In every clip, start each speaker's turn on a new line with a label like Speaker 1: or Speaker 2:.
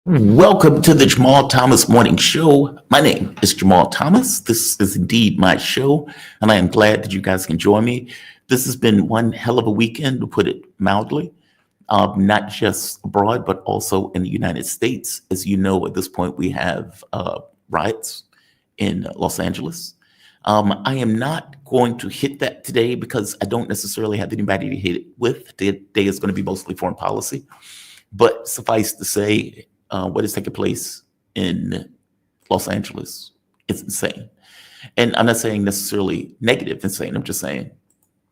Speaker 1: Welcome to the Jamal Thomas Morning Show. My name is Jamal Thomas. This is indeed my show, and I am glad that you guys can join me. This has been one hell of a weekend, to put it mildly, not just abroad, but also in the United States. As you know, at this point, we have riots in Los Angeles. I am not going to hit that today because I don't necessarily have anybody to hit it with. Today is going to be mostly foreign policy. But suffice to say, what is taking place in Los Angeles is insane. And I'm not saying necessarily negative insane. I'm just saying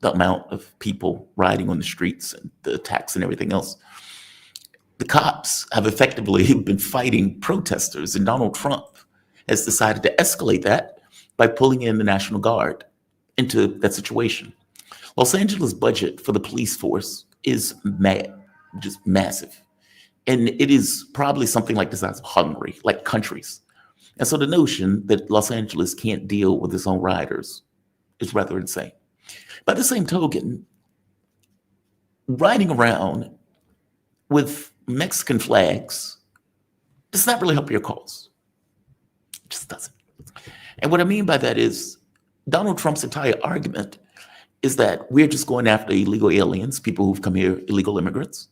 Speaker 1: the amount of people rioting on the streets and the attacks and everything else. The cops have effectively been fighting protesters, and Donald Trump has decided to escalate that by pulling in the National Guard into that situation. Los Angeles budget for the police force is just massive. And it is probably something like the size of Hungary, like countries. And so the notion that Los Angeles can't deal with its own rioters is rather insane. By the same token, riding around with Mexican flags does not really help your cause. It just doesn't. And what I mean by that is Donald Trump's entire argument is that we're just going after illegal aliens, people who've come here, illegal immigrants,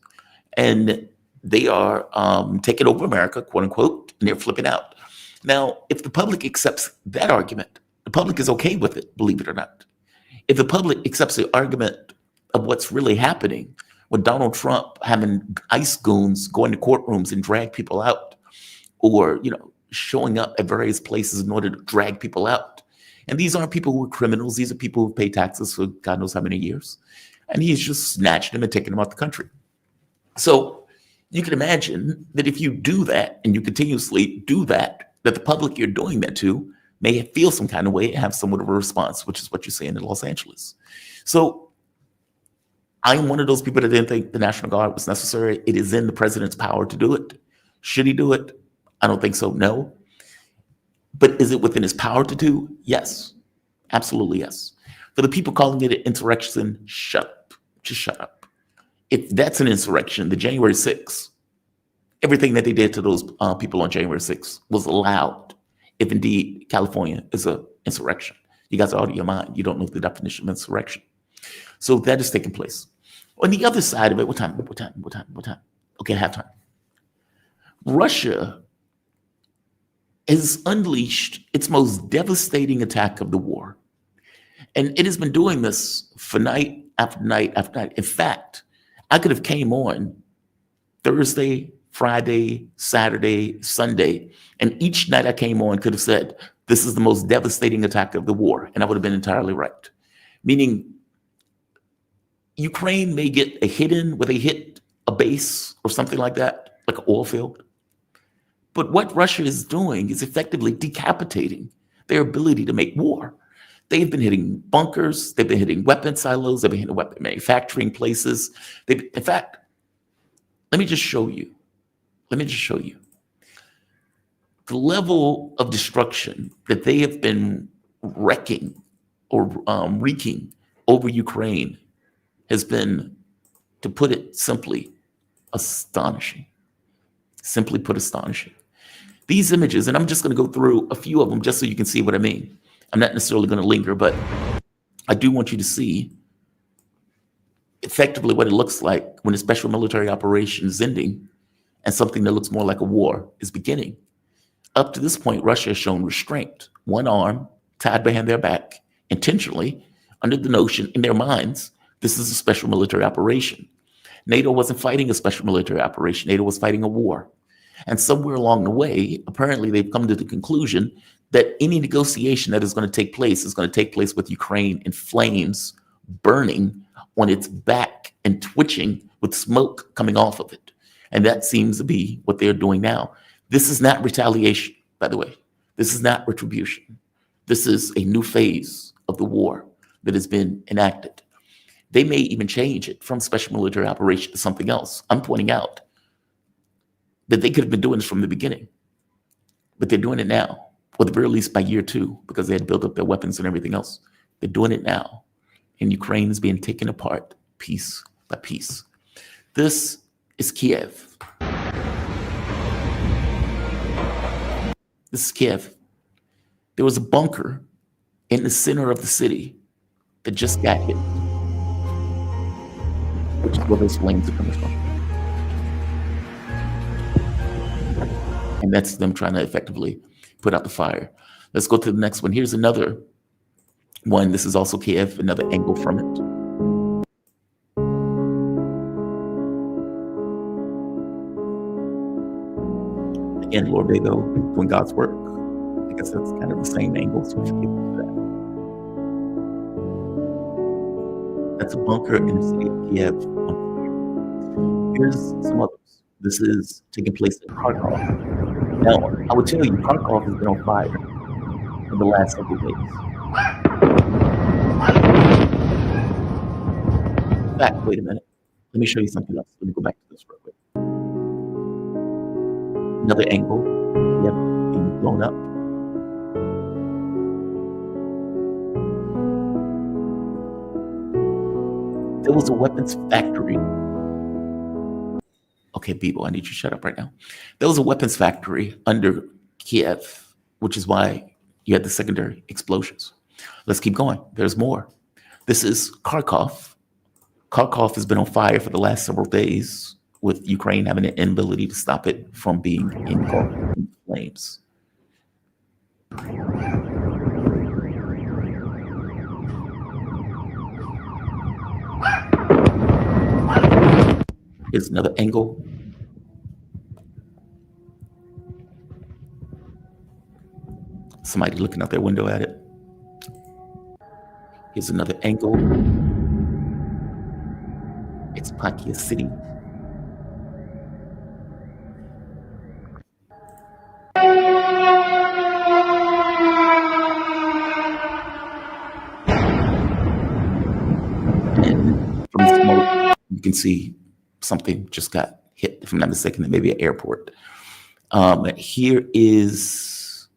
Speaker 1: and they are taking over America, quote unquote, and they're flipping out. Now, if the public accepts that argument, the public is okay with it, believe it or not. If the public accepts the argument of what's really happening with Donald Trump having ICE goons go into courtrooms and drag people out, or showing up at various places in order to drag people out. And these aren't people who are criminals. These are people who pay taxes for God knows how many years. And he's just snatched them and taken them out the country. So you can imagine that if you do that and you continuously do that, that the public you're doing that to may feel some kind of way and have somewhat of a response, which is what you're seeing in Los Angeles. So I'm one of those people that didn't think the National Guard was necessary. It is in the president's power to do it. Should he do it? I don't think so, no. But is it within his power to do? Yes, absolutely yes. For the people calling it an insurrection, shut up, just shut up. If that's an insurrection, the January 6th, everything that they did to those people on January 6th was allowed, if indeed California is an insurrection. You guys are out of your mind. You don't know the definition of insurrection. So that is taking place. On the other side of it, what time? Okay, halftime. Russia has unleashed its most devastating attack of the war. And it has been doing this for night after night after night. In fact, I could have came on Thursday, Friday, Saturday, Sunday, and each night I came on could have said, this is the most devastating attack of the war, and I would have been entirely right. Meaning, Ukraine may get a hit in where they hit a base or something like that, like an oil field. But what Russia is doing is effectively decapitating their ability to make war. They've been hitting bunkers. They've been hitting weapon silos. They've been hitting weapon manufacturing places. In fact, let me just show you. The level of destruction that they have been wreaking or wreaking over Ukraine has been, to put it simply, astonishing. Simply put, astonishing. These images, and I'm just going to go through a few of them just so you can see what I mean. I'm not necessarily going to linger, but I do want you to see effectively what it looks like when a special military operation is ending and something that looks more like a war is beginning. Up to this point, Russia has shown restraint, one arm tied behind their back, intentionally, under the notion in their minds, this is a special military operation. NATO wasn't fighting a special military operation. NATO was fighting a war. And somewhere along the way, apparently they've come to the conclusion that any negotiation that is going to take place with Ukraine in flames, burning on its back and twitching with smoke coming off of it. And that seems to be what they're doing now. This is not retaliation, by the way. This is not retribution. This is a new phase of the war that has been enacted. They may even change it from special military operation to something else. I'm pointing out that they could have been doing this from the beginning, but they're doing it now, or at the very least by year 2, because they had built up their weapons and everything else. They're doing it now, and Ukraine is being taken apart piece by piece. This is Kiev. This is Kiev. There was a bunker in the center of the city that just got hit, which is where those flames are coming from. And that's them trying to effectively put out the fire. Let's go to the next one. Here's another one. This is also Kiev, another angle from it. Again, Lord Bego doing God's work. I guess that's kind of the same angle, so forgive me for that. That's a bunker in the city of Kiev. Here's some others. This is taking place in Kharkov. Now, I would tell you, Kharkov has been on fire for the last several days. In fact, wait a minute. Let me show you something else. Let me go back to this real quick. Another angle, Kiev being blown up. There was a weapons factory. Okay, Bibo, I need you to shut up right now. There was a weapons factory under Kiev, which is why you had the secondary explosions. Let's keep going. There's more. This is Kharkov. Kharkov has been on fire for the last several days, with Ukraine having an inability to stop it from being engulfed in flames. Here's another angle. Somebody looking out their window at it. Here's another angle. It's Pakia City. And from the smoke, you can see something just got hit, if I'm not mistaken, maybe an airport. Here is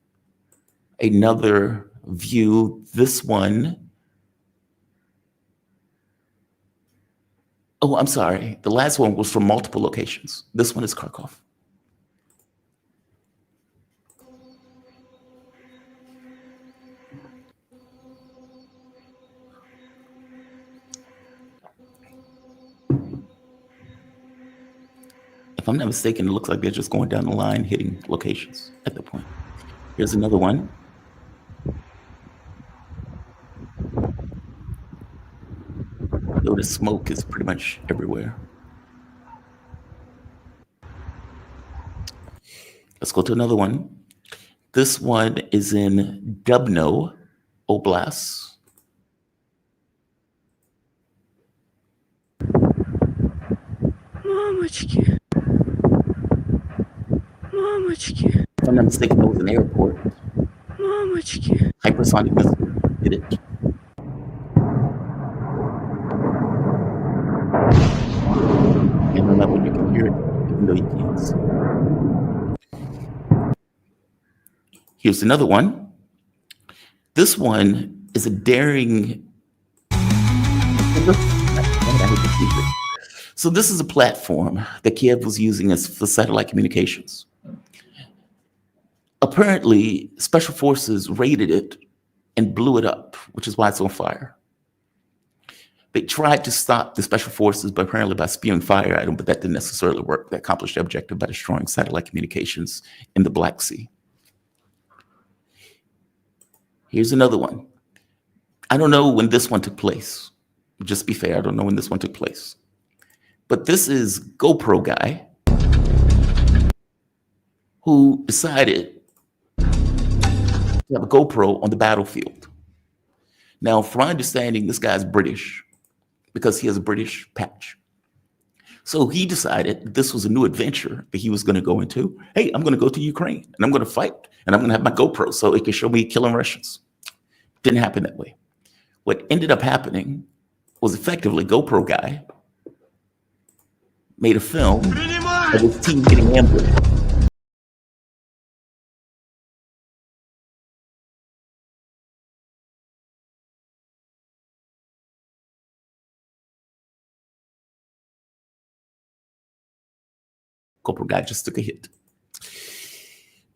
Speaker 1: another view. This one, oh, I'm sorry. The last one was from multiple locations. This one is Kharkov. If I'm not mistaken, it looks like they're just going down the line, hitting locations at that point. Here's another one. Though the smoke is pretty much everywhere. Let's go to another one. This one is in Dnepro Oblast.
Speaker 2: Мамочки. Мамочки.
Speaker 1: If I'm not mistaken, it was an airport.
Speaker 2: Мамочки.
Speaker 1: Hypersonic missile hit it. And on that one, you can hear it, even though you can't see it. Here's another one. This one is a daring. So this is a platform that Kiev was using for satellite communications. Apparently, special forces raided it and blew it up, which is why it's on fire. They tried to stop the special forces, but apparently by spewing fire at them, but that didn't necessarily work. They accomplished the objective by destroying satellite communications in the Black Sea. Here's another one. I don't know when this one took place. Just be fair, I don't know when this one took place. But this is GoPro guy who decided to have a GoPro on the battlefield. Now, from my understanding, this guy's British because he has a British patch. So he decided this was a new adventure that he was going to go into. Hey, I'm going to go to Ukraine and I'm going to fight and I'm going to have my GoPro so it can show me killing Russians. Didn't happen that way. What ended up happening was effectively GoPro guy made a film of his team getting ambushed. GoPro guy just took a hit.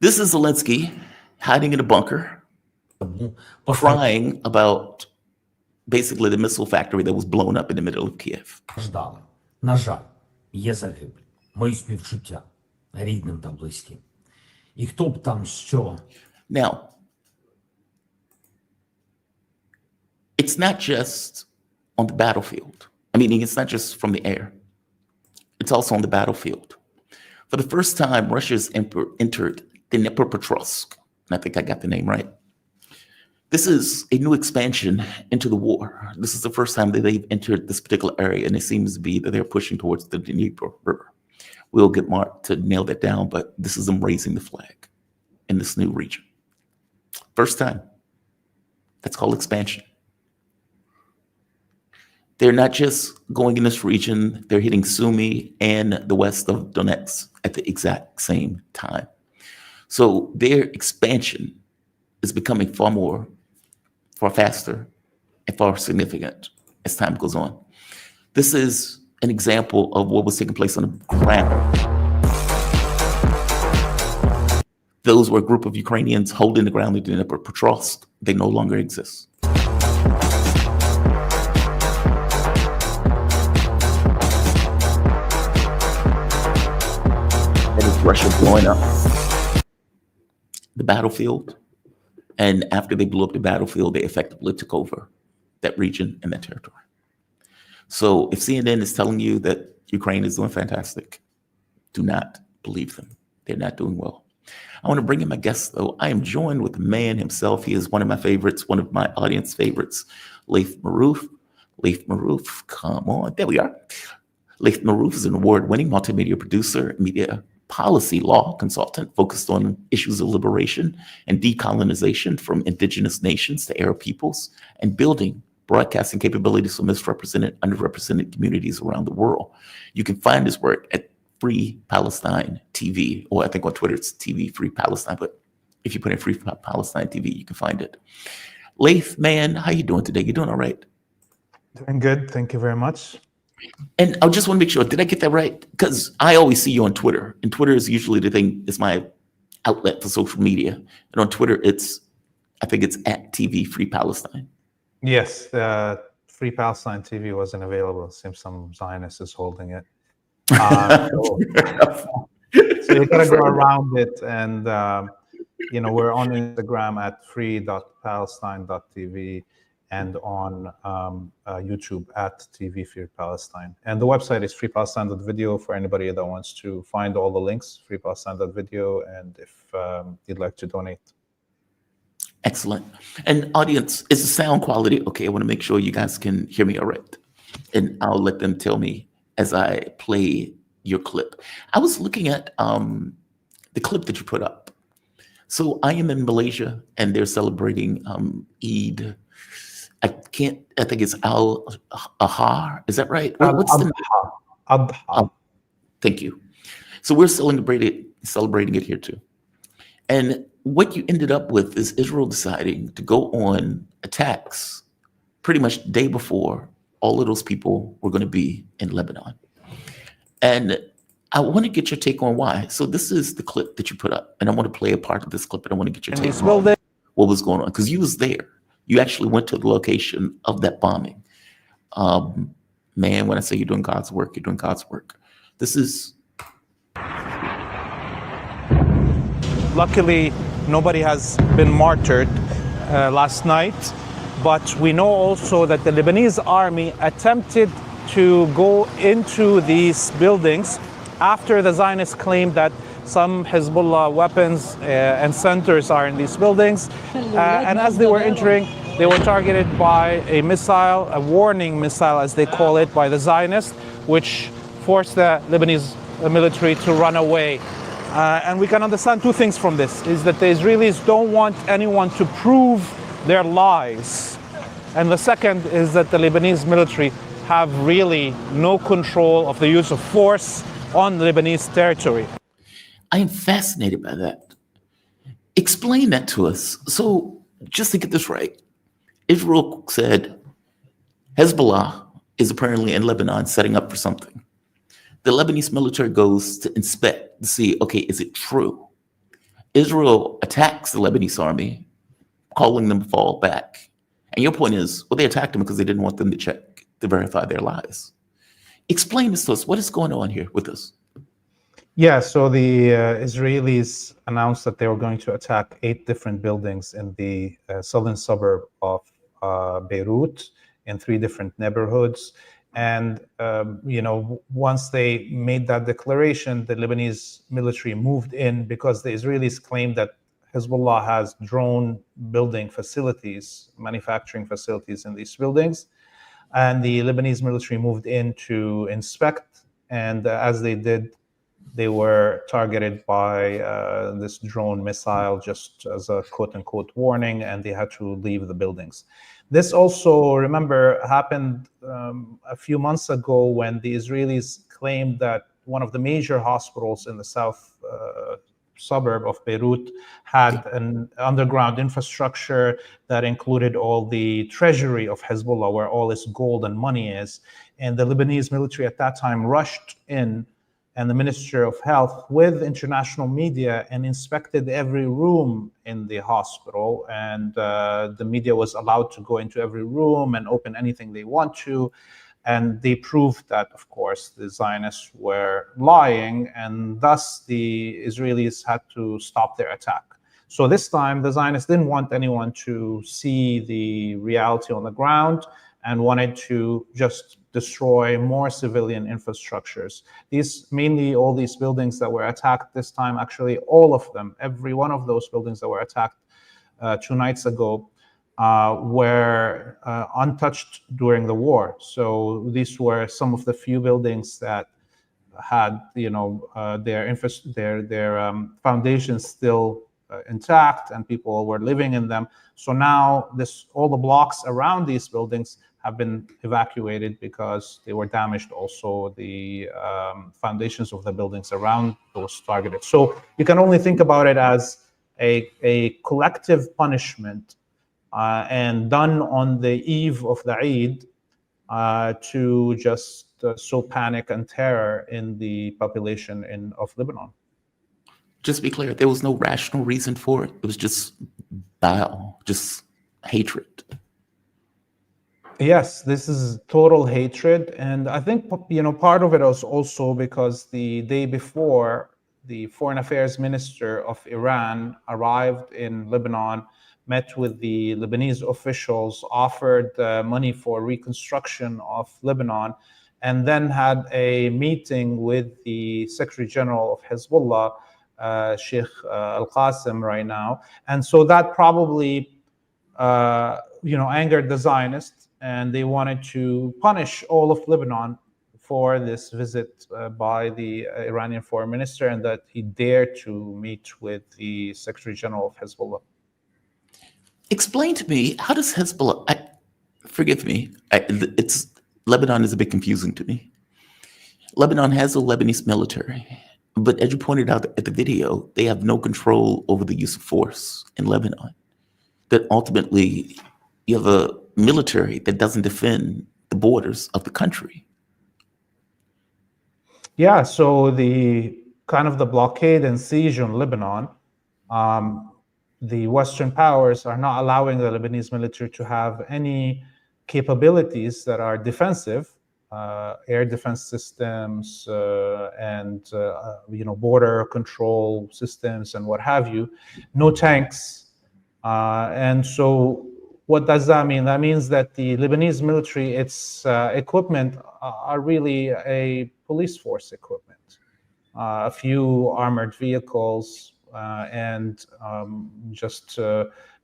Speaker 1: This is Zelensky hiding in a bunker, crying about basically the missile factory that was blown up in the middle of Kiev.
Speaker 3: Ждали. На жаль, є загиблі. Мої співчуття рідним та близьким. І хто б там що.
Speaker 1: Now, it's not just on the battlefield. I mean, it's not just from the air. It's also on the battlefield. For the first time, Russia's entered Dnepro, and I think I got the name right. This is a new expansion into the war. This is the first time that they've entered this particular area, and it seems to be that they're pushing towards the Dnepro River. We'll get Mark to nail that down, but this is them raising the flag in this new region. First time. That's called expansion. They're not just going in this region, they're hitting Sumy and the west of Donetsk at the exact same time. So their expansion is becoming far faster, and far significant as time goes on. This is an example of what was taking place on the ground. Those were a group of Ukrainians holding the ground in Dnepro. They no longer exist. That is Russia blowing up the battlefield. And after they blew up the battlefield, they effectively took over that region and that territory. So if CNN is telling you that Ukraine is doing fantastic, do not believe them. They're not doing well. I want to bring in my guest, though. I am joined with the man himself. He is one of my favorites, one of my audience favorites, Laith Marouf. Laith Marouf, come on. There we are. Laith Marouf is an award-winning multimedia producer, media policy law consultant focused on issues of liberation and decolonization from indigenous nations to Arab peoples and building broadcasting capabilities for misrepresented, underrepresented communities around the world. You can find his work at Free Palestine TV, or I think on Twitter it's TV Free Palestine, but if you put in Free Palestine TV, you can find it. Laith, man, how you doing today? You doing all right?
Speaker 4: Doing good. Thank you very much.
Speaker 1: And I just want to make sure, did I get that right? Because I always see you on Twitter, and Twitter is usually the thing, it's my outlet for social media. And on Twitter, I think it's at TV Free Palestine.
Speaker 4: Yes, Free Palestine TV wasn't available. It seems some Zionist is holding it. So you gotta go around it, and we're on Instagram at free.palestine.tv and on YouTube at TV Free Palestine. And the website is freepalestine.video for anybody that wants to find all the links, freepalestine.video, and if you'd like to donate.
Speaker 1: Excellent. And audience, is the sound quality okay? I want to make sure you guys can hear me all right. And I'll let them tell me as I play your clip. I was looking at the clip that you put up. So I am in Malaysia and they're celebrating Eid. I think it's Al-Ahar. Is that right? What's the
Speaker 4: Adha.
Speaker 1: Thank you. So we're celebrating it here too. And what you ended up with is Israel deciding to go on attacks pretty much the day before all of those people were going to be in Lebanon. And I want to get your take on why. So this is the clip that you put up, and I want to play a part of this clip, and I want to get your take on what was going on, because you was there. You actually went to the location of that bombing. Man, when I say you're doing God's work, you're doing God's work. This is...
Speaker 5: Luckily, nobody has been martyred last night, but we know also that the Lebanese army attempted to go into these buildings after the Zionists claimed that some Hezbollah weapons and centers are in these buildings. And as they were entering, they were targeted by a missile, a warning missile as they call it, by the Zionists, which forced the Lebanese military to run away. And we can understand two things from this, is that the Israelis don't want anyone to prove their lies. And the second is that the Lebanese military have really no control of the use of force on Lebanese territory.
Speaker 1: I am fascinated by that. Explain that to us. So just to get this right, Israel said Hezbollah is apparently in Lebanon setting up for something. The Lebanese military goes to inspect to see, okay, is it true? Israel attacks the Lebanese army, calling them to fall back. And your point is, well, they attacked them because they didn't want them to check to verify their lies. Explain this to us. What is going on here with this?
Speaker 4: Yeah, so the Israelis announced that they were going to attack 8 different buildings in the southern suburb of Beirut in 3 different neighborhoods. And, once they made that declaration, the Lebanese military moved in because the Israelis claimed that Hezbollah has drone building facilities, manufacturing facilities in these buildings. And the Lebanese military moved in to inspect. And as they did, they were targeted by this drone missile just as a quote-unquote warning, and they had to leave the buildings. This also, remember, happened a few months ago when the Israelis claimed that one of the major hospitals in the south suburb of Beirut had an underground infrastructure that included all the treasury of Hezbollah, where all its gold and money is. And the Lebanese military at that time rushed in, and the Minister of Health with international media, and inspected every room in the hospital. And the media was allowed to go into every room and open anything they want to. And they proved that, of course, the Zionists were lying, and thus the Israelis had to stop their attack. So this time, the Zionists didn't want anyone to see the reality on the ground and wanted to just destroy more civilian infrastructures. Mainly all these buildings that were attacked this time, actually all of them, every one of those buildings that were attacked 2 nights ago, were untouched during the war. So these were some of the few buildings that had, their foundations still intact, and people were living in them. So now all the blocks around these buildings have been evacuated because they were damaged. Also, the foundations of the buildings around those targeted. So you can only think about it as a collective punishment, and done on the eve of the Eid, to just sow panic and terror in the population of Lebanon.
Speaker 1: Just to be clear, there was no rational reason for it. It was just bile, just hatred.
Speaker 4: Yes, this is total hatred. And I think, part of it was also because the day before, the foreign affairs minister of Iran arrived in Lebanon, met with the Lebanese officials, offered money for reconstruction of Lebanon, and then had a meeting with the Secretary General of Hezbollah, Sheikh Al-Qasim right now. And so that probably, angered the Zionists, and they wanted to punish all of Lebanon for this visit by the Iranian foreign minister, and that he dared to meet with the Secretary General of Hezbollah.
Speaker 1: Explain to me, how does Hezbollah, forgive me, Lebanon is a bit confusing to me. Lebanon has a Lebanese military, but as you pointed out at the video, they have no control over the use of force in Lebanon. That ultimately, you have a military that doesn't defend the borders of the country.
Speaker 4: Yeah, so the blockade and siege on Lebanon, the Western powers are not allowing the Lebanese military to have any capabilities that are defensive, air defense systems, and border control systems and what have you. No tanks, and so what does that mean? That means that the Lebanese military, its equipment are really a police force equipment, a few armored vehicles, and just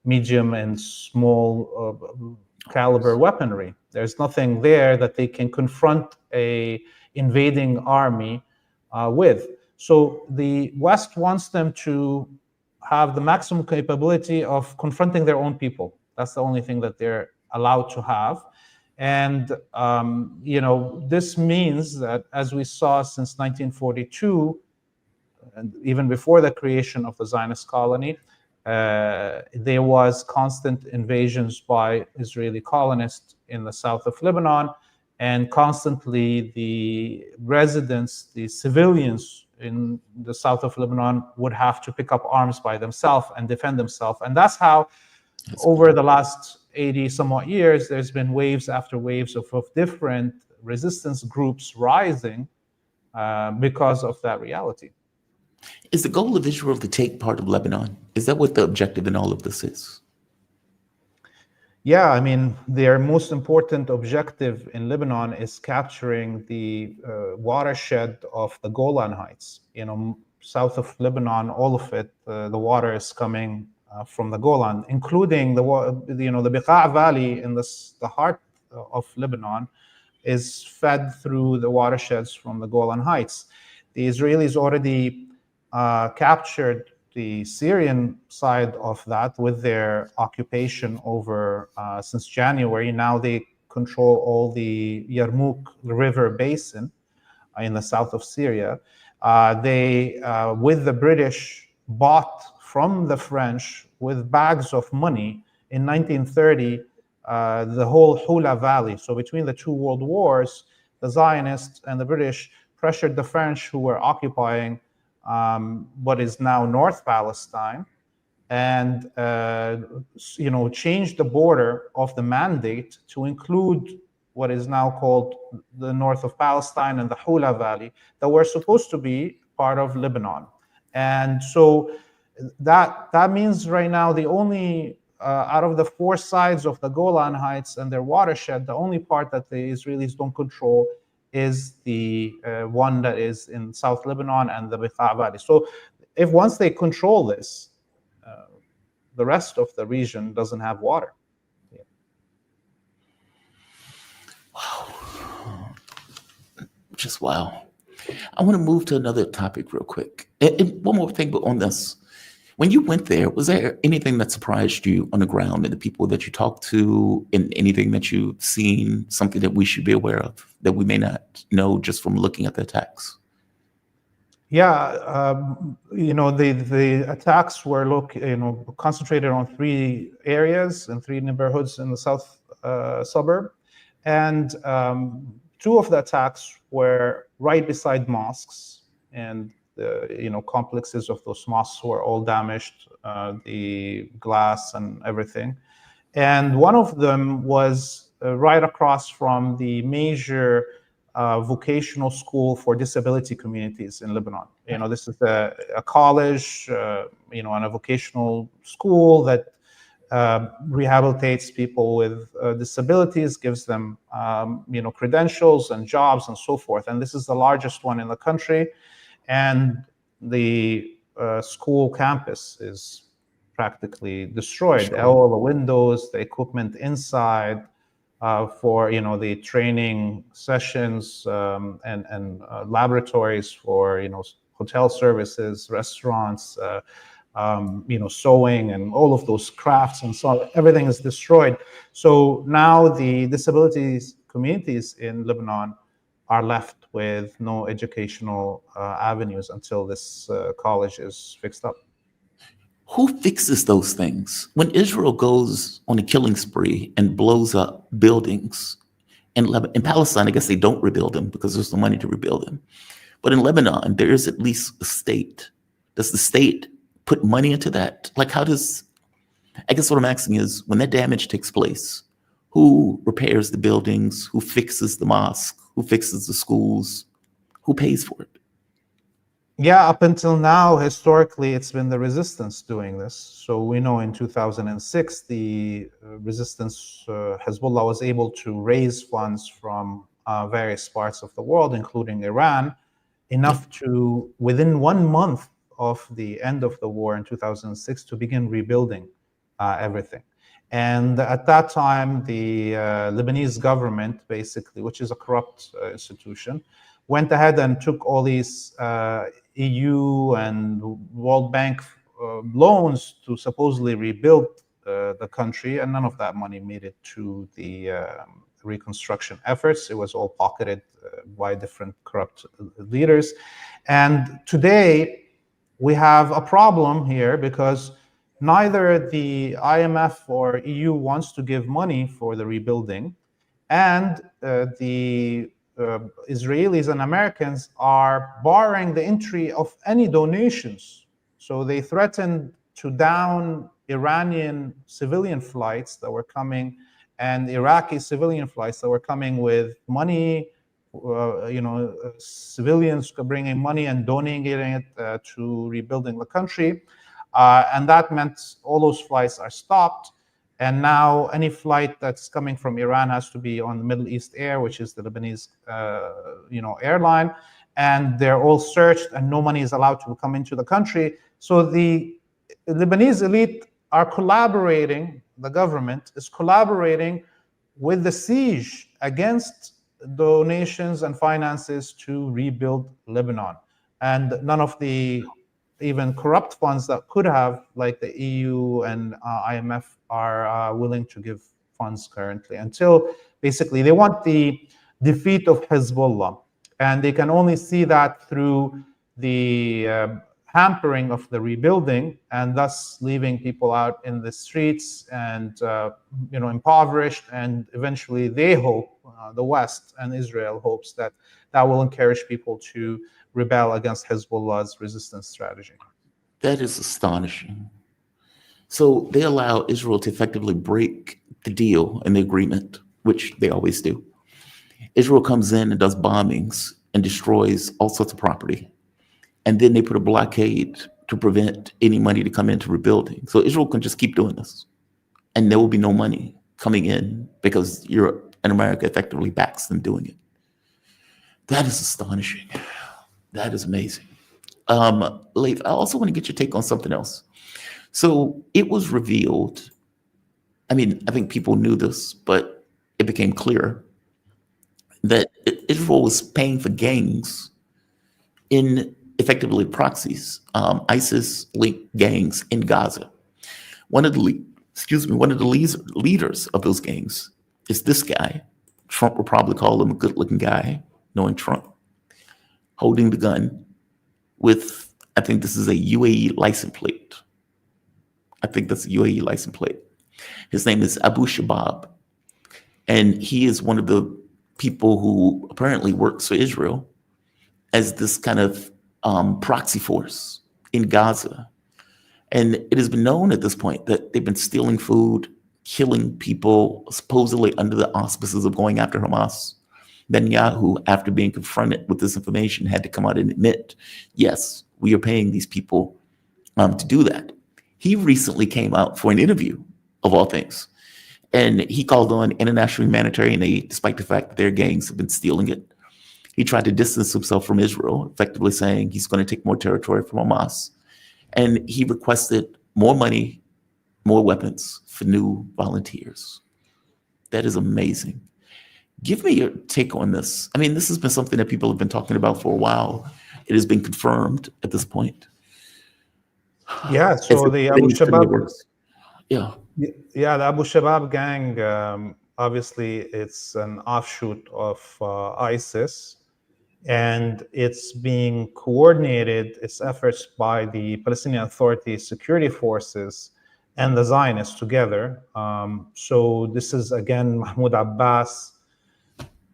Speaker 4: medium and small caliber weaponry. There's nothing there that they can confront a invading army with. So the West wants them to have the maximum capability of confronting their own people. That's the only thing that they're allowed to have. And, this means that, as we saw since 1942, and even before the creation of the Zionist colony, there was constant invasions by Israeli colonists in the south of Lebanon, and constantly the residents, the civilians in the south of Lebanon would have to pick up arms by themselves and defend themselves. And that's how over the last 80 somewhat years, there's been waves after waves of different resistance groups rising because of that reality.
Speaker 1: Is the goal of Israel to take part of Lebanon? Is that what the objective in all of this is?
Speaker 4: Yeah, I mean, their most important objective in Lebanon is capturing the watershed of the Golan Heights. You know, south of Lebanon, all of it, the water is coming from the Golan, including the Biqa' Valley in the heart of Lebanon is fed through the watersheds from the Golan Heights. The Israelis already captured the Syrian side of that with their occupation over since January. Now they control all the Yarmouk River basin in the south of Syria. They, with the British, bought from the French with bags of money in 1930 the whole Hula Valley. So between the two world wars, the Zionists and the British pressured the French, who were occupying what is now North Palestine, and changed the border of the mandate to include what is now called the north of Palestine and the Hula Valley that were supposed to be part of Lebanon. And so that means right now the only out of the four sides of the Golan Heights and their watershed, the only part that the Israelis don't control is the one that is in South Lebanon and the Biqa' Valley. So if once they control this, the rest of the region doesn't have water. Yeah.
Speaker 1: Wow. Just wow. I want to move to another topic real quick. And one more thing, but on this. When you went there, was there anything that surprised you on the ground and the people that you talked to, and anything that you've seen, something that we should be aware of that we may not know just from looking at the attacks?
Speaker 4: Yeah, the attacks were concentrated on three areas and three neighborhoods in the south suburb, and two of the attacks were right beside mosques, and the complexes of those mosques were all damaged, the glass and everything. And one of them was right across from the major vocational school for disability communities in Lebanon. This is a college, and a vocational school that rehabilitates people with disabilities, gives them, credentials and jobs and so forth. And this is the largest one in the country. And the school campus is practically destroyed.
Speaker 1: Sure.
Speaker 4: All the windows, the equipment inside for the training sessions and laboratories for hotel services, restaurants, sewing and all of those crafts and so on. Everything is destroyed. So now the disabilities communities in Lebanon are left with no educational avenues until this college is fixed up.
Speaker 1: Who fixes those things? When Israel goes on a killing spree and blows up buildings in Palestine, I guess they don't rebuild them because there's no money to rebuild them. But in Lebanon, there is at least a state. Does the state put money into that? Like, I guess what I'm asking is, when that damage takes place, who repairs the buildings? Who fixes the mosque? Who fixes the schools? Who pays for it?
Speaker 4: Yeah, up until now, historically, it's been the resistance doing this. So we know in 2006, the resistance, Hezbollah was able to raise funds from various parts of the world, including Iran, enough to, within 1 month of the end of the war in 2006, to begin rebuilding everything. And at that time, the Lebanese government, basically, which is a corrupt institution, went ahead and took all these EU and World Bank loans to supposedly rebuild the country, and none of that money made it to the reconstruction efforts. It was all pocketed by different corrupt leaders. And today, we have a problem here because neither the IMF or EU wants to give money for the rebuilding, and the Israelis and Americans are barring the entry of any donations. So they threatened to down Iranian civilian flights that were coming and Iraqi civilian flights that were coming with money, civilians bringing money and donating it to rebuilding the country. And that meant all those flights are stopped. And now any flight that's coming from Iran has to be on the Middle East Air, which is the Lebanese, airline. And they're all searched and no money is allowed to come into the country. So the Lebanese elite are collaborating, the government is collaborating with the siege against donations and finances to rebuild Lebanon. And none of the even corrupt funds that could have, like the EU and IMF, are willing to give funds currently until basically they want the defeat of Hezbollah. And they can only see that through the hampering of the rebuilding and thus leaving people out in the streets and impoverished. And eventually they hope, the West and Israel hopes that will encourage people to rebel against Hezbollah's resistance strategy.
Speaker 1: That is astonishing. So they allow Israel to effectively break the deal and the agreement, which they always do. Israel comes in and does bombings and destroys all sorts of property. And then they put a blockade to prevent any money to come into rebuilding. So Israel can just keep doing this. And there will be no money coming in because Europe and America effectively backs them doing it. That is astonishing. That is amazing. Laith, I also want to get your take on something else. So it was revealed, I think people knew this, but it became clear that Israel was paying for gangs in effectively proxies, ISIS-linked gangs in Gaza. One of the leaders of those gangs is this guy. Trump would probably call him a good-looking guy, knowing Trump, holding the gun with, I think this is a UAE license plate. I think that's a UAE license plate. His name is Abu Shabab. And he is one of the people who apparently works for Israel as this kind of proxy force in Gaza. And it has been known at this point that they've been stealing food, killing people, supposedly under the auspices of going after Hamas. Netanyahu, after being confronted with this information, had to come out and admit, yes, we are paying these people to do that. He recently came out for an interview, of all things, and he called on international humanitarian aid, despite the fact that their gangs have been stealing it. He tried to distance himself from Israel, effectively saying he's going to take more territory from Hamas. And he requested more money, more weapons for new volunteers. That is amazing. Give me your take on this. This has been something that people have been talking about for a while. It has been confirmed at this point.
Speaker 4: Yeah, so the Abu Shabab, the Abu Shabab gang, obviously it's an offshoot of ISIS, and it's being coordinated, its efforts, by the Palestinian Authority security forces and the Zionists together. So this is, again, Mahmoud Abbas,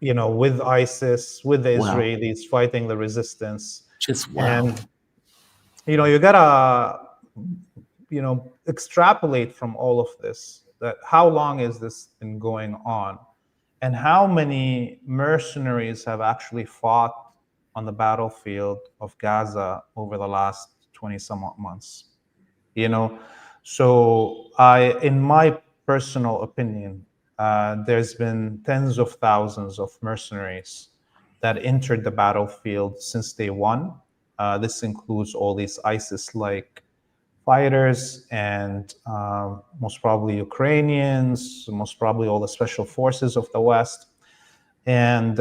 Speaker 4: with ISIS, with the Israelis fighting the resistance.
Speaker 1: Just wow.
Speaker 4: And, you gotta, extrapolate from all of this, that how long has this been going on? And how many mercenaries have actually fought on the battlefield of Gaza over the last 20-some months? So in my personal opinion, there's been tens of thousands of mercenaries that entered the battlefield since day one. This includes all these ISIS-like fighters and most probably Ukrainians, most probably all the special forces of the West. And,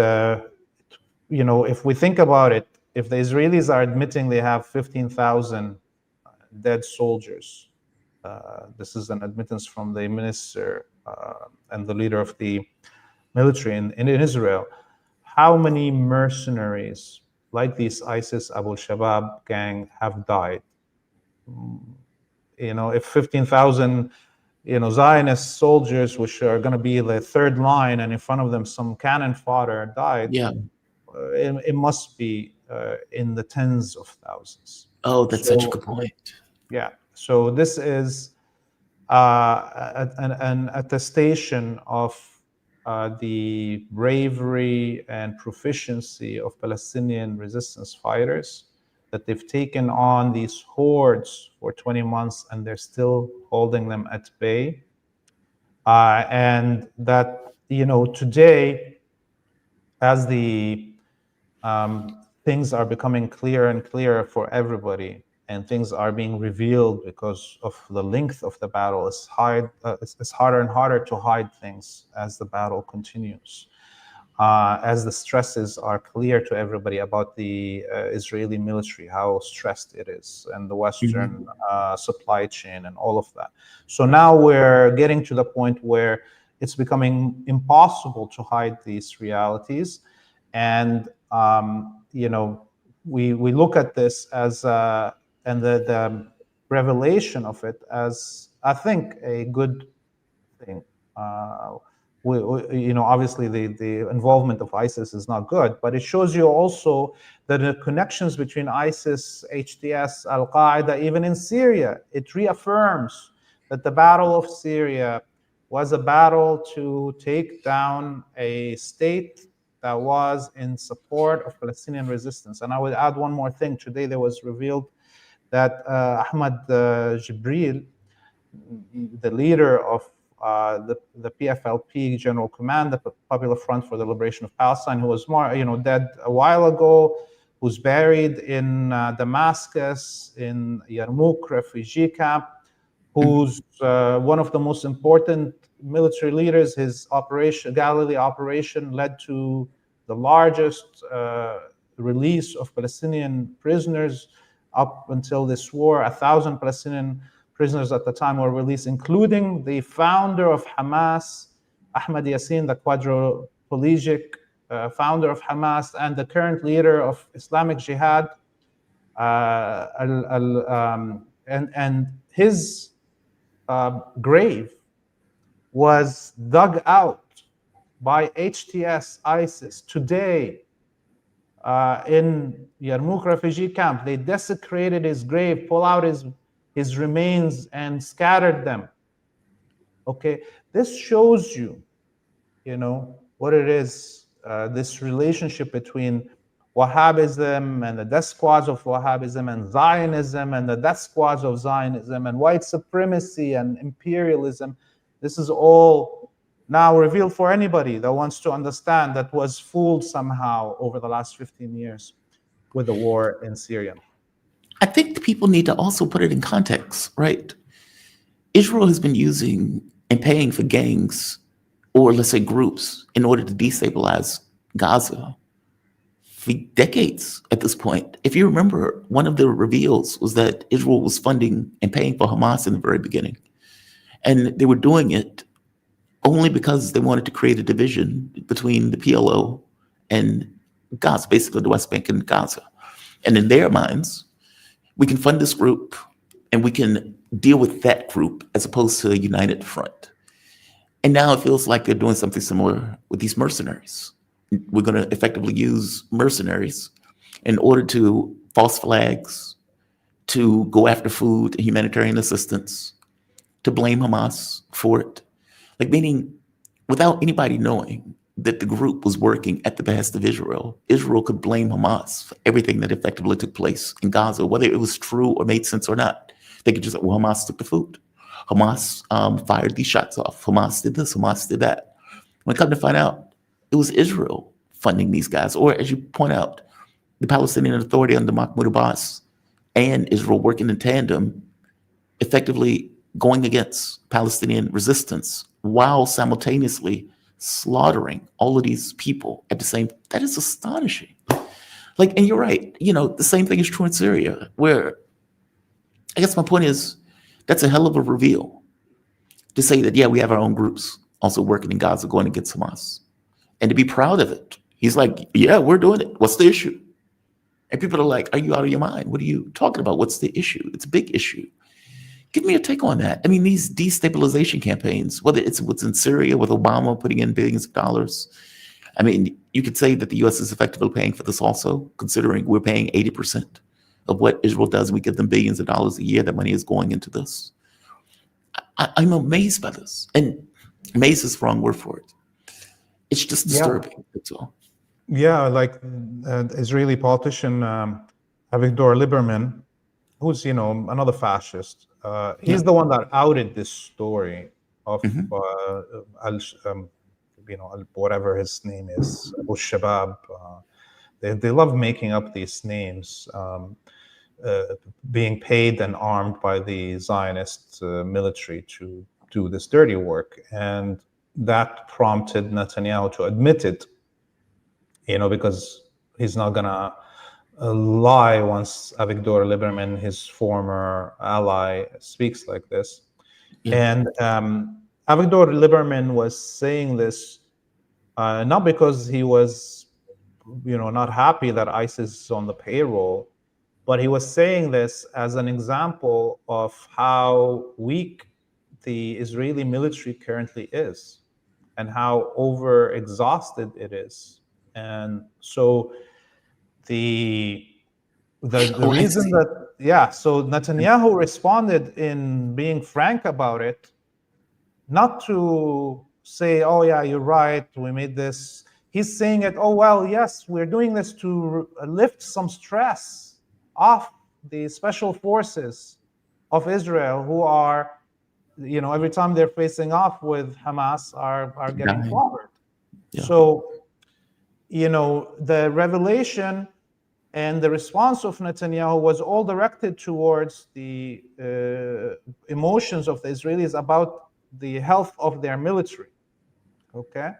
Speaker 4: if we think about it, if the Israelis are admitting they have 15,000 dead soldiers, this is an admittance from the minister and the leader of the military in Israel, how many mercenaries like these ISIS Abu Shabab gang have died? If 15,000, Zionist soldiers, which are going to be the third line, and in front of them some cannon fodder, died, it must be in the tens of thousands.
Speaker 1: Oh, that's such a
Speaker 4: So,
Speaker 1: good point.
Speaker 4: yeah. So this is an attestation of the bravery and proficiency of Palestinian resistance fighters, that they've taken on these hordes for 20 months and they're still holding them at bay. And that, today, as the things are becoming clearer and clearer for everybody, and things are being revealed because of the length of the battle, it's harder and harder to hide things as the battle continues. As the stresses are clear to everybody about the Israeli military, how stressed it is, and the Western supply chain and all of that. So now we're getting to the point where it's becoming impossible to hide these realities. And, we look at this as, and the revelation of it as, I think, a good thing. Obviously the involvement of ISIS is not good, but it shows you also that the connections between ISIS, HTS, Al-Qaeda, even in Syria, it reaffirms that the Battle of Syria was a battle to take down a state that was in support of Palestinian resistance. And I would add one more thing. Today there was revealed that Ahmad Jibril, the leader of the PFLP General Command, the Popular Front for the Liberation of Palestine, who was dead a while ago, who's buried in Damascus, in Yarmouk refugee camp, who's one of the most important military leaders. His Galilee operation led to the largest release of Palestinian prisoners up until this war. 1,000 Palestinian prisoners at the time were released, including the founder of Hamas, Ahmad Yassin, the quadriplegic founder of Hamas, and the current leader of Islamic Jihad. And his grave was dug out by HTS ISIS today in Yarmouk refugee camp. They desecrated his grave, pull out his remains and scattered them. Okay, this shows you, what it is, this relationship between Wahhabism and the death squads of Wahhabism, and Zionism and the death squads of Zionism, and white supremacy and imperialism. This is all now revealed for anybody that wants to understand, that was fooled somehow over the last 15 years with the war in Syria.
Speaker 1: I think the people need to also put it in context, right? Israel has been using and paying for gangs, or let's say groups, in order to destabilize Gaza for decades at this point. If you remember, one of the reveals was that Israel was funding and paying for Hamas in the very beginning. And they were doing it only because they wanted to create a division between the PLO and Gaza, basically the West Bank and Gaza. And in their minds, we can fund this group and we can deal with that group as opposed to a united front. And now it feels like they're doing something similar with these mercenaries. We're going to effectively use mercenaries in order to false flags, to go after food and humanitarian assistance, to blame Hamas for it. Like, meaning, without anybody knowing that the group was working at the behest of Israel, Israel could blame Hamas for everything that effectively took place in Gaza, whether it was true or made sense or not. They could just say, well, Hamas took the food. Hamas fired these shots off. Hamas did this, Hamas did that. When it come to find out, it was Israel funding these guys. Or, as you point out, the Palestinian Authority under Mahmoud Abbas and Israel working in tandem, effectively going against Palestinian resistance while simultaneously slaughtering all of these people at the same. That is astonishing. Like, and you're right, the same thing is true in Syria, where I guess my point is, that's a hell of a reveal to say that, yeah, we have our own groups also working in Gaza going against Hamas, and to be proud of it. He's like, yeah, we're doing it. What's the issue? And people are like, are you out of your mind? What are you talking about? What's the issue? It's a big issue. Give me a take on that. I mean, these destabilization campaigns, whether it's what's in Syria with Obama putting in billions of dollars, I mean, you could say that the U.S. is effectively paying for this also, considering we're paying 80% of what Israel does. We give them billions of dollars a year. That money is going into this. I'm amazed by this. And amazed is the wrong word for it. It's just disturbing. That's all.
Speaker 4: Yeah, like Israeli politician Avigdor Lieberman, who's another fascist. He's the one that outed this story of whatever his name is, Abu Shabab. They love making up these names, being paid and armed by the Zionist military to do this dirty work, and that prompted Netanyahu to admit it. Because he's not gonna lie once Avigdor Lieberman, his former ally, speaks like this. And Avigdor Lieberman was saying this not because he was, not happy that ISIS is on the payroll, but he was saying this as an example of how weak the Israeli military currently is and how overexhausted it is. And so the reason that, so Netanyahu responded in being frank about it, not to say, oh yeah, you're right, we made this. He's saying it, oh well, yes, we're doing this to lift some stress off the special forces of Israel, who are, every time they're facing off with Hamas, are getting clobbered. So, the revelation and the response of Netanyahu was all directed towards the emotions of the Israelis about the health of their military. Okay,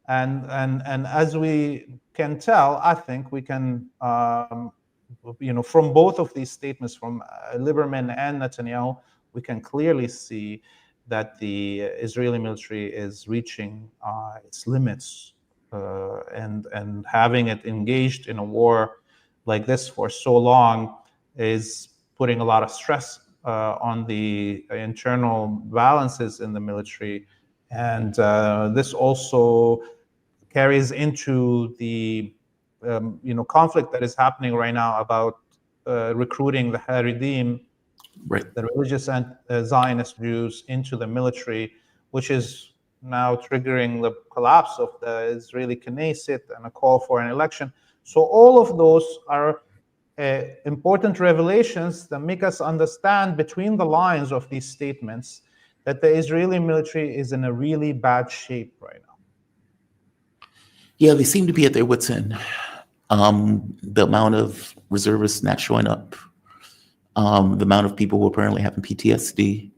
Speaker 4: and as we can tell, I think we can, from both of these statements, from Lieberman and Netanyahu, we can clearly see that the Israeli military is reaching its limits. And having it engaged in a war like this for so long is putting a lot of stress on the internal balances in the military. And this also carries into the conflict that is happening right now about recruiting the Haredim, the religious and Zionist Jews, into the military, which is now triggering the collapse of the Israeli Knesset and a call for an election. So all of those are important revelations that make us understand between the lines of these statements that the Israeli military is in a really bad shape right now.
Speaker 1: Yeah, they seem to be at their wits' end. The amount of reservists not showing up, the amount of people who apparently having PTSD,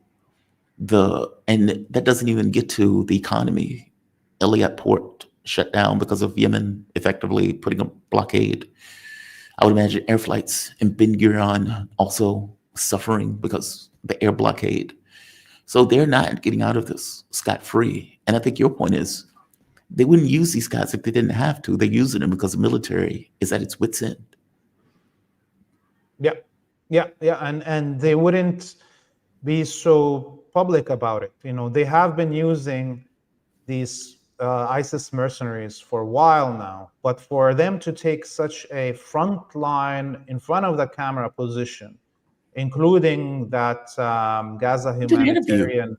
Speaker 1: and that doesn't even get to the economy. Eliat port shut down because of Yemen effectively putting a blockade. I would imagine air flights in Ben Gurion also suffering because of the air blockade. So they're not getting out of this scot-free. And I think your point is they wouldn't use these guys if they didn't have to. They're using them because the military is at its wits' end.
Speaker 4: Yeah. And they wouldn't be so public about it. They have been using these ISIS mercenaries for a while now, but for them to take such a front line in front of the camera position, including that Gaza humanitarian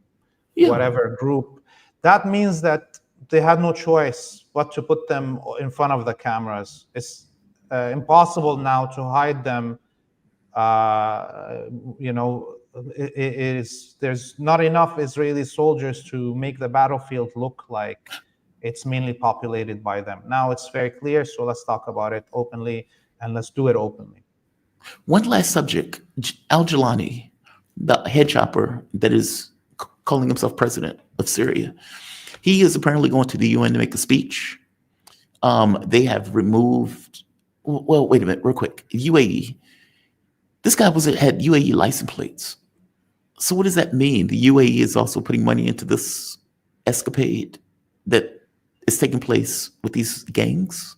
Speaker 4: whatever group, that means that they had no choice but to put them in front of the cameras. It's impossible now to hide them. There's not enough Israeli soldiers to make the battlefield look like it's mainly populated by them. Now it's very clear, so let's talk about it openly, and let's do it openly.
Speaker 1: One last subject. Al-Jilani, the head chopper that is calling himself president of Syria, he is apparently going to the UN to make a speech. They have removed, well, wait a minute, real quick. UAE. This guy had UAE license plates. So what does that mean? The UAE is also putting money into this escapade that is taking place with these gangs?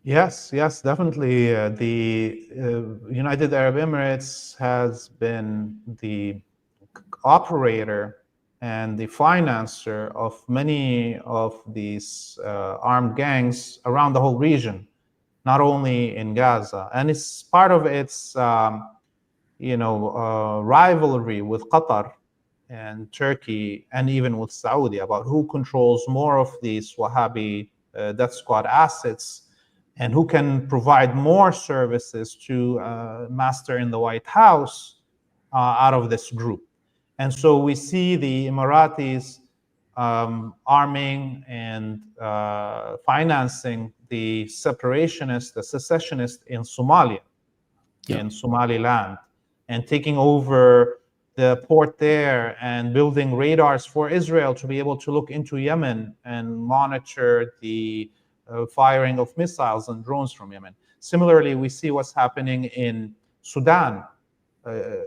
Speaker 4: Yes, definitely. The United Arab Emirates has been the operator and the financer of many of these armed gangs around the whole region, not only in Gaza. And it's part of its rivalry with Qatar and Turkey, and even with Saudi, about who controls more of these Wahhabi death squad assets and who can provide more services to master in the White House out of this group. And so we see the Emiratis arming and financing the separationists, the secessionists in Somalia, in Somaliland, and taking over the port there and building radars for Israel to be able to look into Yemen and monitor the firing of missiles and drones from Yemen. Similarly, we see what's happening in Sudan.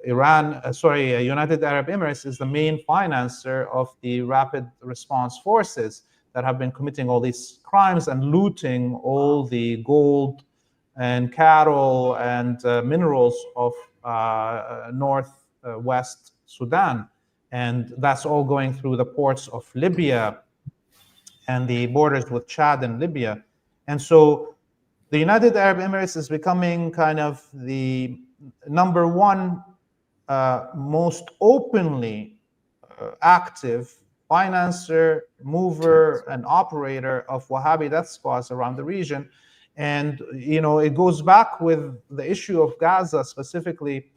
Speaker 4: United Arab Emirates is the main financer of the rapid response forces that have been committing all these crimes and looting all the gold and cattle and minerals of northwest Sudan. And that's all going through the ports of Libya and the borders with Chad and Libya. And so the United Arab Emirates is becoming kind of the number one most openly active financer, mover, and operator of Wahhabi death squads around the region. And it goes back with the issue of Gaza specifically,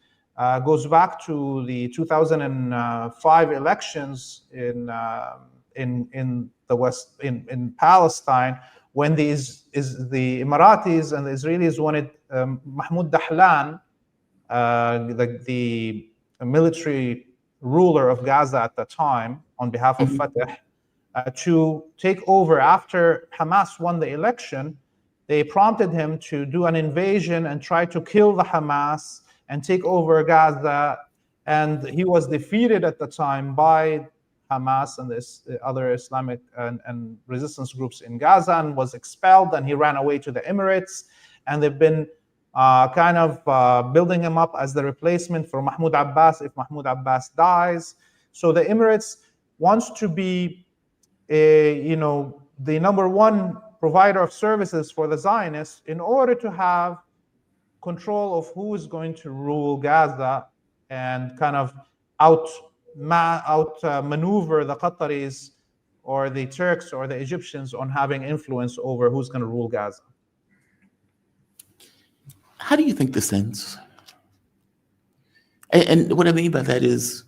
Speaker 4: goes back to the 2005 elections in the West, in Palestine, when the Emiratis and the Israelis wanted Mahmoud Dahlan, the military ruler of Gaza at the time, on behalf of Fatah, to take over after Hamas won the election. They prompted him to do an invasion and try to kill the Hamas and take over Gaza. And he was defeated at the time by Hamas and this other Islamic and resistance groups in Gaza, and was expelled, and he ran away to the Emirates. And they've been building him up as the replacement for Mahmoud Abbas if Mahmoud Abbas dies. So the Emirates wants to be the number one provider of services for the Zionists in order to have control of who is going to rule Gaza and kind of outmaneuver the Qataris or the Turks or the Egyptians on having influence over who's going to rule Gaza.
Speaker 1: How do you think this ends? And what I mean by that is,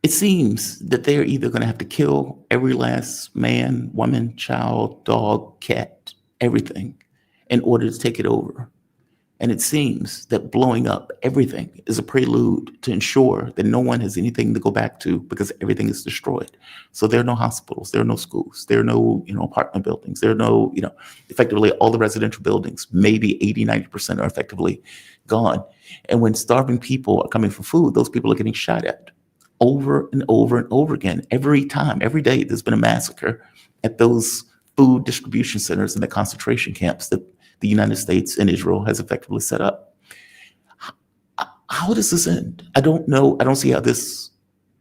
Speaker 1: it seems that they're either going to have to kill every last man, woman, child, dog, cat, everything, in order to take it over. And it seems that blowing up everything is a prelude to ensure that no one has anything to go back to, because everything is destroyed. So there are no hospitals, there are no schools, there are no, apartment buildings, there are no, effectively all the residential buildings, maybe 80, 90% are effectively gone. And when starving people are coming for food, those people are getting shot at over and over and over again. Every time, every day, there's been a massacre at those food distribution centers and the concentration camps that the United States and Israel has effectively set up. How does this end? I don't know. I don't see how this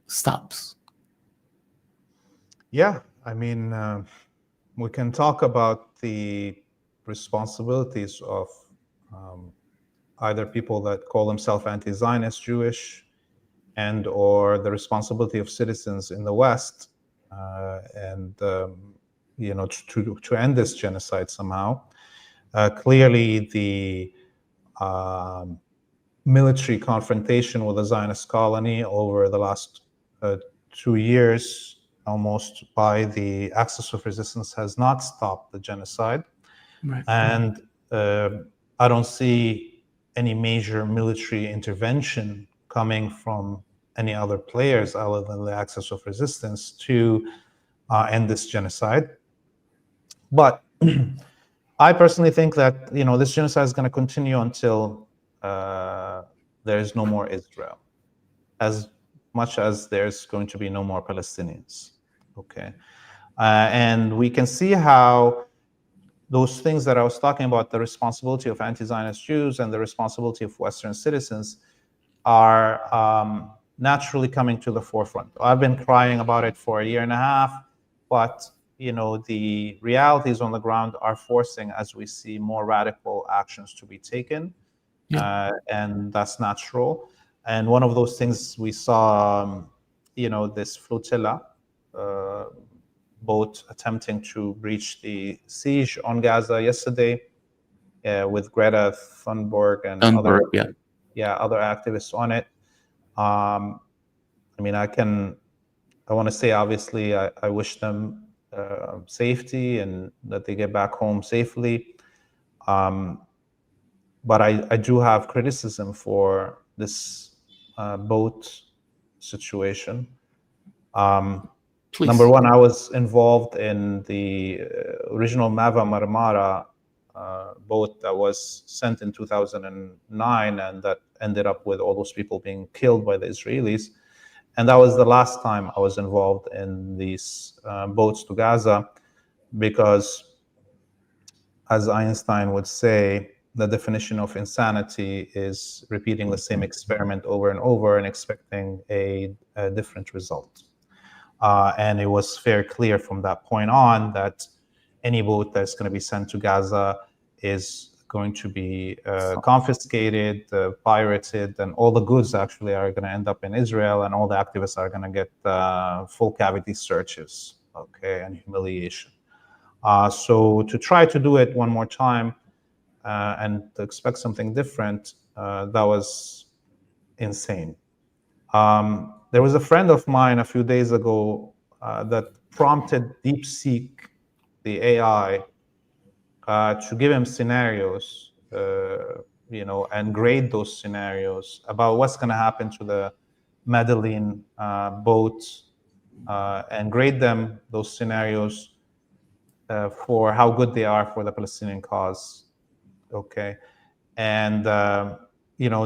Speaker 1: stops.
Speaker 4: Yeah, I mean, we can talk about the responsibilities of either people that call themselves anti-Zionist Jewish, and or the responsibility of citizens in the West, to end this genocide somehow. Clearly, the military confrontation with the Zionist colony over the last 2 years, almost, by the axis of resistance has not stopped the genocide.
Speaker 1: Right.
Speaker 4: And I don't see any major military intervention coming from any other players other than the axis of resistance to end this genocide. But I personally think that this genocide is going to continue until there is no more Israel, as much as there's going to be no more Palestinians. Okay, and we can see how those things that I was talking about, the responsibility of anti-Zionist Jews and the responsibility of Western citizens, are naturally coming to the forefront. I've been crying about it for a year and a half, but the realities on the ground are forcing, as we see, more radical actions to be taken, and that's natural. And one of those things we saw, this flotilla boat attempting to breach the siege on Gaza yesterday, with Greta Thunberg and other activists on it. I mean, I want to say, obviously, I wish them safety and that they get back home safely. But I do have criticism for this boat situation. Number one, I was involved in the original Mava Marmara boat that was sent in 2009, and that ended up with all those people being killed by the Israelis. And that was the last time I was involved in these boats to Gaza, because, as Einstein would say, the definition of insanity is repeating the same experiment over and over and expecting a different result. And it was very clear from that point on that any boat that's going to be sent to Gaza is going to be confiscated, pirated, and all the goods actually are going to end up in Israel, and all the activists are going to get full cavity searches, and humiliation. So to try to do it one more time and to expect something different, that was insane. There was a friend of mine a few days ago that prompted DeepSeek, the AI, to give him scenarios, and grade those scenarios about what's going to happen to the Medellin boat, and grade them, those scenarios, for how good they are for the Palestinian cause. And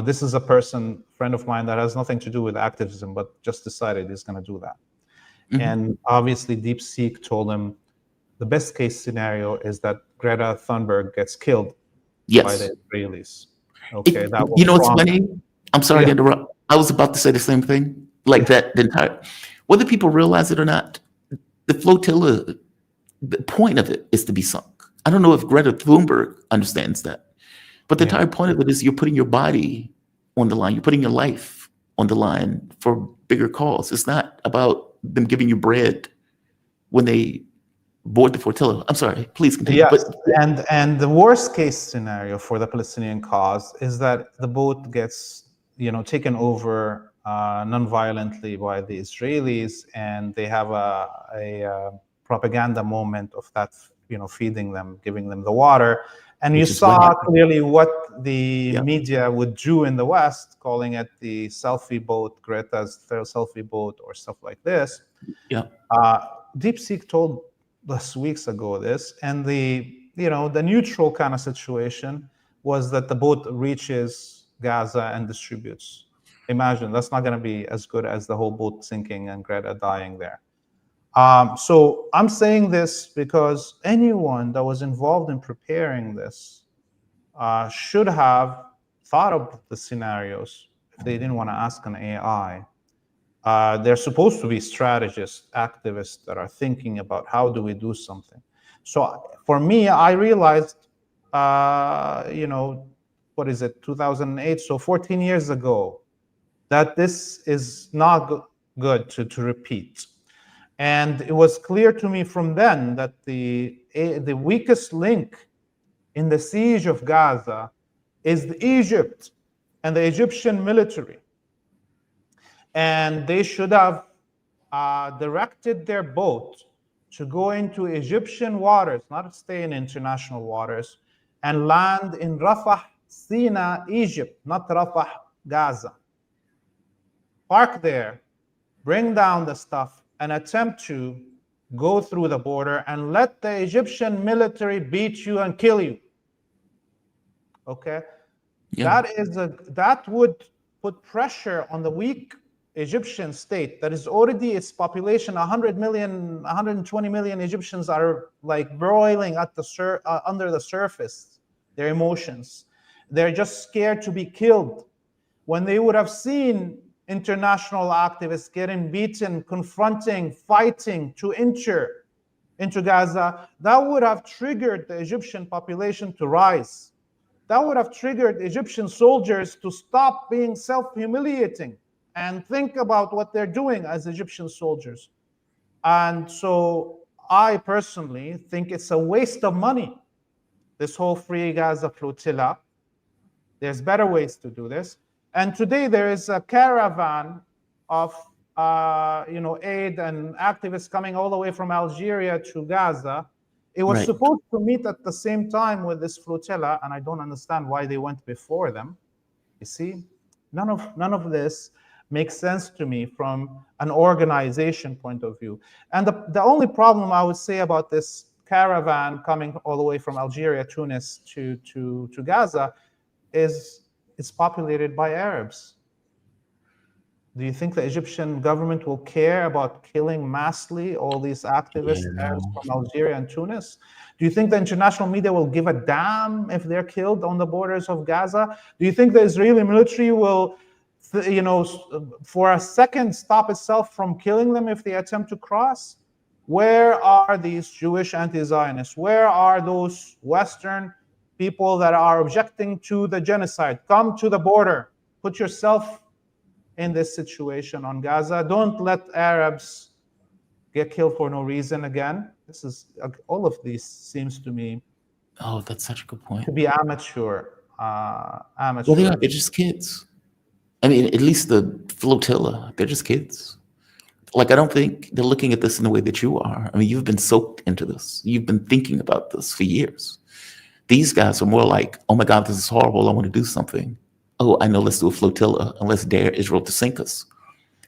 Speaker 4: this is a friend of mine that has nothing to do with activism, but just decided he's going to do that. Mm-hmm. And obviously DeepSeek told him the best case scenario is that Greta Thunberg gets killed by the Israelis.
Speaker 1: It's funny. I'm sorry to interrupt. I was about to say the same thing. Like that, the entire, whether people realize it or not, the flotilla, the point of it is to be sunk. I don't know if Greta Thunberg understands that, but the entire point of it is you're putting your body on the line. You're putting your life on the line for bigger cause. It's not about them giving you bread when they board the flotilla. I'm sorry, please continue.
Speaker 4: Yes, and the worst case scenario for the Palestinian cause is that the boat gets, taken over non-violently by the Israelis, and they have a propaganda moment of that, feeding them, giving them the water. And you saw clearly what the media would do in the West, calling it the selfie boat, Greta's selfie boat, or stuff like this. DeepSeek told us weeks ago this, and the neutral kind of situation was that the boat reaches Gaza and distributes. Imagine, that's not going to be as good as the whole boat sinking and Greta dying there. So I'm saying this because anyone that was involved in preparing this should have thought of the scenarios if they didn't want to ask an AI. They're supposed to be strategists, activists that are thinking about how do we do something. So for me, I realized, 2008, so 14 years ago, that this is not good to repeat. And it was clear to me from then that the weakest link in the siege of Gaza is Egypt and the Egyptian military. And they should have directed their boat to go into Egyptian waters, not stay in international waters, and land in Rafah, Sina, Egypt, not Rafah, Gaza. Park there, bring down the stuff, and attempt to go through the border and let the Egyptian military beat you and kill you. That would put pressure on the weak Egyptian state that is already, its population, 100 million, 120 million Egyptians are like broiling at the under the surface, their emotions. They're just scared to be killed. When they would have seen international activists getting beaten, confronting, fighting to enter into Gaza, that would have triggered the Egyptian population to rise. That would have triggered Egyptian soldiers to stop being self-humiliating and think about what they're doing as Egyptian soldiers. And so I personally think it's a waste of money, this whole Free Gaza Flotilla. There's better ways to do this. And today there is a caravan of aid and activists coming all the way from Algeria to Gaza. It was
Speaker 1: Right.
Speaker 4: supposed to meet at the same time with this flotilla, and I don't understand why they went before them. You see, none of this makes sense to me from an organization point of view. And the only problem I would say about this caravan coming all the way from Algeria, Tunis to Gaza is it's populated by Arabs. Do you think the Egyptian government will care about killing massively all these activists, Arabs from Algeria and Tunis? Do you think the international media will give a damn if they're killed on the borders of Gaza? Do you think the Israeli military will, for a second stop itself from killing them if they attempt to cross? Where are these Jewish anti-Zionists? Where are those Western people that are objecting to the genocide? Come to the border. Put yourself in this situation on Gaza. Don't let Arabs get killed for no reason again. This is all of these seems to me
Speaker 1: Oh, that's such a good point.
Speaker 4: to be amateur.
Speaker 1: Well, they are. They're just kids. I mean, at least the flotilla, they're just kids. Like, I don't think they're looking at this in the way that you are. I mean, you've been soaked into this. You've been thinking about this for years. These guys are more like, oh my God, this is horrible. I want to do something. Oh, I know, let's do a flotilla and let's dare Israel to sink us.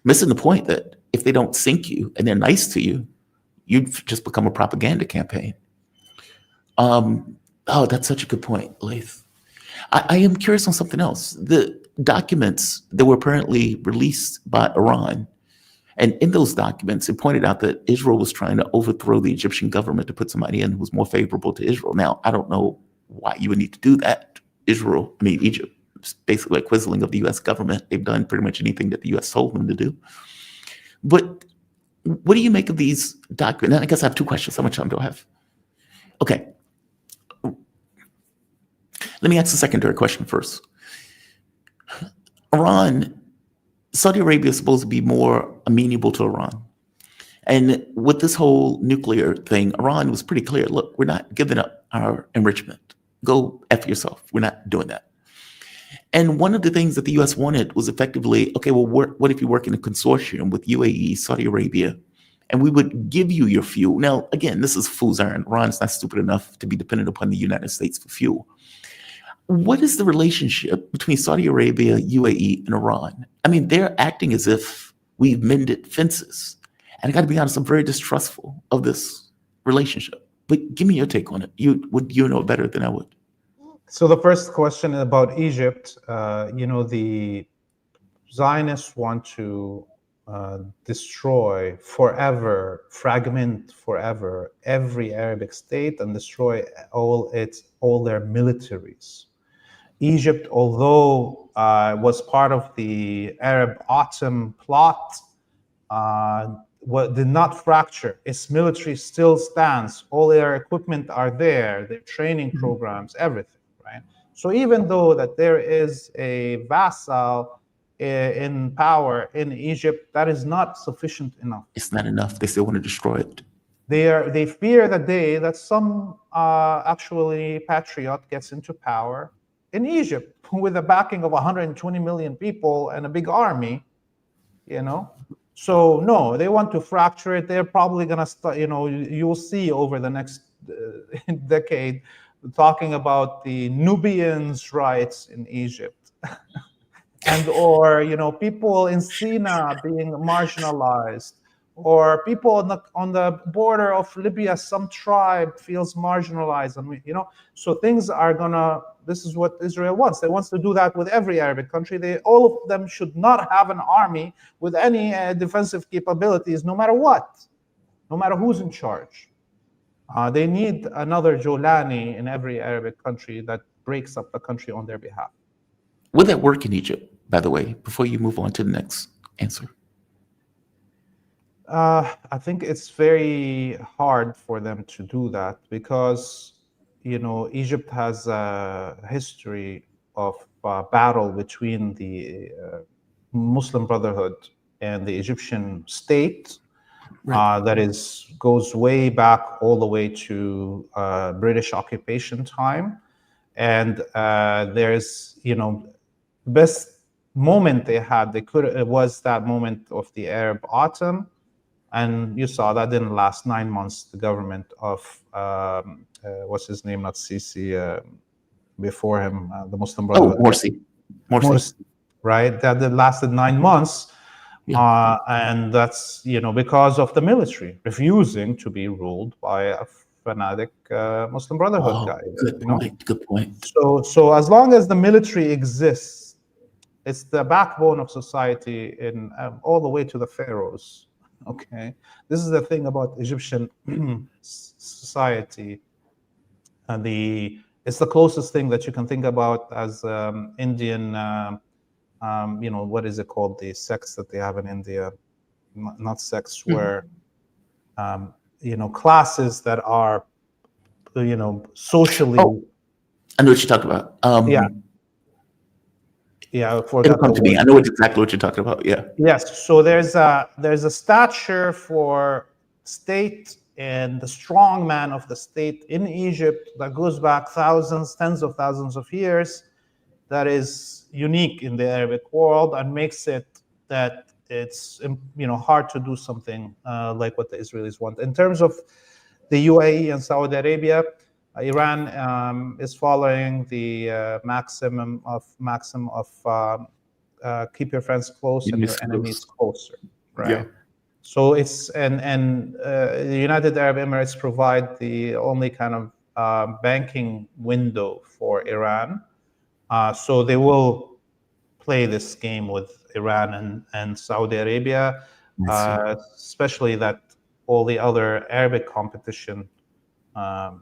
Speaker 1: Missing the point that if they don't sink you and they're nice to you, you've just become a propaganda campaign. Oh, that's such a good point, Laith. I am curious on something else. The documents that were apparently released by Iran, and in those documents, it pointed out that Israel was trying to overthrow the Egyptian government to put somebody in who was more favorable to Israel. Now, I don't know why you would need to do that. Egypt, is basically a quizzling of the U.S. government. They've done pretty much anything that the U.S. told them to do. But what do you make of these documents? I guess I have two questions. How much time do I have? Okay. Let me ask the secondary question first. Saudi Arabia is supposed to be more amenable to Iran. And with this whole nuclear thing, Iran was pretty clear. Look, we're not giving up our enrichment. Go F yourself. We're not doing that. And one of the things that the U.S. wanted was effectively, okay, well, what if you work in a consortium with UAE, Saudi Arabia, and we would give you your fuel? Now, again, this is fool's errand. Iran's not stupid enough to be dependent upon the United States for fuel. What is the relationship between Saudi Arabia, UAE, and Iran? I mean, they're acting as if we've mended fences. And I got to be honest, I'm very distrustful of this relationship. But give me your take on it. You know better than I would.
Speaker 4: So the first question about Egypt, the Zionists want to destroy forever, fragment forever every Arabic state and destroy all their militaries. Egypt, although was part of the Arab Autumn plot, did not fracture. Its military still stands. All their equipment are there, their training programs, everything, right? So even though that there is a vassal in power in Egypt, that is not sufficient enough.
Speaker 1: It's not enough. They still want to destroy it.
Speaker 4: They fear the day that some actually patriot gets into power in Egypt with the backing of 120 million people and a big army, So no, they want to fracture it. They're probably going to start, you'll see over the next decade talking about the Nubians' rights in Egypt. or people in Sina being marginalized, or people on the border of Libya, some tribe feels marginalized, and so things are gonna. This is what Israel wants. They wants to do that with every Arabic country. All of them should not have an army with any defensive capabilities, no matter what, no matter who's in charge. They need another Jolani in every Arabic country that breaks up the country on their behalf.
Speaker 1: Would that work in Egypt, by the way, before you move on to the next answer?
Speaker 4: I think it's very hard for them to do that because, Egypt has a history of battle between the Muslim Brotherhood and the Egyptian state.
Speaker 1: Right.
Speaker 4: That goes way back all the way to British occupation time. And there's, the best moment they had, it was that moment of the Arab autumn. And you saw that didn't last 9 months. The government of, what's his name, not Sisi, before him, the Muslim
Speaker 1: Oh,
Speaker 4: Brotherhood.
Speaker 1: Morsi.
Speaker 4: Morsi, right? That lasted 9 months.
Speaker 1: Yeah.
Speaker 4: And that's, because of the military refusing to be ruled by a fanatic Muslim Brotherhood guy.
Speaker 1: Good point. Good point.
Speaker 4: So as long as the military exists, it's the backbone of society in all the way to the pharaohs. Okay, this is the thing about Egyptian society, and it's the closest thing that you can think about as Indian. What is it called? The sects that they have in India, not sects, where classes that are socially.
Speaker 1: Oh, I know what you're talking about.
Speaker 4: I forgot
Speaker 1: It'll come
Speaker 4: the
Speaker 1: to me.
Speaker 4: word.
Speaker 1: I know exactly what you're talking about. Yeah.
Speaker 4: Yes. So there's a stature for state and the strong man of the state in Egypt that goes back thousands, tens of thousands of years, that is unique in the Arabic world and makes it that it's hard to do something like what the Israelis want. In terms of the UAE and Saudi Arabia, Iran is following the maxim of keep your friends close and your enemies closer, right?
Speaker 1: Yeah.
Speaker 4: So it's and the United Arab Emirates provide the only kind of banking window for Iran. So they will play this game with Iran and Saudi Arabia, especially that all the other Arabic competition,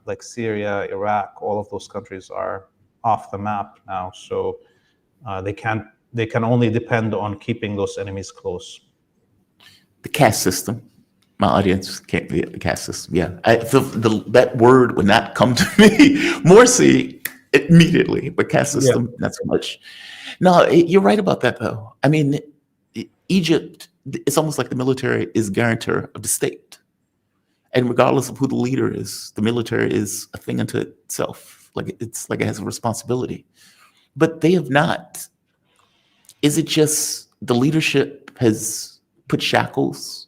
Speaker 4: like Syria, Iraq, all of those countries are off the map now. So they can only depend on keeping those enemies close.
Speaker 1: The caste system. My audience can't be the caste system. Yeah, that word would not come to me. Morsi immediately, but caste system, not so much. No, you're right about that, though. I mean, Egypt, it's almost like the military is guarantor of the state. And regardless of who the leader is, the military is a thing unto itself. It's like it has a responsibility. But they have not. Is it just the leadership has put shackles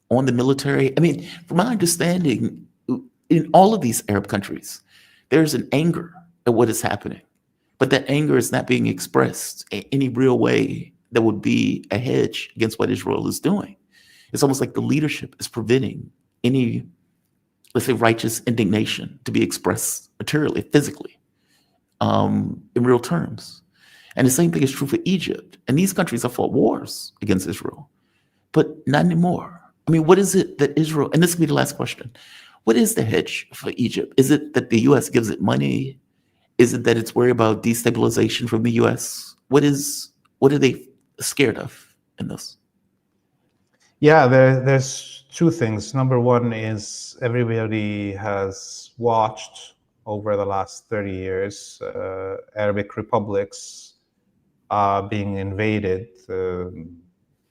Speaker 1: on the military? I mean, from my understanding, in all of these Arab countries, there's an anger at what is happening. But that anger is not being expressed in any real way that would be a hedge against what Israel is doing. It's almost like the leadership is preventing any, let's say, righteous indignation to be expressed materially, physically, in real terms. And the same thing is true for Egypt. And these countries have fought wars against Israel, but not anymore. I mean, what is it that Israel, and this will be the last question, what is the hedge for Egypt? Is it that the U.S. gives it money? Is it that it's worried about destabilization from the U.S.? What are they scared of in this?
Speaker 4: Yeah, there's two things. Number one is everybody has watched over the last 30 years Arabic republics being invaded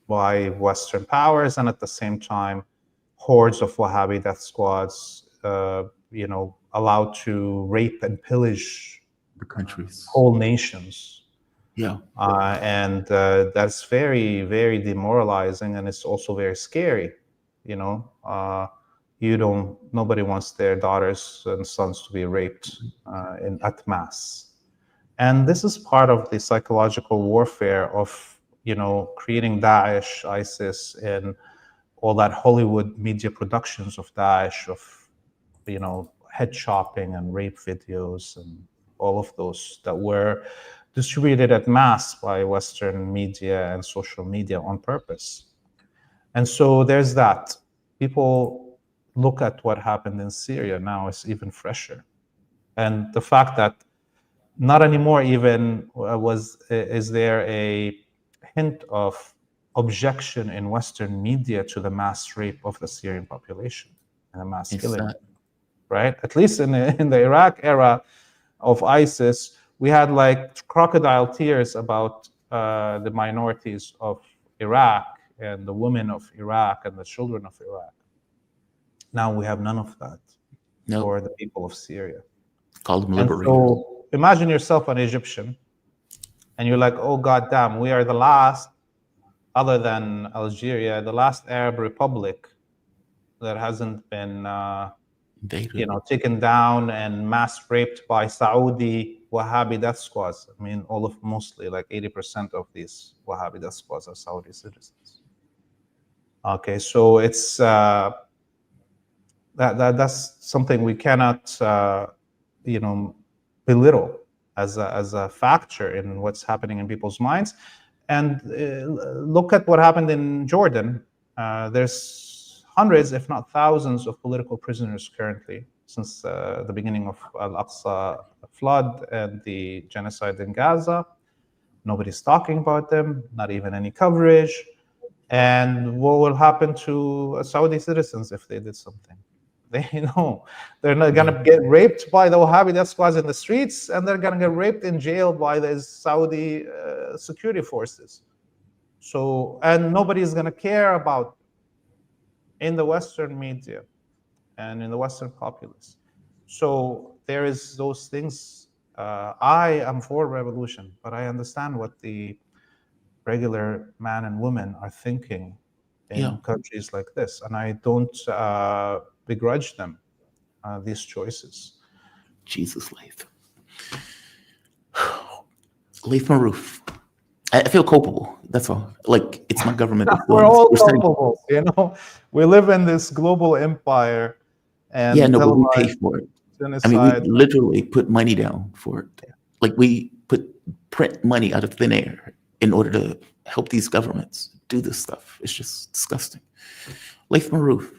Speaker 4: by Western powers, and at the same time, hordes of Wahhabi death squads, allowed to rape and pillage
Speaker 1: The countries.
Speaker 4: whole nations.
Speaker 1: Yeah.
Speaker 4: And that's very, very demoralizing, and it's also very scary. Nobody wants their daughters and sons to be raped at mass. And this is part of the psychological warfare of, creating Daesh, ISIS, and all that Hollywood media productions of Daesh, of, head chopping and rape videos and all of those that were distributed at mass by Western media and social media on purpose. And so there's that. People look at what happened in Syria now, is even fresher. And the fact that not anymore even is there a hint of objection in Western media to the mass rape of the Syrian population and the mass
Speaker 1: It's
Speaker 4: killing,
Speaker 1: not.
Speaker 4: right? At least in the Iraq era of ISIS, we had like crocodile tears about the minorities of Iraq and the women of Iraq and the children of Iraq. Now we have none of that
Speaker 1: No.
Speaker 4: for the people of Syria.
Speaker 1: Call them
Speaker 4: And
Speaker 1: liberators.
Speaker 4: so imagine yourself an Egyptian and you're like, oh, God damn, we are the last, other than Algeria, the last Arab republic that hasn't been, taken down and mass raped by Saudi Wahhabi death squads. I mean, mostly like 80% of these Wahhabi death squads are Saudi citizens. Okay, so it's that's something we cannot, belittle as a factor in what's happening in people's minds. And look at what happened in Jordan. There's hundreds, if not thousands, of political prisoners currently since the beginning of Al-Aqsa flood and the genocide in Gaza. Nobody's talking about them, not even any coverage. And what will happen to Saudi citizens if they did something? They know they're not going to get raped by the Wahhabi death squads in the streets, and they're going to get raped in jail by the Saudi security forces. So, and nobody's going to care about in the Western media and in the Western populace. So there is those things. I am for revolution, but I understand what the regular man and woman are thinking in countries like this, and I don't begrudge them these choices.
Speaker 1: Jesus, Laith. Laith Marouf. I feel culpable. That's all. Like, it's my government.
Speaker 4: We're all culpable. We live in this global empire, and
Speaker 1: but we pay for it.
Speaker 4: Genocide.
Speaker 1: I mean, we literally put money down for it. Like, we print money out of thin air in order to help these governments do this stuff. It's just disgusting. Laith Marouf.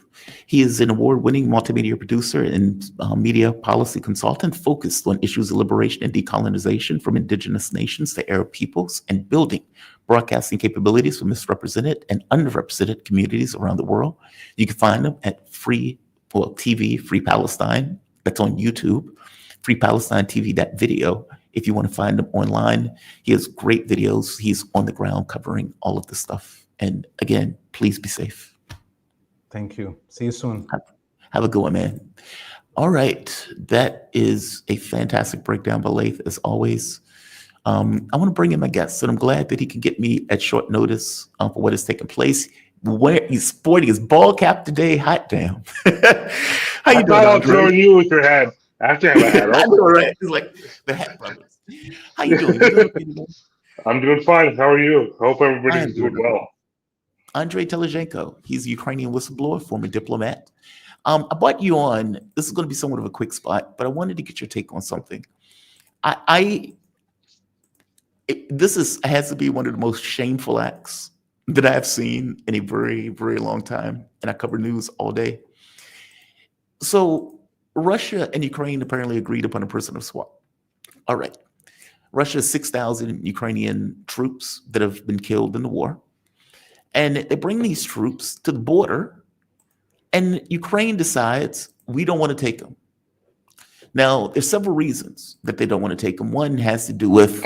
Speaker 1: He is an award-winning multimedia producer and media policy consultant focused on issues of liberation and decolonization from indigenous nations to Arab peoples and building broadcasting capabilities for misrepresented and underrepresented communities around the world. You can find him at TV, Free Palestine. That's on YouTube. FreePalestineTV.video. If you want to find him online, he has great videos. He's on the ground covering all of this stuff. And again, please be safe.
Speaker 4: Thank you. See you soon.
Speaker 1: Have a good one, man. All right. That is a fantastic breakdown by Laith, as always. I want to bring in my guest, and I'm glad that he can get me at short notice for what has taken place. Where he's sporting his ball cap today. Hot damn. How you doing,
Speaker 6: I thought throwing you with your hat. After I have a hat on.
Speaker 1: I know, right? It's like the Hat Brothers. How you doing?
Speaker 6: I'm doing fine. How are you? I hope everybody's doing well.
Speaker 1: Andrei Telezhenko. He's a Ukrainian whistleblower, former diplomat. I brought you on. This is going to be somewhat of a quick spot, but I wanted to get your take on something. This has to be one of the most shameful acts that I've seen in a very, very long time, and I cover news all day. So Russia and Ukraine apparently agreed upon a prisoner swap. All right. Russia has 6,000 Ukrainian troops that have been killed in the war. And they bring these troops to the border, and Ukraine decides we don't want to take them. Now, there's several reasons that they don't want to take them. One has to do with,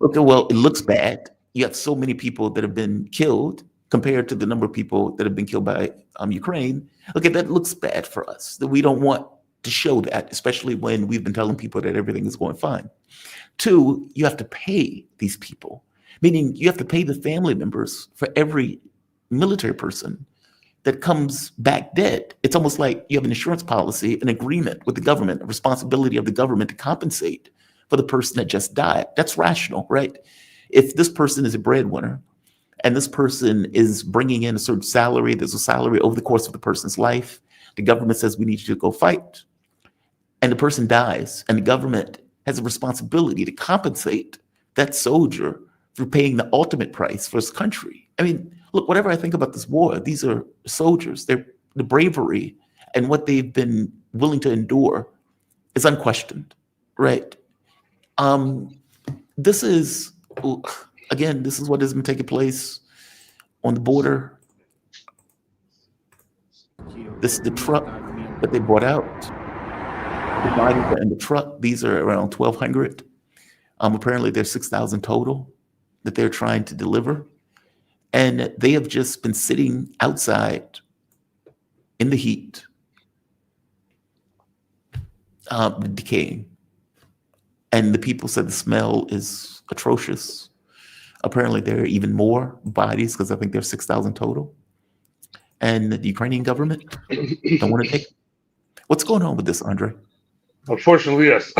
Speaker 1: okay, well, it looks bad. You have so many people that have been killed compared to the number of people that have been killed by Ukraine. Okay, that looks bad for us, that we don't want to show that, especially when we've been telling people that everything is going fine. Two, you have to pay these people. Meaning you have to pay the family members for every military person that comes back dead. It's almost like you have an insurance policy, an agreement with the government, a responsibility of the government to compensate for the person that just died. That's rational, right? If this person is a breadwinner and this person is bringing in a certain salary, there's a salary over the course of the person's life, the government says we need you to go fight, and the person dies, and the government has a responsibility to compensate that soldier for paying the ultimate price for his country. I mean, look, whatever I think about this war, these are soldiers. The bravery and what they've been willing to endure is unquestioned, right? This is what has been taking place on the border. This is the truck that they brought out. The bodies are in the truck. These are around 1,200. Apparently, there's 6,000 total that they're trying to deliver. And they have just been sitting outside in the heat, decaying. And the people said the smell is atrocious. Apparently, there are even more bodies because I think there's 6,000 total. And the Ukrainian government don't want to take. What's going on with this, Andre?
Speaker 6: Unfortunately, yes.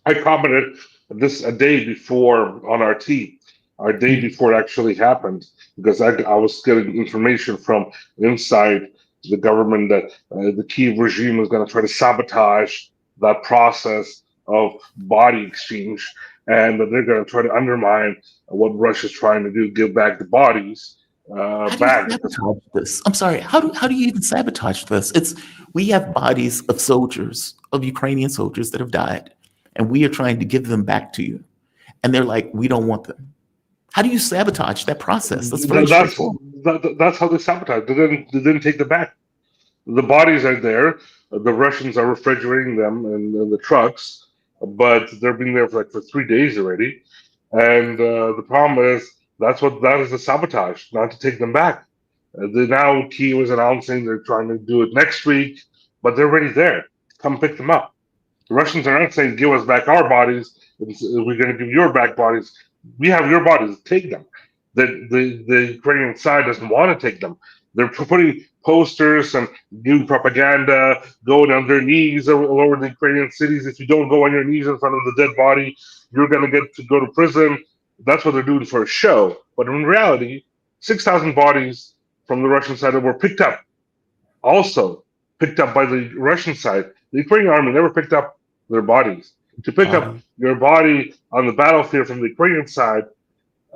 Speaker 6: I commented this a day before on RT, a day before it actually happened, because I was getting information from inside the government that the Kiev regime was going to try to sabotage that process of body exchange, and that they're going to try to undermine what Russia's trying to do, give back the bodies.
Speaker 1: How do you sabotage this? I'm sorry. How do you even sabotage this? We have bodies of soldiers, of Ukrainian soldiers that have died, and we are trying to give them back to you, and they're like, we don't want them. How do you sabotage that process? That's very straightforward.
Speaker 6: That's how they sabotage. They didn't take them back. The bodies are there. The Russians are refrigerating them in the trucks, but they've been there for 3 days already. And the problem is that is the sabotage, not to take them back. Now Kiev is announcing they're trying to do it next week, but they're already there. Come pick them up. The Russians are not saying give us back our bodies. We're going to give your back bodies. We have your bodies. Take them. The Ukrainian side doesn't want to take them. They're putting posters and doing propaganda, going on their knees all over the Ukrainian cities. If you don't go on your knees in front of the dead body, you're going to get to go to prison. That's what they're doing for a show. But in reality, 6,000 bodies from the Russian side were picked up. Also picked up by the Russian side. The Ukrainian army never picked up their bodies. To pick up your body on the battlefield from the Ukrainian side,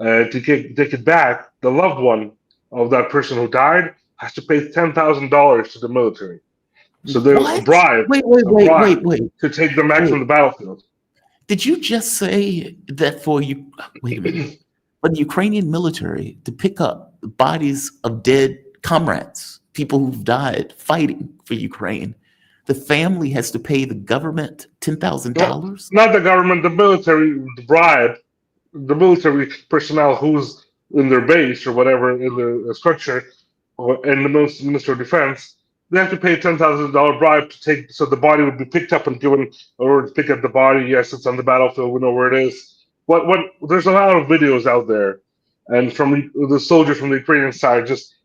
Speaker 6: to take it back, the loved one of that person who died has to pay $10,000 to the military. So they're bribed to take them back from the battlefield.
Speaker 1: Did you just say that for you? Wait a minute. For the Ukrainian military to pick up the bodies of dead comrades, people who've died fighting for Ukraine, the family has to pay the government $10,000?
Speaker 6: Not the government, the military bribe, the military personnel who's in their base or whatever in their structure, and the Minister of Defense. They have to pay a $10,000 bribe to take, so the body would be picked up and given, or pick up the body. Yes, it's on the battlefield. We know where it is. There's a lot of videos out there, and from the soldiers from the Ukrainian side, just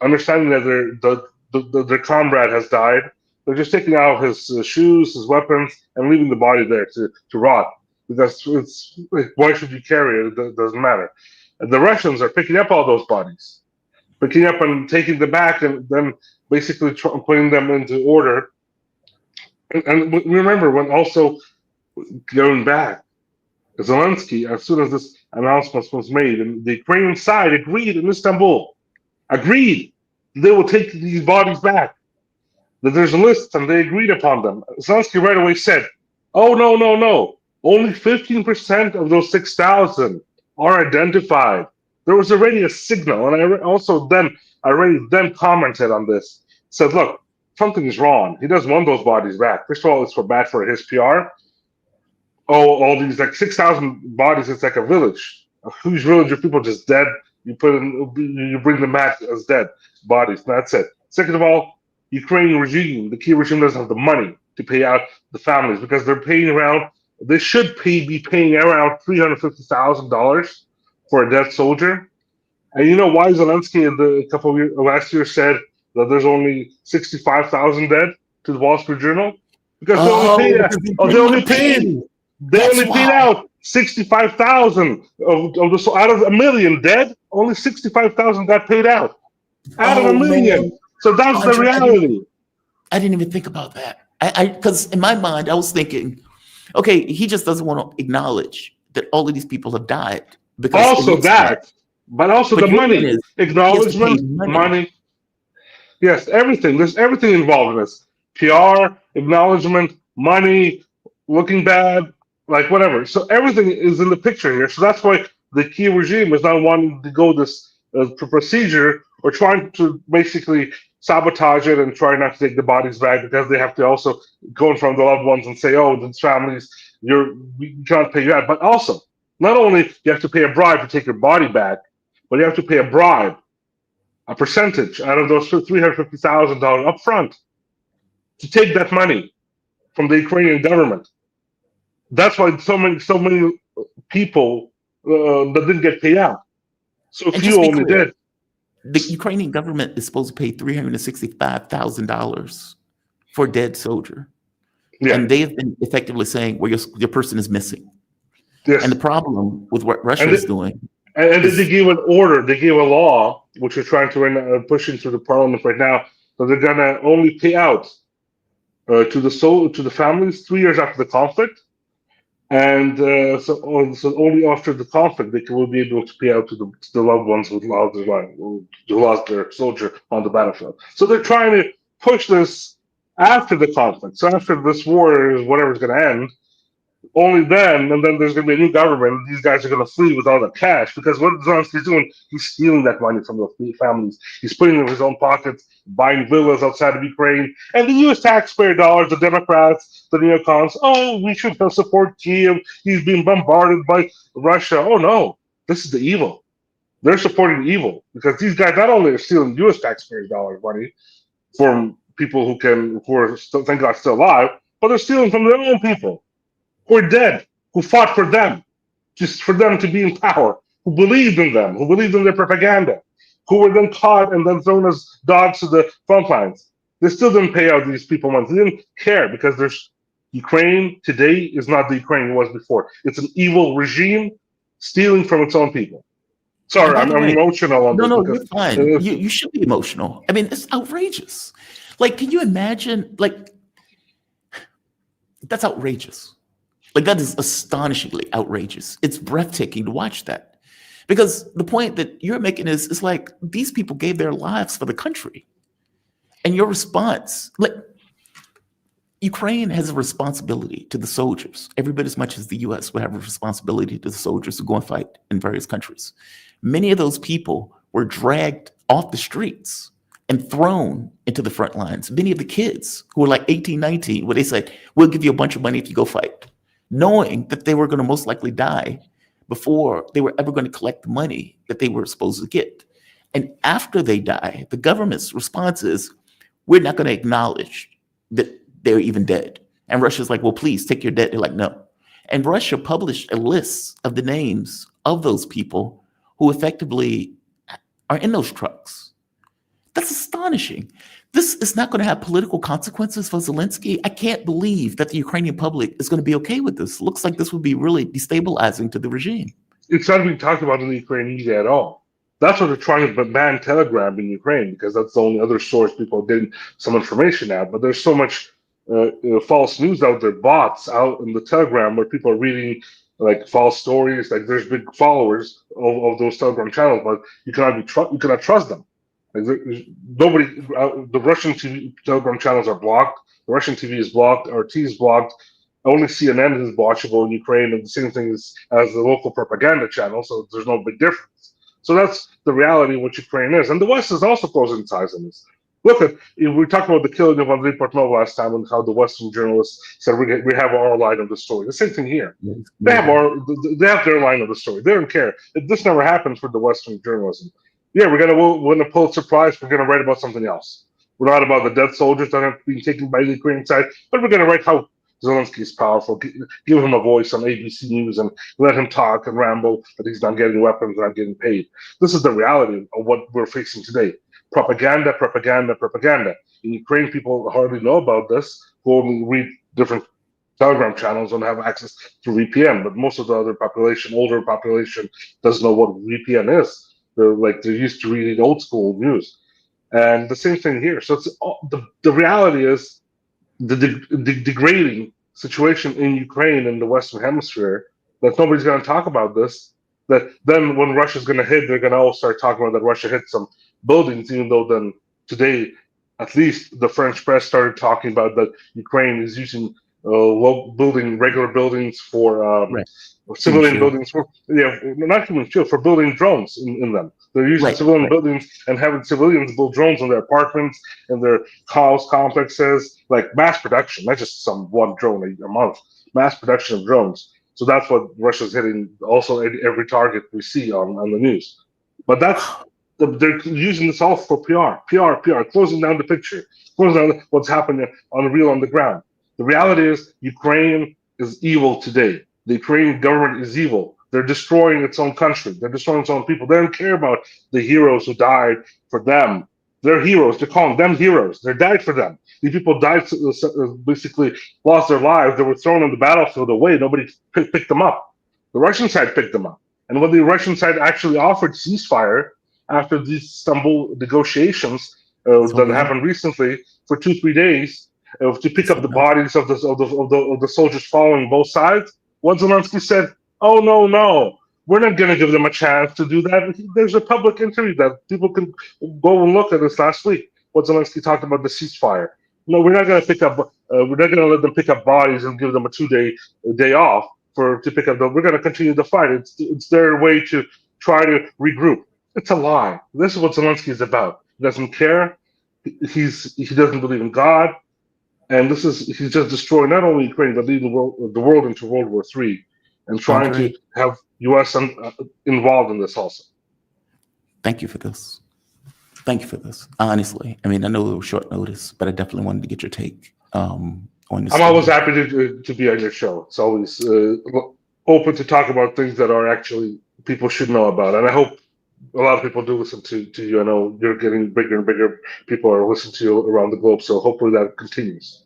Speaker 6: understanding that their comrade has died. They're just taking out his shoes, his weapons, and leaving the body there to rot. Because it's why should you carry it? It doesn't matter. And the Russians are picking up all those bodies, picking up and taking them back, and then basically putting them into order. And remember, when also going back, Zelensky, as soon as this announcement was made, and the Ukrainian side agreed in Istanbul, agreed they will take these bodies back, that there's a list and they agreed upon them. Zelensky right away said, oh, no. Only 15% of those 6,000 are identified. There was already a signal, and I already commented on this. Said, look, something is wrong. He doesn't want those bodies back. First of all, it's bad for his PR. Oh, all these 6,000 bodies. It's like a village, a huge village of people just dead. You bring them back as dead bodies. That's it. Second of all, Ukrainian regime, the Kiev regime doesn't have the money to pay out the families because they're paying around. They should be paying around $350,000 for a dead soldier. And you know why Zelensky last year said that there's only 65,000 dead to the Wall Street Journal? Because they only paid out 65,000 out of a million dead. Only 65,000 got paid out out of a million. Man. So that's the reality.
Speaker 1: I didn't even think about that. Because in my mind, I was thinking, okay, he just doesn't want to acknowledge that all of these people have died.
Speaker 6: Also that, but also the money, acknowledgement, money. Yes, everything. There's everything involved in this. PR, acknowledgement, money, looking bad, like whatever. So everything is in the picture here. So that's why the Kiev regime is not wanting to go this procedure or trying to basically sabotage it and try not to take the bodies back because they have to also go in front of the loved ones and say, "Oh, the families, we can't pay you out." But also, not only you have to pay a bribe to take your body back, but you have to pay a bribe, a percentage out of those $350,000 up front to take that money from the Ukrainian government. That's why so many people that didn't get paid out. So
Speaker 1: And
Speaker 6: few
Speaker 1: just be
Speaker 6: only
Speaker 1: clear,
Speaker 6: did.
Speaker 1: the Ukrainian government is supposed to pay $365,000 for a dead soldier.
Speaker 6: Yeah.
Speaker 1: And they have been effectively saying, well, your person is missing.
Speaker 6: Yes.
Speaker 1: And the problem with what Russia is doing.
Speaker 6: And they gave an order, they gave a law, which we're trying to pushing through the parliament right now, that they're gonna only pay out to the families 3 years after the conflict, and so only after the conflict they will be able to pay out to the loved ones who lost their soldier on the battlefield. So they're trying to push this after the conflict. So after this war is whatever's going to end, only then, and then there's going to be a new government. And these guys are going to flee with all the cash because what Zelensky's doing, he's stealing that money from the families. He's putting it in his own pockets, buying villas outside of Ukraine, and the U.S. taxpayer dollars, the Democrats, the neocons. Oh, we should support Kiev. He's being bombarded by Russia. Oh no, this is the evil. They're supporting evil because these guys not only are stealing U.S. taxpayers' dollars money from people who are still, thank God, still alive, but they're stealing from their own people who are dead, who fought for them, just for them to be in power, who believed in them, who believed in their propaganda, who were then caught and then thrown as dogs to the front lines. They still didn't pay out these people money. They didn't care because there's Ukraine today is not the Ukraine it was before. It's an evil regime stealing from its own people. Sorry, I'm emotional on this.
Speaker 1: No, you're fine. You should be emotional. I mean, it's outrageous. Like, can you imagine? Like, that's outrageous. Like, that is astonishingly outrageous. It's breathtaking to watch that. Because the point that you're making is like, these people gave their lives for the country. And your response, like, Ukraine has a responsibility to the soldiers, every bit as much as the US would have a responsibility to the soldiers who go and fight in various countries. Many of those people were dragged off the streets and thrown into the front lines. Many of the kids who were like 18, 19, where they said, we'll give you a bunch of money if you go fight, knowing that they were going to most likely die before they were ever going to collect the money that they were supposed to get. And after they die, the government's response is, we're not going to acknowledge that they're even dead. And Russia's like, well, please take your dead. They're like, no. And Russia published a list of the names of those people who effectively are in those trucks. That's astonishing. This is not going to have political consequences for Zelensky. I can't believe that the Ukrainian public is going to be okay with this. Looks like this would be really destabilizing to the regime.
Speaker 6: It's not being talked about in the Ukraine media at all. That's what they're trying to ban Telegram in Ukraine because that's the only other source people are getting some information at. But there's so much false news out there, bots out in the Telegram where people are reading like false stories. Like there's big followers of those Telegram channels, but you cannot trust them. Like nobody, the Russian TV Telegram channels are blocked. The Russian TV is blocked. RT is blocked. Only CNN is watchable in Ukraine, and the same thing as the local propaganda channel. So there's no big difference. So that's the reality of what Ukraine is, and the West is also closing its eyes on this. Look at, we talked about the killing of Andrei Portnov last time and how the Western journalists said we have our line of the story. The same thing here. They have their line of the story. They don't care. This never happens for the Western journalism. Yeah, we're gonna win a Pulitzer Prize. We're gonna write about something else. We're not about the dead soldiers that are being taken by the Ukrainian side, but we're gonna write how Zelensky is powerful. Give him a voice on ABC News and let him talk and ramble that he's not getting weapons, not getting paid. This is the reality of what we're facing today. Propaganda, propaganda, propaganda. In Ukraine, people hardly know about this, who only read different Telegram channels and have access to VPN. But most of the other population, older population, doesn't know what VPN is. They're used to reading old school news. And the same thing here. So it's the reality is the degrading situation in Ukraine and the Western Hemisphere that nobody's going to talk about this. That then when Russia's going to hit, they're going to all start talking about that Russia hit some buildings, even though then today, at least the French press started talking about that Ukraine is using building regular buildings for civilian
Speaker 1: shield.
Speaker 6: buildings for not human shield, for building drones in them. They're using
Speaker 1: Right,
Speaker 6: civilian
Speaker 1: right.
Speaker 6: buildings and having civilians build drones in their apartments and their house complexes, like mass production, not just some one drone a month, mass production of drones. So that's what Russia's hitting also at every target we see on the news. But they're using this all for PR, closing down the picture, closing down what's happening on the ground. The reality is Ukraine is evil today. The Ukrainian government is evil. They're destroying its own country. They're destroying its own people. They don't care about the heroes who died for them. They're heroes. They're calling them heroes. They died for them. These people died, basically lost their lives. They were thrown on the battlefield away. Nobody picked them up. The Russian side picked them up. And when the Russian side actually offered ceasefire after these Istanbul negotiations that happened recently for 2-3 days to pick up the bodies of the soldiers following both sides, what Zelensky said, "Oh no, we're not going to give them a chance to do that." There's a public interview that people can go and look at this last week. What Zelensky talked about the ceasefire. No, we're not going to pick up. We're not going to let them pick up bodies and give them a 2-day off to pick up. We're going to continue the fight. It's their way to try to regroup. It's a lie. This is what Zelensky is about. He doesn't care. He doesn't believe in God, and he's just destroying not only Ukraine but leading the world into World War III, and trying to have U.S. involved in this also.
Speaker 1: Thank you for this. Thank you for this. Honestly, I mean, I know it was short notice, but I definitely wanted to get your take on this.
Speaker 6: I'm always happy to be on your show. It's always open to talk about things that are actually people should know about, and I hope a lot of people do listen to you. I know you're getting bigger and bigger. People are listening to you around the globe, so hopefully that continues.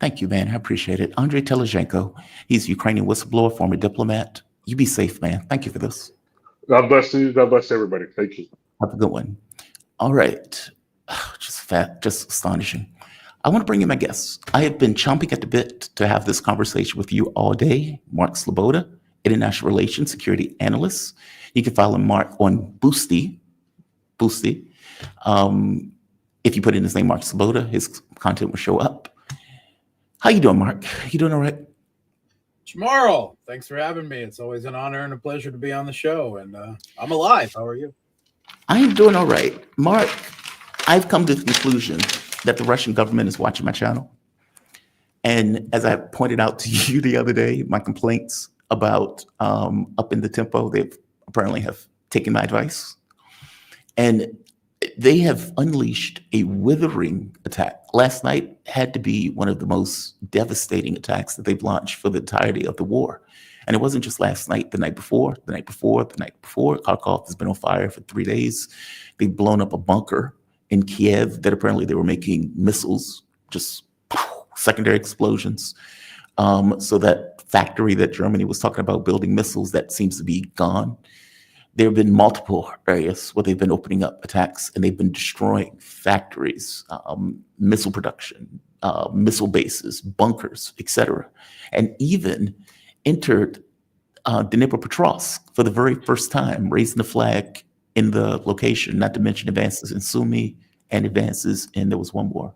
Speaker 1: Thank you, man. I appreciate it. Andrei Telezhenko, he's a Ukrainian whistleblower, former diplomat. You be safe, man. Thank you for this.
Speaker 6: God bless you. God bless everybody. Thank you.
Speaker 1: Have a good one. All right. Just astonishing. I want to bring in my guests. I have been chomping at the bit to have this conversation with you all day. Mark Sleboda, International Relations Security Analyst. You can follow Mark on Boosty. If you put in his name, Mark Sleboda, his content will show up. How you doing, Mark? You doing all right?
Speaker 7: Jamal, thanks for having me. It's always an honor and a pleasure to be on the show. And I'm alive. How are you?
Speaker 1: I am doing all right. Mark, I've come to the conclusion that the Russian government is watching my channel. And as I pointed out to you the other day, my complaints about up in the tempo, they apparently have taken my advice. And they have unleashed a withering attack. Last night had to be one of the most devastating attacks that they've launched for the entirety of the war. And it wasn't just last night, the night before. Kharkov has been on fire for 3 days. They've blown up a bunker in Kiev that apparently they were making missiles, just secondary explosions. So that factory that Germany was talking about building missiles, that seems to be gone. There have been multiple areas where they've been opening up attacks and they've been destroying factories, missile production, missile bases, bunkers, etc. And even entered Dnepro for the very first time, raising the flag in the location, not to mention advances in Sumy and advances in, there was one more,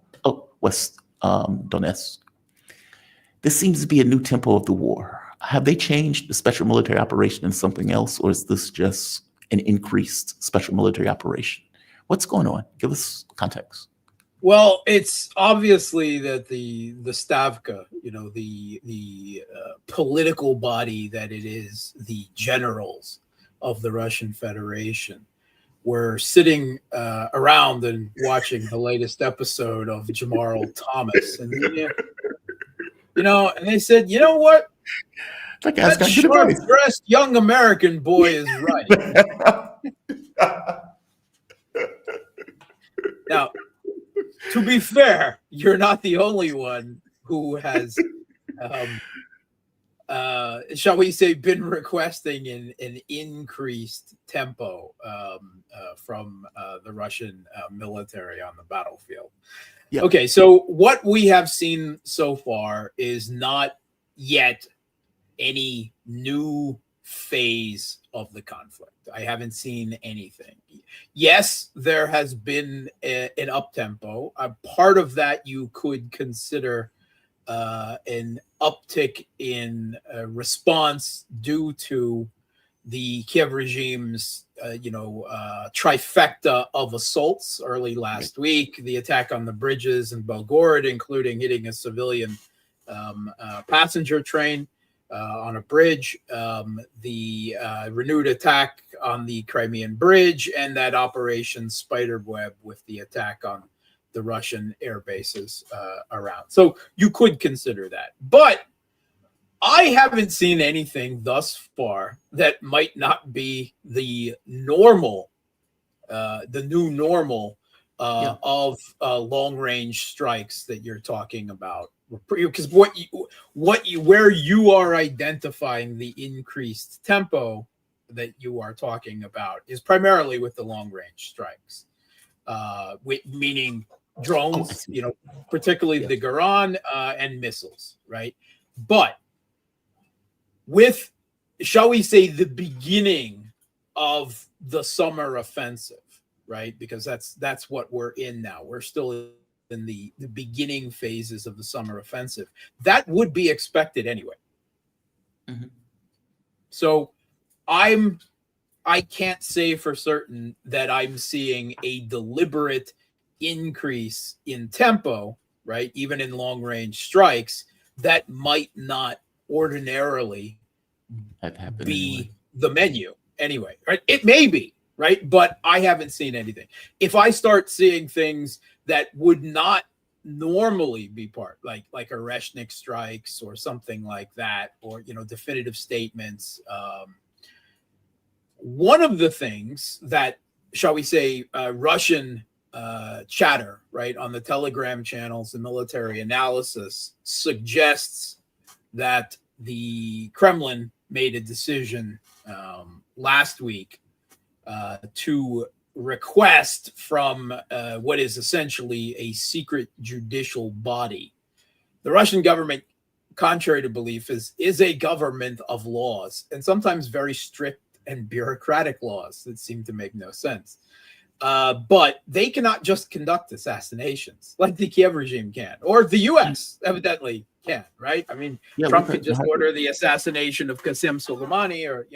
Speaker 1: West Donetsk. This seems to be a new tempo of the war. Have they changed the special military operation into something else, or is this just an increased special military operation? What's going on? Give us context.
Speaker 7: Well, it's obviously that the Stavka, the political body that it is, the generals of the Russian Federation, were sitting around and watching the latest episode of Jamal Thomas, and and they said, you know what?
Speaker 1: That
Speaker 7: That sharp-dressed young American boy is right. Now, to be fair, you're not the only one who has, shall we say, been requesting an increased tempo from the Russian military on the battlefield. Yep. Okay, so what we have seen so far is not yet any new phase of the conflict. I haven't seen anything. Yes, there has been an up-tempo. Part of that you could consider an uptick in response due to the Kiev regime's, trifecta of assaults early last week, the attack on the bridges in Belgorod, including hitting a civilian passenger train on a bridge, the renewed attack on the Crimean Bridge, and that Operation Spiderweb with the attack on the Russian air bases around. So you could consider that. But I haven't seen anything thus far that might not be the normal, the new normal of long-range strikes that you're talking about. Because where you are identifying the increased tempo that you are talking about is primarily with the long-range strikes, meaning drones, particularly the Garan and missiles, right? But with, shall we say, the beginning of the summer offensive, right? Because that's what we're in now. We're still in the beginning phases of the summer offensive. That would be expected anyway. Mm-hmm. So I can't say for certain that I'm seeing a deliberate increase in tempo, right? Even in long range strikes, that might not ordinarily be the menu anyway, right? It may be, right? But I haven't seen anything. If I start seeing things that would not normally be part, like Oreshnik strikes or something like that, or definitive statements. One of the things that, shall we say, Russian chatter, right, on the Telegram channels, the military analysis suggests that the Kremlin made a decision last week to request from what is essentially a secret judicial body. The Russian government, contrary to belief, is a government of laws, and sometimes very strict and bureaucratic laws that seem to make no sense. But they cannot just conduct assassinations like the Kiev regime can, or the U.S. evidently can, right? I mean, Trump could just order the assassination of Qasem Soleimani, or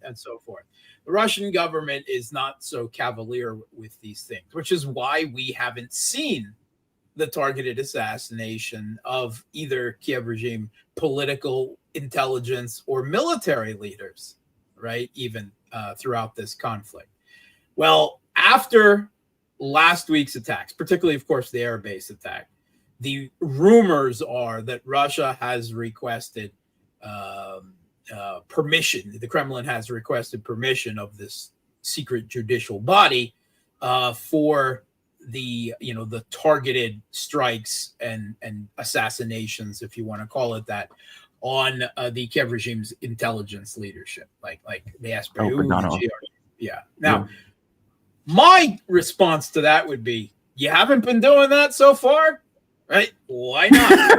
Speaker 7: and so forth. The Russian government is not so cavalier with these things, which is why we haven't seen the targeted assassination of either Kiev regime political intelligence or military leaders, right? Even throughout this conflict. Well, after last week's attacks, particularly, of course, the air base attack, the rumors are that Russia has requested permission. The Kremlin has requested permission of this secret judicial body for the targeted strikes and assassinations, if you want to call it that, on the Kiev regime's intelligence leadership, like the SBU. Now, my response to that would be, you haven't been doing that so far, right? Why not?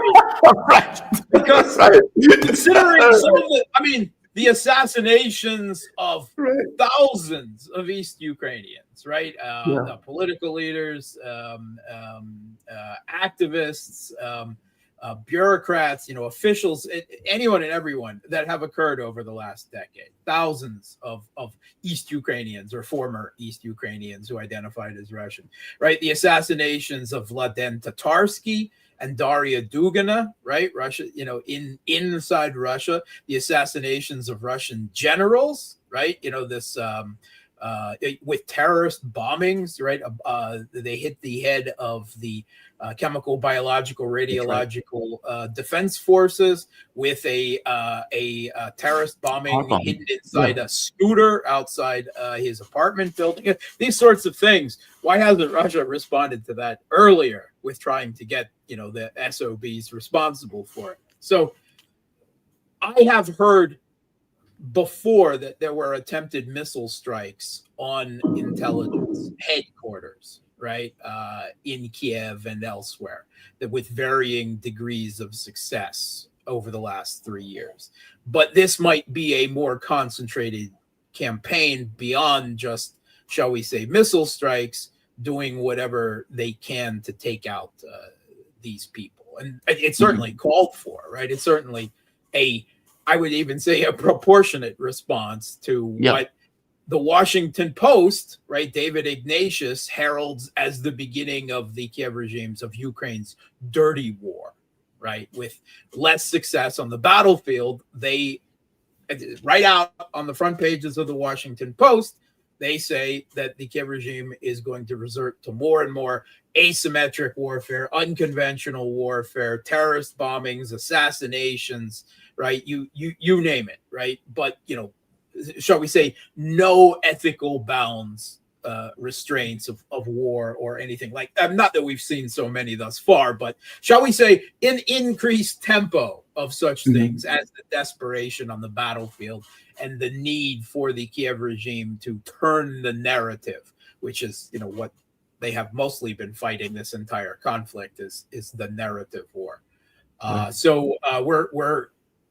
Speaker 7: Right. Because considering some of the assassinations of thousands of East Ukrainians, right? The political leaders, activists, bureaucrats, officials, anyone and everyone that have occurred over the last decade. Thousands of East Ukrainians or former East Ukrainians who identified as Russian, right? The assassinations of Vladen Tatarsky and Daria Dugina, right? Russia, inside Russia, the assassinations of Russian generals, right? This with terrorist bombings, right? They hit the head of the chemical, biological, radiological defense forces with a terrorist bombing hidden inside a scooter outside his apartment building. These sorts of things. Why hasn't Russia responded to that earlier with trying to get the SOBs responsible for it? So I have heard before that there were attempted missile strikes on intelligence headquarters, right, in Kiev and elsewhere, that with varying degrees of success over the last 3 years. But this might be a more concentrated campaign beyond just, shall we say, missile strikes, doing whatever they can to take out these people. and it's certainly called for, right? It's certainly I would even say a proportionate response to what the Washington Post, right, David Ignatius heralds as the beginning of the Kiev regimes of Ukraine's dirty war, right? With less success on the battlefield, they, right out on the front pages of the Washington Post, they say that the Kiev regime is going to resort to more and more asymmetric warfare, unconventional warfare, terrorist bombings, assassinations, right? You name it, right? But, shall we say, no ethical bounds, restraints of war or anything like that. Not that we've seen so many thus far, but shall we say an increased tempo of such things as the desperation on the battlefield and the need for the Kiev regime to turn the narrative, which is, what they have mostly been fighting this entire conflict is the narrative war. So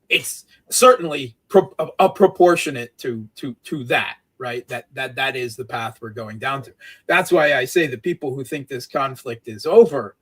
Speaker 7: it's certainly proportionate to that, right? That is the path we're going down to. That's why I say the people who think this conflict is over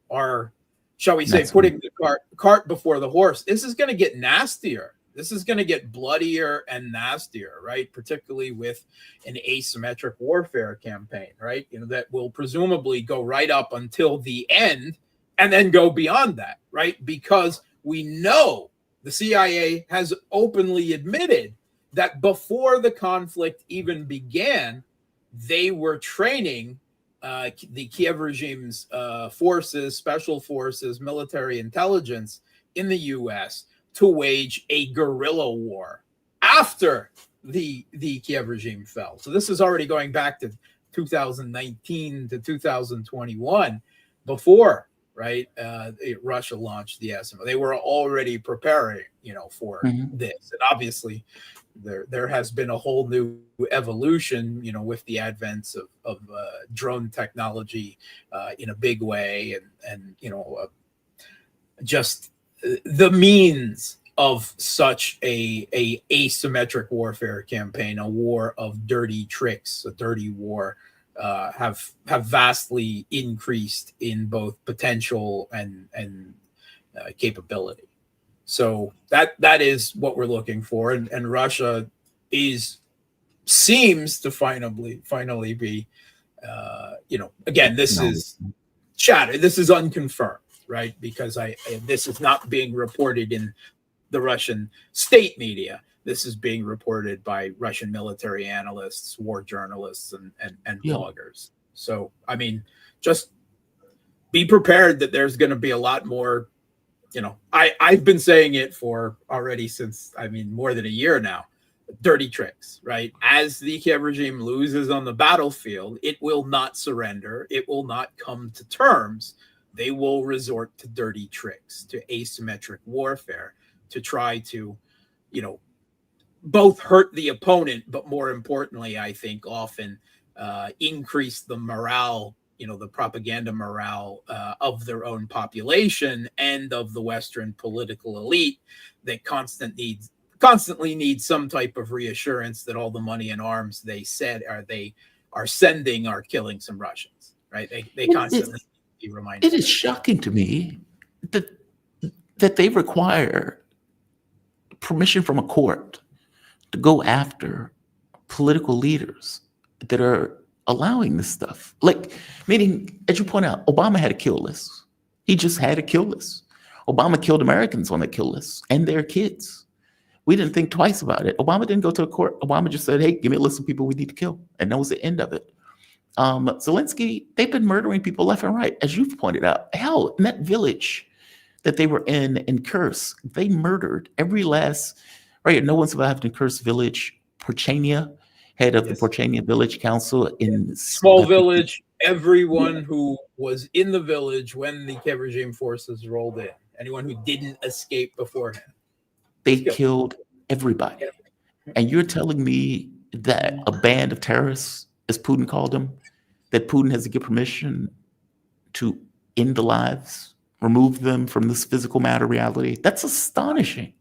Speaker 7: are, shall we say, putting the cart before the horse. This is going to get nastier. This is going to get bloodier and nastier, right? Particularly with an asymmetric warfare campaign, right? That will presumably go right up until the end and then go beyond that, right? Because we know the CIA has openly admitted that before the conflict even began, they were training the Kiev regime's forces, special forces, military intelligence in the U.S. to wage a guerrilla war after the Kiev regime fell. So this is already going back to 2019 to 2021 before, right? Russia launched the SMO. They were already preparing, for this. And obviously there has been a whole new evolution, with the advents of drone technology in a big way and just the means of such a asymmetric warfare campaign, a war of dirty tricks, a dirty war, have vastly increased in both potential and capability. So that is what we're looking for, and Russia seems to finally be, again, this is chatter. This is unconfirmed, right? Because this is not being reported in the Russian state media. This is being reported by Russian military analysts, war journalists, and bloggers. So, just be prepared that there's going to be a lot more, I've been saying it for already since, more than a year now, dirty tricks, right? As the Kiev regime loses on the battlefield, it will not surrender. It will not come to terms. They will resort to dirty tricks, to asymmetric warfare, to try to, both hurt the opponent, but more importantly, I think often increase the morale, the propaganda morale of their own population and of the Western political elite that constantly needs some type of reassurance that all the money and arms they are sending are killing some Russians, right? They constantly be reminded.
Speaker 1: It is shocking to me that they require permission from a court to go after political leaders that are allowing this stuff. Meaning, as you point out, Obama had a kill list. He just had a kill list. Obama killed Americans on the kill list and their kids. We didn't think twice about it. Obama didn't go to a court. Obama just said, hey, give me a list of people we need to kill. And that was the end of it. Zelensky, they've been murdering people left and right, as you've pointed out. Hell, in that village that they were in Kursk, they murdered every last, right? No one survived in Kursk village. Porchania, head of the Porchania Village Council in
Speaker 7: small village. Everyone who was in the village when the Kiev regime forces rolled in, anyone who didn't escape beforehand,
Speaker 1: they killed everybody. And you're telling me that a band of terrorists, as Putin called them, that Putin has to give permission to end the lives, remove them from this physical matter reality? That's astonishing.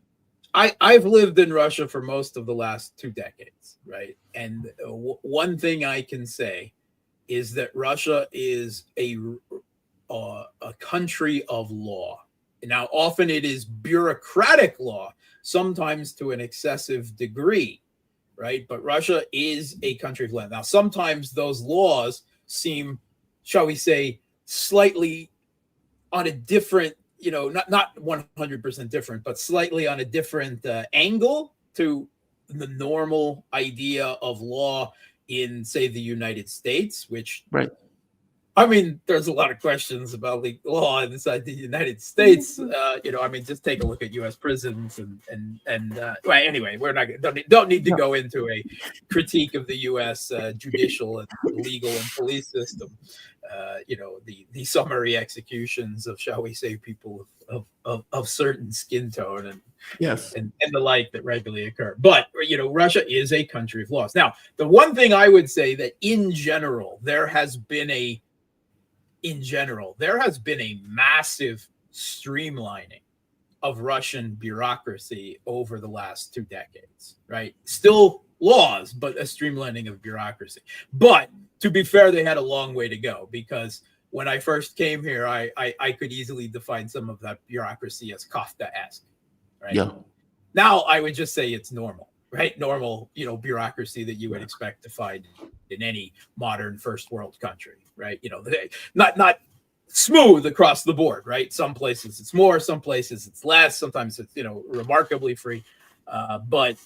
Speaker 7: I've lived in Russia for most of the last 2 decades, right? And one thing I can say is that Russia is a country of law, Now, often it is bureaucratic law, sometimes to an excessive degree, right? But Russia is a country of law. Now, sometimes those laws seem, shall we say, slightly on a different, not 100% different, but slightly on a different angle to the normal idea of law in, say, the United States, which,
Speaker 1: Right.
Speaker 7: I mean, there's a lot of questions about the law inside the United States. Just take a look at U.S. prisons well, anyway, don't need to go into a critique of the U.S. Judicial and legal and police system. The summary executions of, shall we say, people of certain skin tone and
Speaker 1: Yes.
Speaker 7: and the like that regularly occur. But Russia is a country of laws. Now, the one thing I would say that in general there has been a massive streamlining of Russian bureaucracy over the last 2 decades, right? Still laws, but a streamlining of bureaucracy. But to be fair, they had a long way to go, because when I first came here, I could easily define some of that bureaucracy as Kafka-esque, right?
Speaker 1: Yeah.
Speaker 7: Now I would just say it's normal, right? Normal, bureaucracy that you would expect to find in any modern first world country, right? Not smooth across the board, right? Some places it's more, some places it's less, sometimes it's, remarkably free. But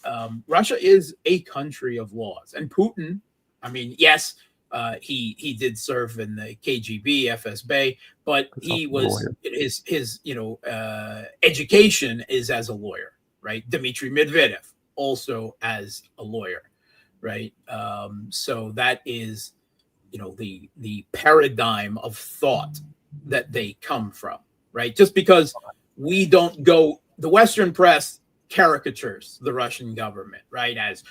Speaker 7: Russia is a country of laws. And Putin, I mean, yes, he did serve in the KGB, FSB, but he was his education is as a lawyer, right? Dmitry Medvedev also as a lawyer, right? So that is, the paradigm of thought that they come from, right? Just because we don't go, the Western press caricatures the Russian government, right, as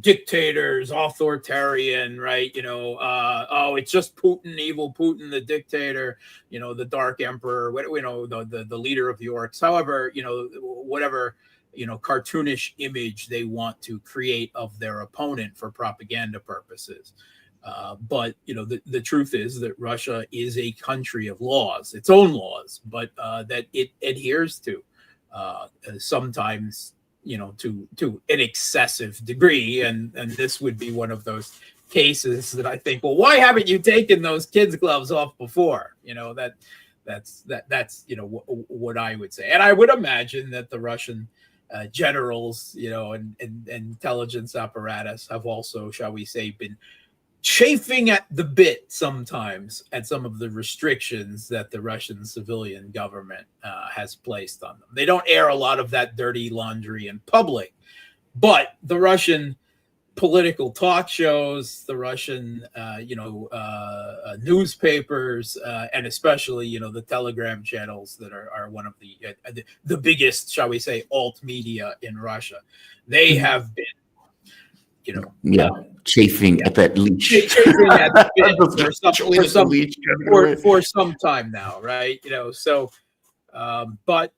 Speaker 7: dictators, authoritarian, right? It's just Putin, evil Putin, the dictator, the Dark Emperor, the leader of the orcs. However, whatever cartoonish image they want to create of their opponent for propaganda purposes. But the truth is that Russia is a country of laws, its own laws, but that it adheres to. Sometimes, to an excessive degree, and this would be one of those cases that I think, well, why haven't you taken those kids' gloves off before? That's what I would say, and I would imagine that the Russian generals, and intelligence apparatus have also, shall we say, been chafing at the bit sometimes at some of the restrictions that the Russian civilian government has placed on them. They don't air a lot of that dirty laundry in public, but the Russian political talk shows, the Russian, newspapers, and especially, the Telegram channels that are one of the biggest, shall we say, alt media in Russia. They have been,
Speaker 1: chafing at that leash.
Speaker 7: Chafing at the bit for some time now, right? But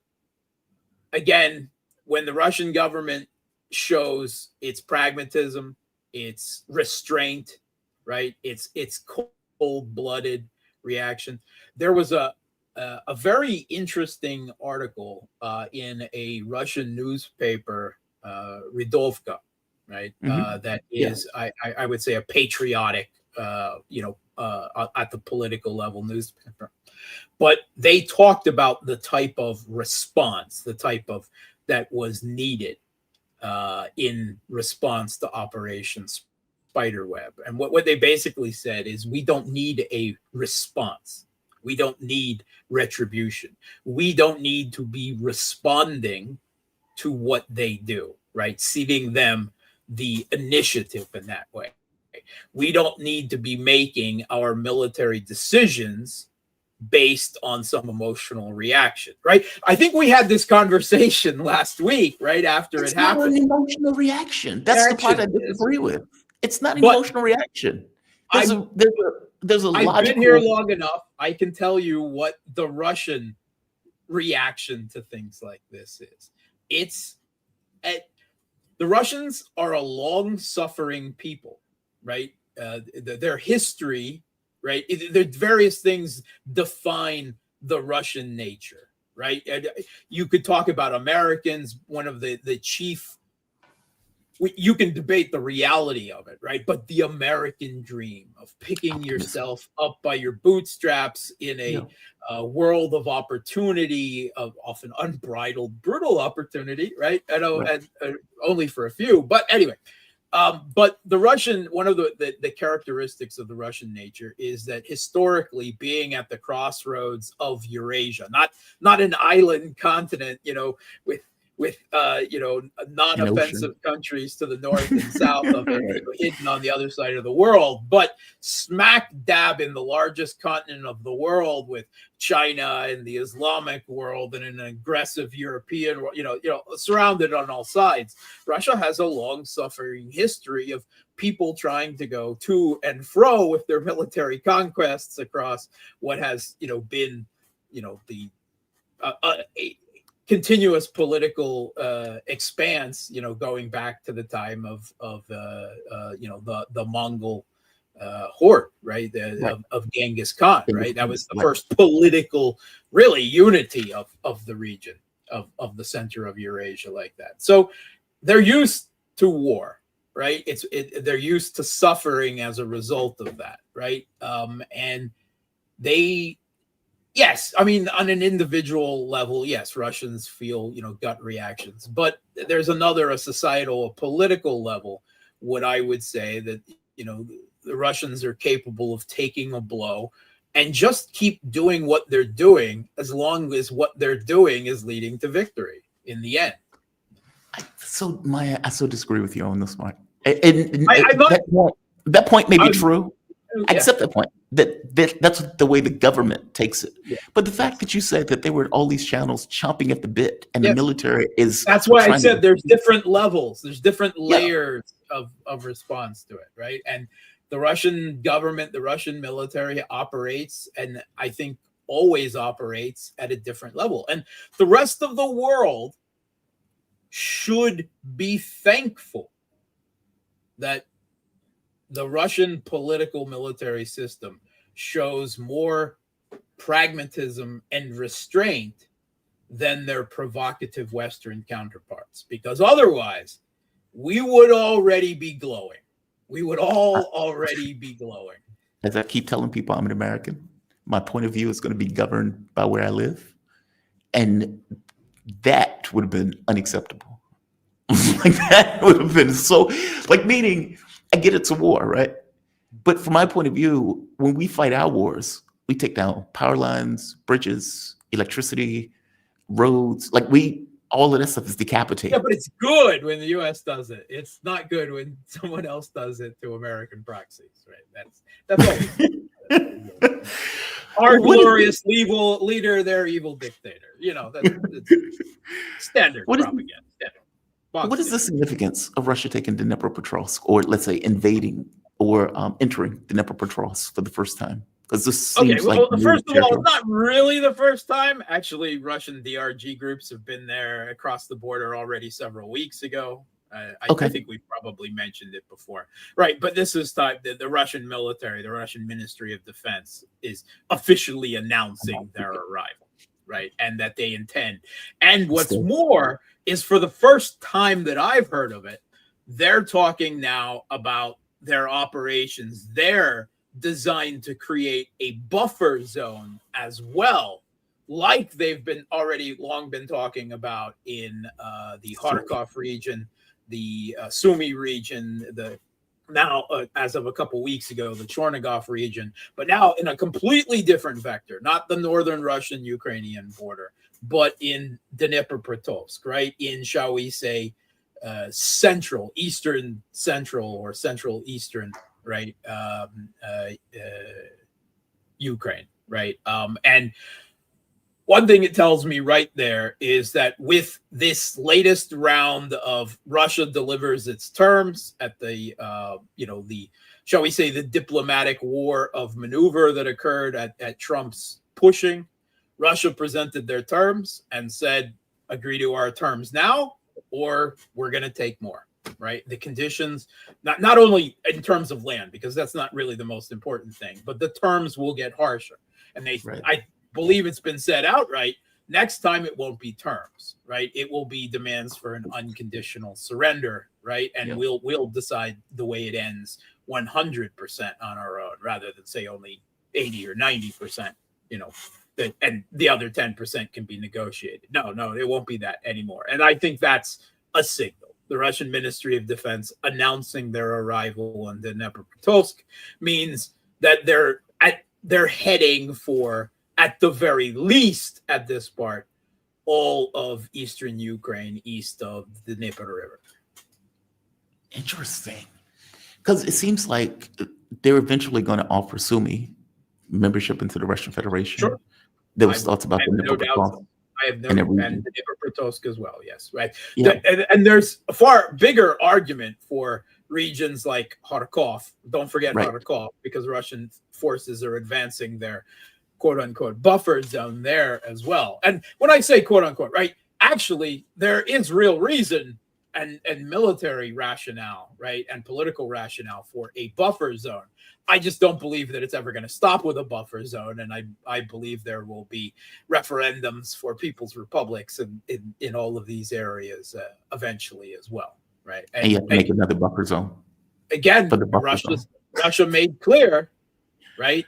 Speaker 7: again, when the Russian government shows its pragmatism, its restraint, right, its cold-blooded reaction. There was a very interesting article in a Russian newspaper, Ridovka, right? That is, I would say, a patriotic, at the political level newspaper. But they talked about the type of response, that was needed in response to Operation Spiderweb. And what they basically said is, we don't need a response. We don't need retribution. We don't need to be responding to what they do, right? Ceding them the initiative in that way. We don't need to be making our military decisions based on some emotional reaction, right? I think we had this conversation last week, right after it happened.
Speaker 1: It's not an emotional reaction. That's the part I disagree with. It's not an emotional reaction. There's a logical...
Speaker 7: I've been here long enough. I can tell you what the Russian reaction to things like this is. The Russians are a long-suffering people, right? Their history, right? There various things define the Russian nature, right? And you could talk about Americans, one of the chief. You can debate the reality of it, right? But the American dream of picking yourself up by your bootstraps in a world of opportunity, of often unbridled, brutal opportunity, right? I know, and only for a few, but anyway. But the Russian, one of the characteristics of the Russian nature is that historically, being at the crossroads of Eurasia, not an island continent, with non-offensive countries to the north and south of it, hidden on the other side of the world, but smack dab in the largest continent of the world, with China and the Islamic world and an aggressive European world, surrounded on all sides. Russia has a long-suffering history of people trying to go to and fro with their military conquests across what has, been, the continuous political expanse, going back to the time of the Mongol horde, right? Of Genghis Khan, right? That was the first political, really, unity of the region, of the center of Eurasia like that. So they're used to war, right? They're used to suffering as a result of that, right? And they. Yes, I mean, on an individual level, yes, Russians feel, gut reactions. But there's a societal, a political level, what I would say that, the Russians are capable of taking a blow and just keep doing what they're doing as long as what they're doing is leading to victory in the end.
Speaker 1: So, Maya, I so disagree with you on this one. That point may be true. I accept that point. That's the way the government takes it. Yeah. But the fact that you said that there were all these channels chomping at the bit, and the military is—
Speaker 7: that's why I said there's different levels, there's different layers of response to it, right? And the Russian government, the Russian military operates, and I think always operates, at a different level. And the rest of the world should be thankful that the Russian political military system shows more pragmatism and restraint than their provocative Western counterparts, because otherwise we would already be glowing. We would all already be glowing.
Speaker 1: As I keep telling people, I'm an American. My point of view is going to be governed by where I live. And that would have been unacceptable. That would have been meaning, I get it's a war, right? But from my point of view, when we fight our wars, we take down power lines, bridges, electricity, roads. All of that stuff is decapitated.
Speaker 7: Yeah, but it's good when the U.S. does it. It's not good when someone else does it to American proxies, right? That's our glorious evil leader, their evil dictator. That's standard propaganda.
Speaker 1: What is the significance of Russia taking Dnepropetrovsk, or let's say invading or entering Dnepropetrovsk for the first time? Because this seems
Speaker 7: first of all, it's not really the first time. Actually, Russian DRG groups have been there across the border already several weeks ago. I think we probably mentioned it before, right? But this is time the Russian military, the Russian Ministry of Defense, is officially announcing their arrival, right? And that they intend. And what's more is, for the first time that I've heard of it, they're talking now about their operations. They're designed to create a buffer zone as well, like they've been long been talking about in the Kharkov region, the Sumy region, as of a couple weeks ago, the Chernigov region, but now in a completely different vector, not the northern Russian-Ukrainian border, but in Dnepropetrovsk, right? In, shall we say, central eastern, right? Ukraine, right? And one thing it tells me right there is that with this latest round of Russia delivers its terms at the, shall we say, the diplomatic war of maneuver that occurred at Trump's pushing, Russia presented their terms and said, agree to our terms now, or we're going to take more, right? The conditions, not only in terms of land, because that's not really the most important thing, but the terms will get harsher. And I believe it's been said outright Next time, it won't be terms, right? It will be demands for an unconditional surrender, right? And we'll decide the way it ends 100% on our own, rather than say only 80 or 90%, you know, and the other 10% can be negotiated. No, it won't be that anymore. And I think that's a signal. The Russian Ministry of Defense announcing their arrival in Dnepro means that they're heading for, at the very least at this part, all of eastern Ukraine east of the Dnepro River.
Speaker 1: Interesting. Because it seems like they're eventually going to offer Sumy membership into the Russian Federation.
Speaker 7: Sure.
Speaker 1: There was thoughts about the
Speaker 7: no doubt. I have no doubt. And the Dnepro as well, yes, right.
Speaker 1: Yeah.
Speaker 7: And there's a far bigger argument for regions like Kharkov. Don't forget Kharkov, because Russian forces are advancing their quote-unquote buffer zone there as well. And when I say quote-unquote, right, actually there is real reason and military rationale, right, and political rationale for a buffer zone. I just don't believe that it's ever going to stop with a buffer zone, and I believe there will be referendums for people's republics in all of these areas eventually as well, right?
Speaker 1: And you have to make another buffer zone.
Speaker 7: Again, Russia made clear, right?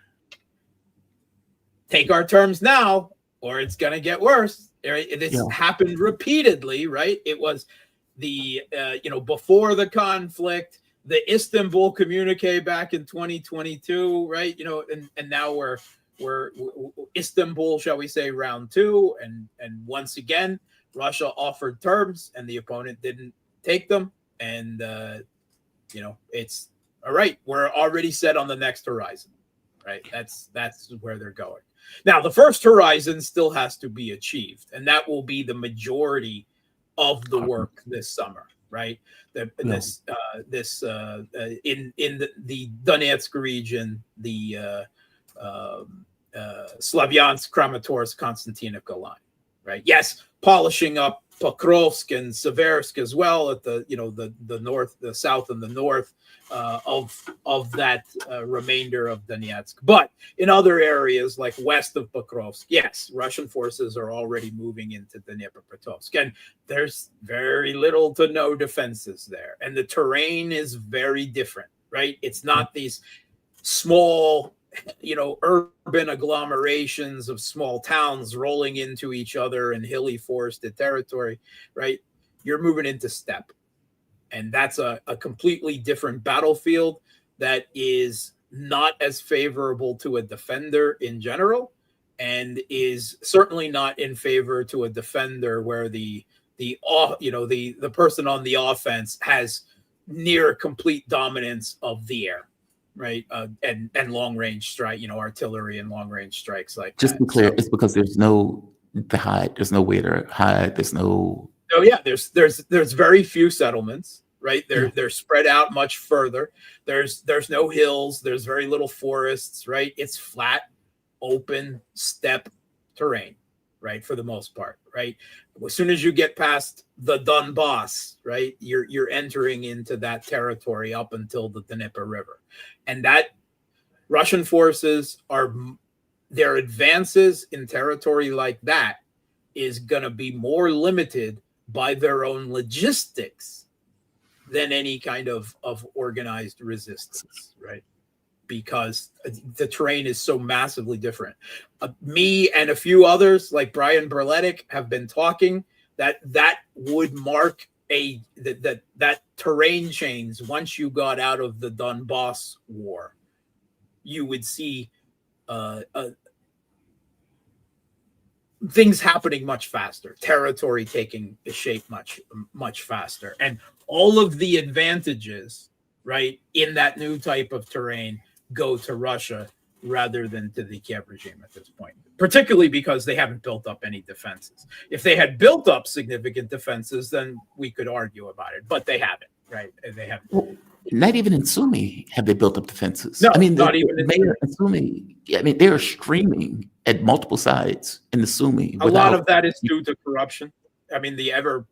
Speaker 7: Take our terms now, or it's going to get worse. Right? This happened repeatedly, right? It was the before the conflict, the Istanbul communique back in 2022, right? And now we're Istanbul, shall we say, round 2, and once again Russia offered terms and the opponent didn't take them, and it's all right. We're already set on the next horizon, right? That's where they're going. Now, the first horizon still has to be achieved, and that will be the majority of the work this summer, right? In the Donetsk region, the Slavyansk, Kramatorsk, Konstantinovka line, right? Yes, polishing up Pokrovsk and Seversk as well at the north, the south, and the north of that remainder of Donetsk. But in other areas like west of Pokrovsk, yes, Russian forces are already moving into Dnepropetrovsk, and there's very little to no defenses there, and the terrain is very different, right? It's not these small, urban agglomerations of small towns rolling into each other in hilly forested territory, right? You're moving into steppe. And that's a completely different battlefield that is not as favorable to a defender in general, and is certainly not in favor to a defender where the person on the offense has near complete dominance of the air. Right. And long range strike, artillery and long range strikes like that.
Speaker 1: Just to be clear, it's because there's no to hide. There's nowhere to hide. There's no.
Speaker 7: Oh yeah, there's very few settlements, right? They're spread out much further. There's no hills. There's very little forests, right? It's flat, open steppe terrain, right? For the most part, right? As soon as you get past the Donbass, right, you're entering into that territory up until the Dnepro River, and that Russian forces their advances in territory like that is going to be more limited by their own logistics than any kind of organized resistance, right? Because the terrain is so massively different. Me and a few others like Brian Berletic have been talking that would mark that terrain change. Once you got out of the Donbass war, you would see things happening much faster, territory taking shape much faster, and all of the advantages, right, in that new type of terrain go to Russia rather than to the Kiev regime at this point, particularly because they haven't built up any defenses. If they had built up significant defenses, then we could argue about it, but they haven't, right? They haven't.
Speaker 1: Well, not even in Sumy have they built up defenses.
Speaker 7: No,
Speaker 1: I mean,
Speaker 7: not even
Speaker 1: the mayor in Sumy. I mean, they are streaming at multiple sides in the Sumy.
Speaker 7: A lot of that is due to corruption. I mean, the ever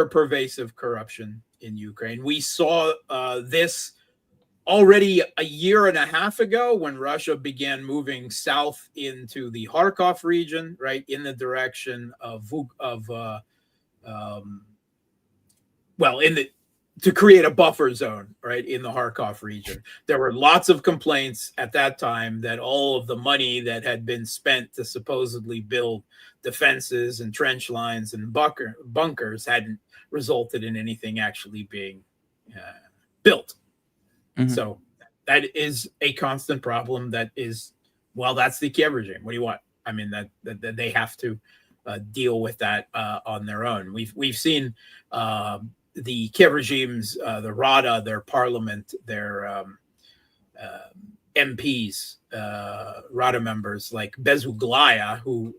Speaker 7: pervasive corruption in Ukraine. We saw this already a year and a half ago, when Russia began moving south into the Kharkov region, right, in the direction of to create a buffer zone, right, in the Kharkov region. There were lots of complaints at that time that all of the money that had been spent to supposedly build defenses and trench lines and bunkers hadn't resulted in anything actually being built. So that is a constant problem. That is, well, that's the Kiev regime. What do you want? I mean, that they have to deal with that on their own. We've seen the Kiev regimes, the Rada, their parliament, their MPs, Rada members like Bezuglaya, who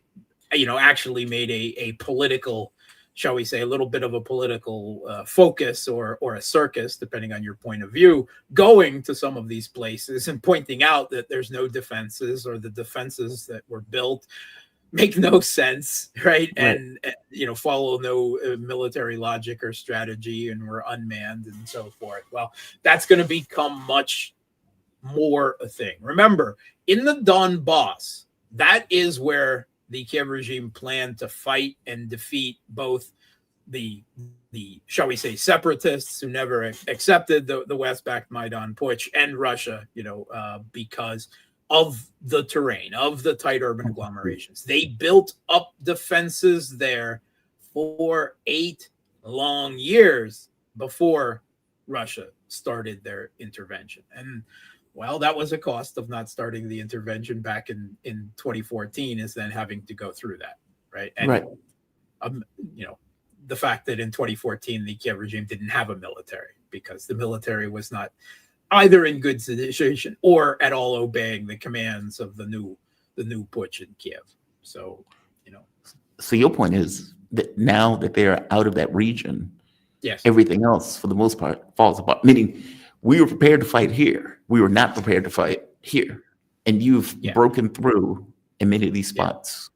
Speaker 7: actually made a political, shall we say, a little bit of a political focus or a circus, depending on your point of view, going to some of these places and pointing out that there's no defenses, or the defenses that were built make no sense, right? And follow no military logic or strategy, and were unmanned and so forth. Well, that's going to become much more a thing. Remember, in the Donbass, that is where the Kiev regime planned to fight and defeat both the shall we say, separatists who never accepted the West-backed Maidan Putsch, and Russia, because of the terrain, of the tight urban agglomerations. They built up defenses there for 8 long years before Russia started their intervention. And well, that was a cost of not starting the intervention back in 2014, is then having to go through that, right? And, the fact that in 2014, the Kiev regime didn't have a military, because the military was not either in good situation or at all obeying the commands of the new putsch in Kiev. So,
Speaker 1: So your point is that now that they're out of that region,
Speaker 7: yes,
Speaker 1: everything else, for the most part, falls apart. Meaning, we were prepared to fight here. We were not prepared to fight here. And you've broken through in many of these spots.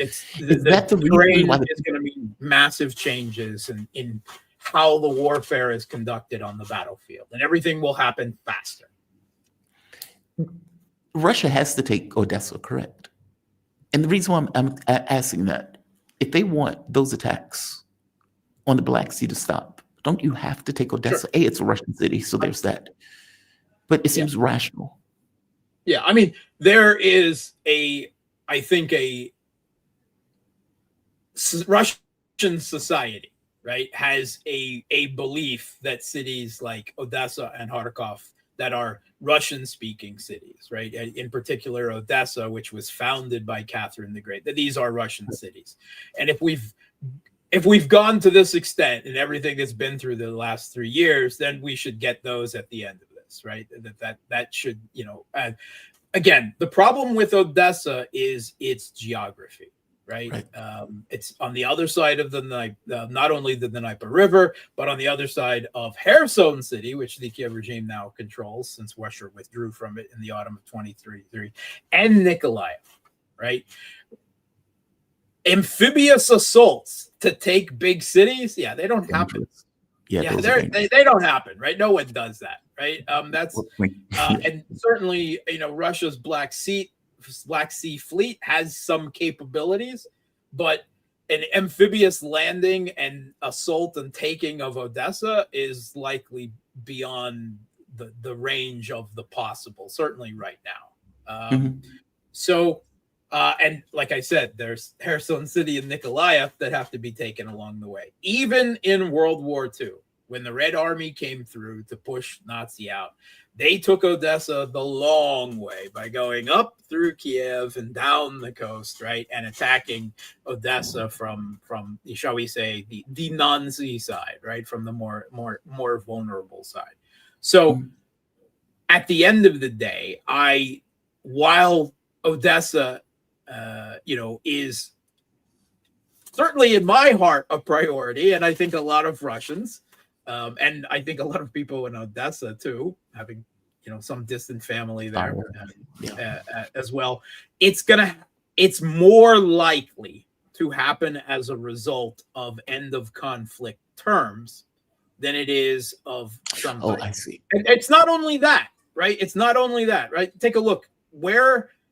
Speaker 7: It's the terrain is going to mean massive changes in how the warfare is conducted on the battlefield, and everything will happen faster.
Speaker 1: Russia has to take Odessa, correct? And the reason why I'm asking that, if they want those attacks on the Black Sea to stop, don't you have to take Odessa? Sure. It's a Russian city, so there's that. But it seems rational.
Speaker 7: Yeah, I mean, there is I think a Russian society, right, has a belief that cities like Odessa and Kharkov that are Russian-speaking cities, right, in particular Odessa, which was founded by Catherine the Great, that these are Russian cities. And if we've gone to this extent and everything that's been through the last 3 years, then we should get those at the end of this, right? That should, again, the problem with Odessa is its geography. Right. It's on the other side of not only the Dnepro River, but on the other side of Kherson city, which the Kiev regime now controls since Russia withdrew from it in the autumn of 2023, and Nikolaev, right? Amphibious assaults to take big cities, they don't happen. They don't happen, right? No one does that, right? That's and certainly, Russia's Black Sea fleet has some capabilities, but an amphibious landing and assault and taking of Odessa is likely beyond the range of the possible, certainly right now. So, and like I said, there's Kherson City and Nikolaev that have to be taken along the way. Even in World War II, when the Red Army came through to push Nazi out, they took Odessa the long way by going up through Kiev and down the coast, right, and attacking Odessa from shall we say, the non-sea side, right, from the more vulnerable side. So, at the end of the day, while Odessa, is certainly in my heart a priority, and I think a lot of Russians. And I think a lot of people in Odessa too, having some distant family there as well. It's more likely to happen as a result of end of conflict terms than it is of somebody.
Speaker 1: Oh, I see.
Speaker 7: And it's not only that, right? It's not only that, right? Take a look.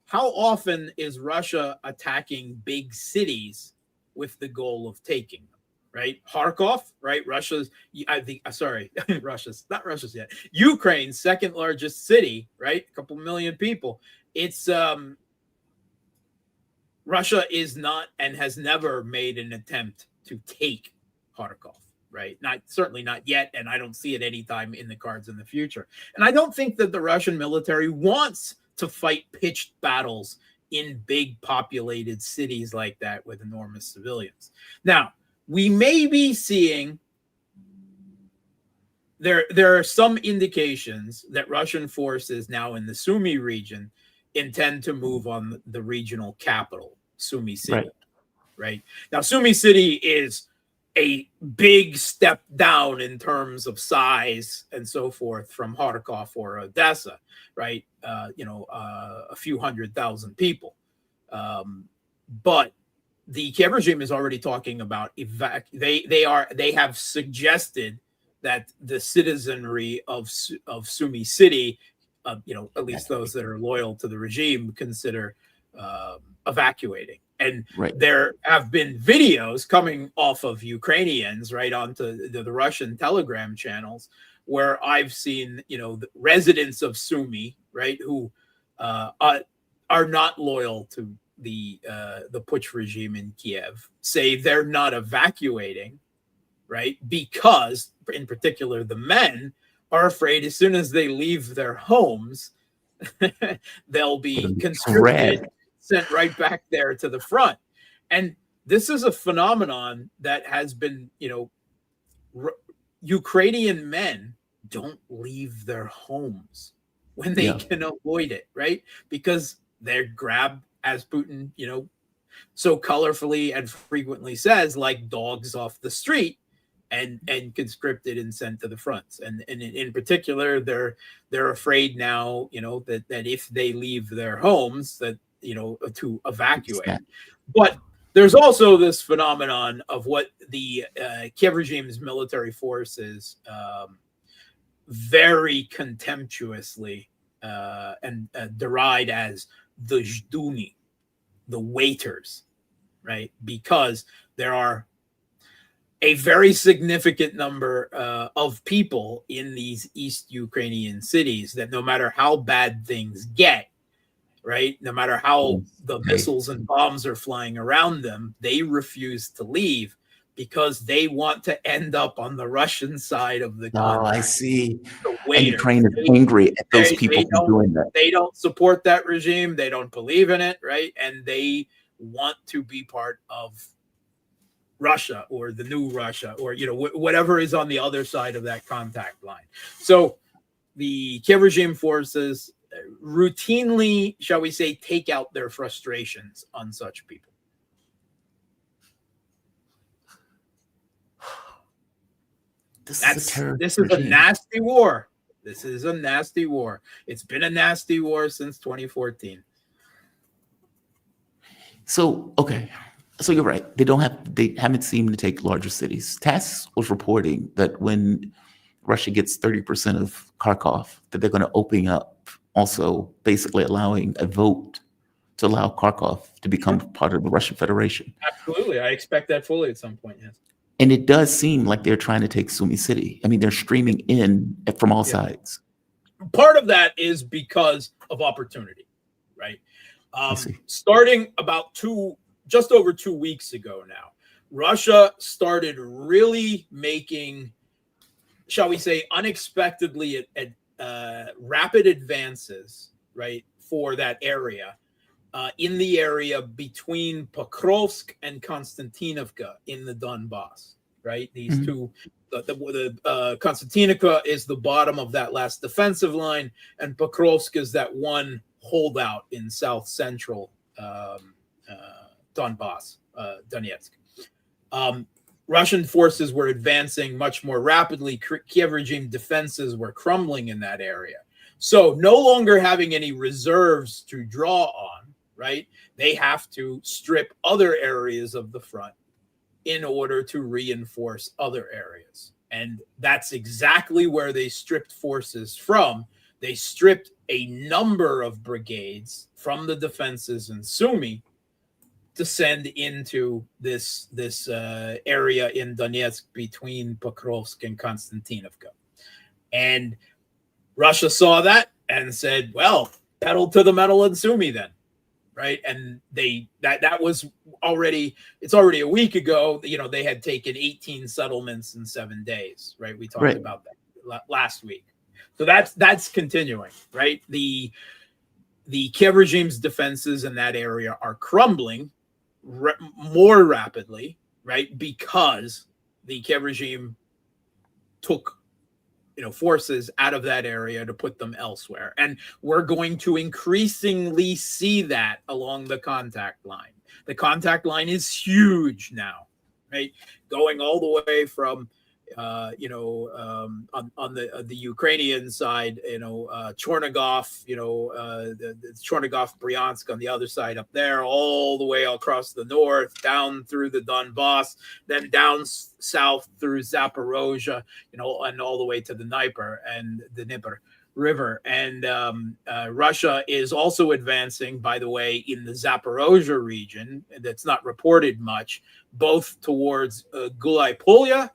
Speaker 7: How often is Russia attacking big cities with the goal of taking them, right? Kharkov, right? Russia's yet. Ukraine's second largest city, right? A couple million people. It's, Russia is not and has never made an attempt to take Kharkov, right? Certainly not yet, and I don't see it anytime in the cards in the future. And I don't think that the Russian military wants to fight pitched battles in big populated cities like that with enormous civilians. Now, we may be seeing there are some indications that Russian forces now in the Sumy region intend to move on the regional capital, Sumy City. Right? Now, Sumy City is a big step down in terms of size and so forth from Kharkov or Odessa, right? A few 100,000 people. But the Kiev regime is already talking about they have suggested that the citizenry of Sumy City, at least those that are loyal to the regime, consider evacuating. And there have been videos coming off of Ukrainians right onto the Russian Telegram channels where I've seen, the residents of Sumy, right, who are not loyal to the putsch regime in Kiev, say they're not evacuating, right, because, in particular, the men are afraid as soon as they leave their homes, they'll be conscripted, sent right back there to the front. And this is a phenomenon that has been, Ukrainian men don't leave their homes when they can avoid it, right? Because they're grabbed, as Putin, so colorfully and frequently says, like dogs off the street, and conscripted and sent to the fronts. And in particular, they're afraid now, that if they leave their homes, that to evacuate. But there's also this phenomenon of what the Kiev regime's military forces very contemptuously and deride as the Zhduni, the waiters, right? Because there are a very significant number of people in these East Ukrainian cities that no matter how bad things get, right, no matter how the missiles and bombs are flying around them, they refuse to leave because they want to end up on the Russian side of the conflict.
Speaker 1: Oh, I see. And Ukraine is angry at those people for doing that.
Speaker 7: They don't support that regime. They don't believe in it, right? And they want to be part of Russia or the new Russia or, whatever is on the other side of that contact line. So the Kiev regime forces routinely, shall we say, take out their frustrations on such people. This is a nasty war. This is a nasty war. It's been a nasty war since 2014.
Speaker 1: So, okay. So you're right. They haven't seemed to take larger cities. TASS was reporting that when Russia gets 30% of Kharkov, that they're going to open up, also basically allowing a vote to allow Kharkov to become part of the Russian Federation.
Speaker 7: Absolutely. I expect that fully at some point, yes.
Speaker 1: And it does seem like they're trying to take Sumy City. I mean, they're streaming in from all sides.
Speaker 7: Part of that is because of opportunity, right? Starting about just over 2 weeks ago now, Russia started really making, shall we say, unexpectedly rapid advances, right, for that area, in the area between Pokrovsk and Konstantinovka in the Donbass, right? These two, the Konstantinovka is the bottom of that last defensive line, and Pokrovsk is that one holdout in south central Donbass, Donetsk. Russian forces were advancing much more rapidly. Kiev regime defenses were crumbling in that area. So no longer having any reserves to draw on, right? They have to strip other areas of the front in order to reinforce other areas. And that's exactly where they stripped forces from. They stripped a number of brigades from the defenses in Sumy to send into this area in Donetsk between Pokrovsk and Konstantinovka. And Russia saw that and said, well, pedal to the metal in Sumy then, right? And that was already, it's already a week ago, you know, they had taken 18 settlements in 7 days, right? We talked about that last week. So that's continuing, right? The Kiev regime's defenses in that area are crumbling more rapidly, right? Because the Kiev regime took, you know, forces out of that area to put them elsewhere. And we're going to increasingly see that along the contact line. The contact line is huge now, right? Going all the way from, on the Ukrainian side, Chernigov, the Chernigov, Bryansk on the other side up there, all the way across the north, down through the Donbass, then down south through Zaporozhye, and all the way to the Dnepro River. And Russia is also advancing, by the way, in the Zaporozhye region, that's not reported much, both towards Gulai Polya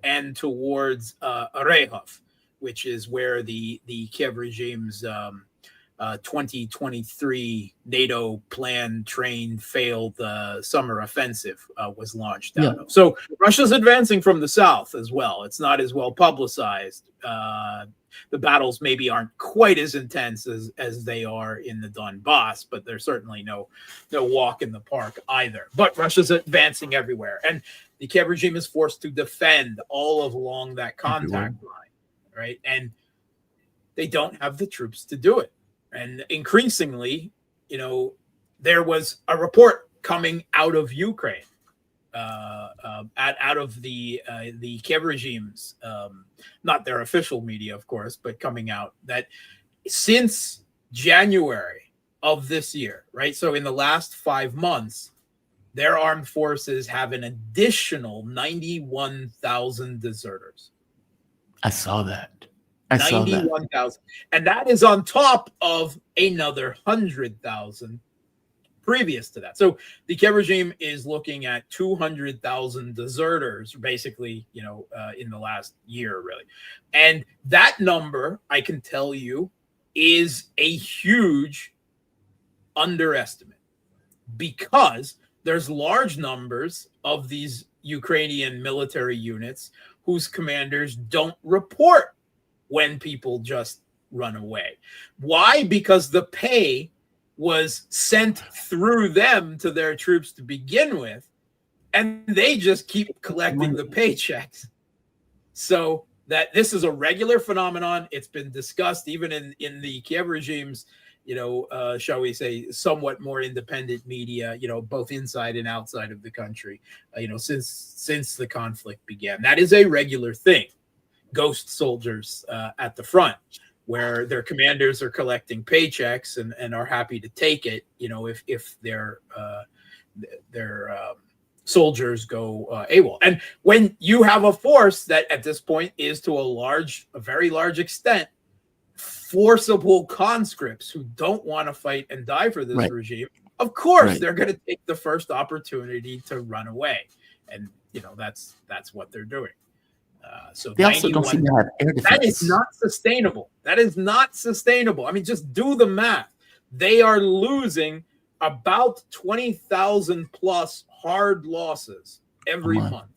Speaker 7: and towards Rehov, which is where the Kiev regime's 2023 NATO planned, trained, failed summer offensive was launched out of. So Russia's advancing from the south as well. It's not as well publicized. The battles maybe aren't quite as intense as they are in the Donbass, but there's certainly no walk in the park either. But Russia's advancing everywhere. And the Kiev regime is forced to defend all along that contact line, right? And they don't have the troops to do it. And increasingly, there was a report coming out of Ukraine, out of the Kiev regime's, not their official media, of course, but coming out that since January of this year, right? So in the last 5 months, their armed forces have an additional 91,000 deserters.
Speaker 1: I saw that.
Speaker 7: 91,000. And that is on top of another 100,000 previous to that. So the Kiev regime is looking at 200,000 deserters, basically, in the last year, really. And that number, I can tell you, is a huge underestimate, because there's large numbers of these Ukrainian military units whose commanders don't report when people just run away. Why? Because the pay was sent through them to their troops to begin with, and they just keep collecting the paychecks. So that this is a regular phenomenon. It's been discussed even in the Kiev regime's, shall we say, somewhat more independent media, both inside and outside of the country, since the conflict began. That is a regular thing. Ghost soldiers at the front, where their commanders are collecting paychecks and are happy to take it, if their soldiers go AWOL. And when you have a force that at this point is to a very large extent forcible conscripts who don't want to fight and die for this regime, of course they're going to take the first opportunity to run away, and that's what they're doing. So
Speaker 1: they also don't seem to have air defense.
Speaker 7: That is not sustainable. That is not sustainable. I mean, just do the math. They are losing about 20,000 plus hard losses every month,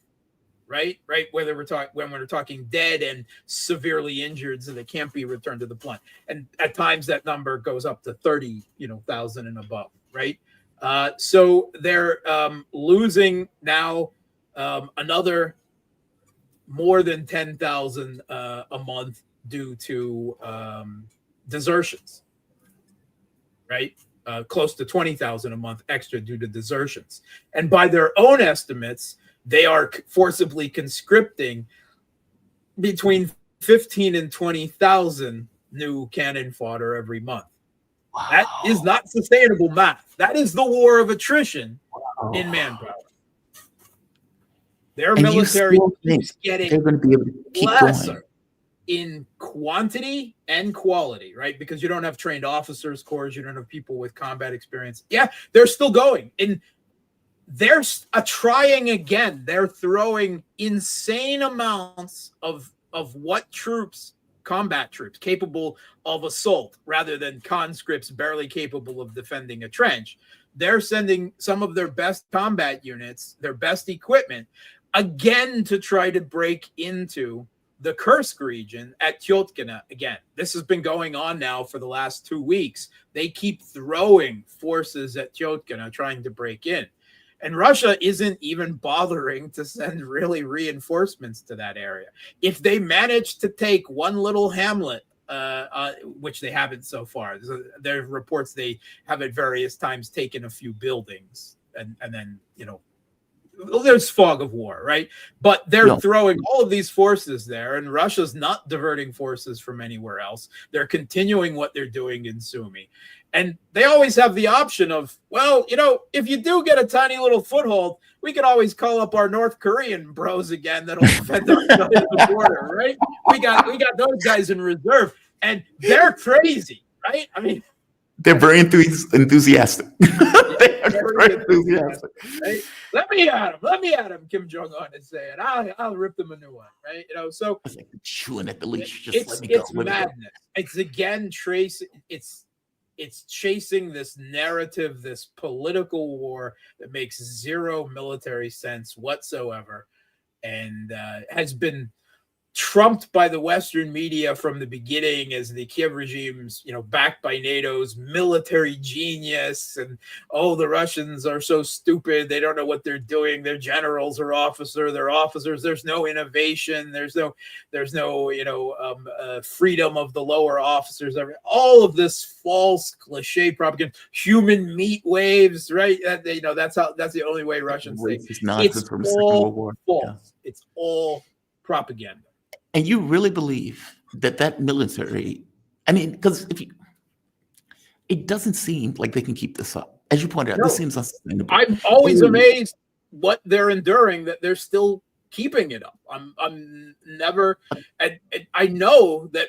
Speaker 7: right? Whether when we're talking dead and severely injured, so they can't be returned to the front, and at times that number goes up to 30,000 and above, right? So they're losing now another more than 10,000 a month due to desertions, right? Close to 20,000 a month extra due to desertions. And by their own estimates, they are forcibly conscripting between 15 and 20,000 new cannon fodder every month. Wow. That is not sustainable math. That is the war of attrition in manpower. Their
Speaker 1: And you
Speaker 7: military
Speaker 1: still think
Speaker 7: keeps
Speaker 1: they're
Speaker 7: getting
Speaker 1: going to be able to keep
Speaker 7: lesser
Speaker 1: going.
Speaker 7: in quantity and quality, right? Because you don't have trained officers corps, you don't have people with combat experience. Yeah, they're still going. And they're trying again. They're throwing insane amounts of what troops, combat troops, capable of assault rather than conscripts barely capable of defending a trench. They're sending some of their best combat units, their best equipment, again to try to break into the Kursk region at Tyotkina again. This has been going on now for the last 2 weeks. They keep throwing forces at Tyotkina trying to break in. And Russia isn't even bothering to send really reinforcements to that area. If they manage to take one little hamlet, which they haven't so far, there are reports they have at various times taken a few buildings, and then, you know, there's fog of war, right? But they're throwing all of these forces there, and Russia's not diverting forces from anywhere else. They're continuing what they're doing in Sumy. And they always have the option of, well, you know, if you do get a tiny little foothold, we can always call up our North Korean bros again that'll defend our side of the border, right? We got those guys in reserve, and they're crazy, right? I mean,
Speaker 1: they're very enthusiastic. They are very enthusiastic.
Speaker 7: Right? Let me at him, Kim Jong-un is saying. I'll rip them a new one, right? You know, so
Speaker 1: it's like chewing at the leash. Just let me go.
Speaker 7: It's madness. It's again it's chasing this narrative, this political war that makes zero military sense whatsoever, and has been trumped by the Western media from the beginning as the Kiev regime's, you know, backed by NATO's military genius, and the Russians are so stupid, they don't know what they're doing, their generals are they're officers, there's no innovation, there's no freedom of the lower officers, all of this false cliche propaganda, human meat waves, right? That's the only way Russians think. It's
Speaker 1: from Second World War.
Speaker 7: False. Yeah. It's all propaganda.
Speaker 1: And you really believe that military, I mean, because it doesn't seem like they can keep this up. As you pointed out, this seems unsustainable.
Speaker 7: I'm always amazed what they're enduring, that they're still keeping it up. I'm never, and I know that,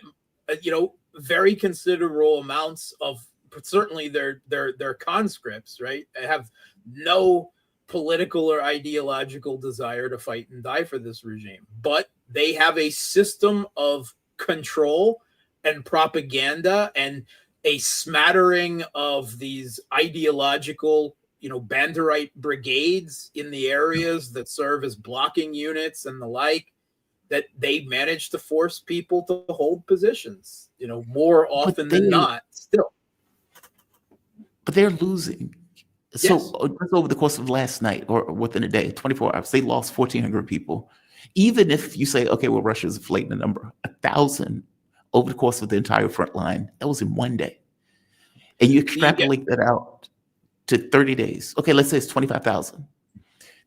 Speaker 7: very considerable amounts of, certainly their conscripts, right, have no political or ideological desire to fight and die for this regime, but they have a system of control and propaganda and a smattering of these ideological, Banderite brigades in the areas that serve as blocking units and the like, that they manage to force people to hold positions, more often than not still.
Speaker 1: But they're losing. So just over the course of last night or within a day, 24 hours, they lost 1,400 people. Even if you say, okay, well, Russia's inflating the number, 1,000 over the course of the entire front line, that was in one day. And you extrapolate that out to 30 days. Okay, let's say it's 25,000.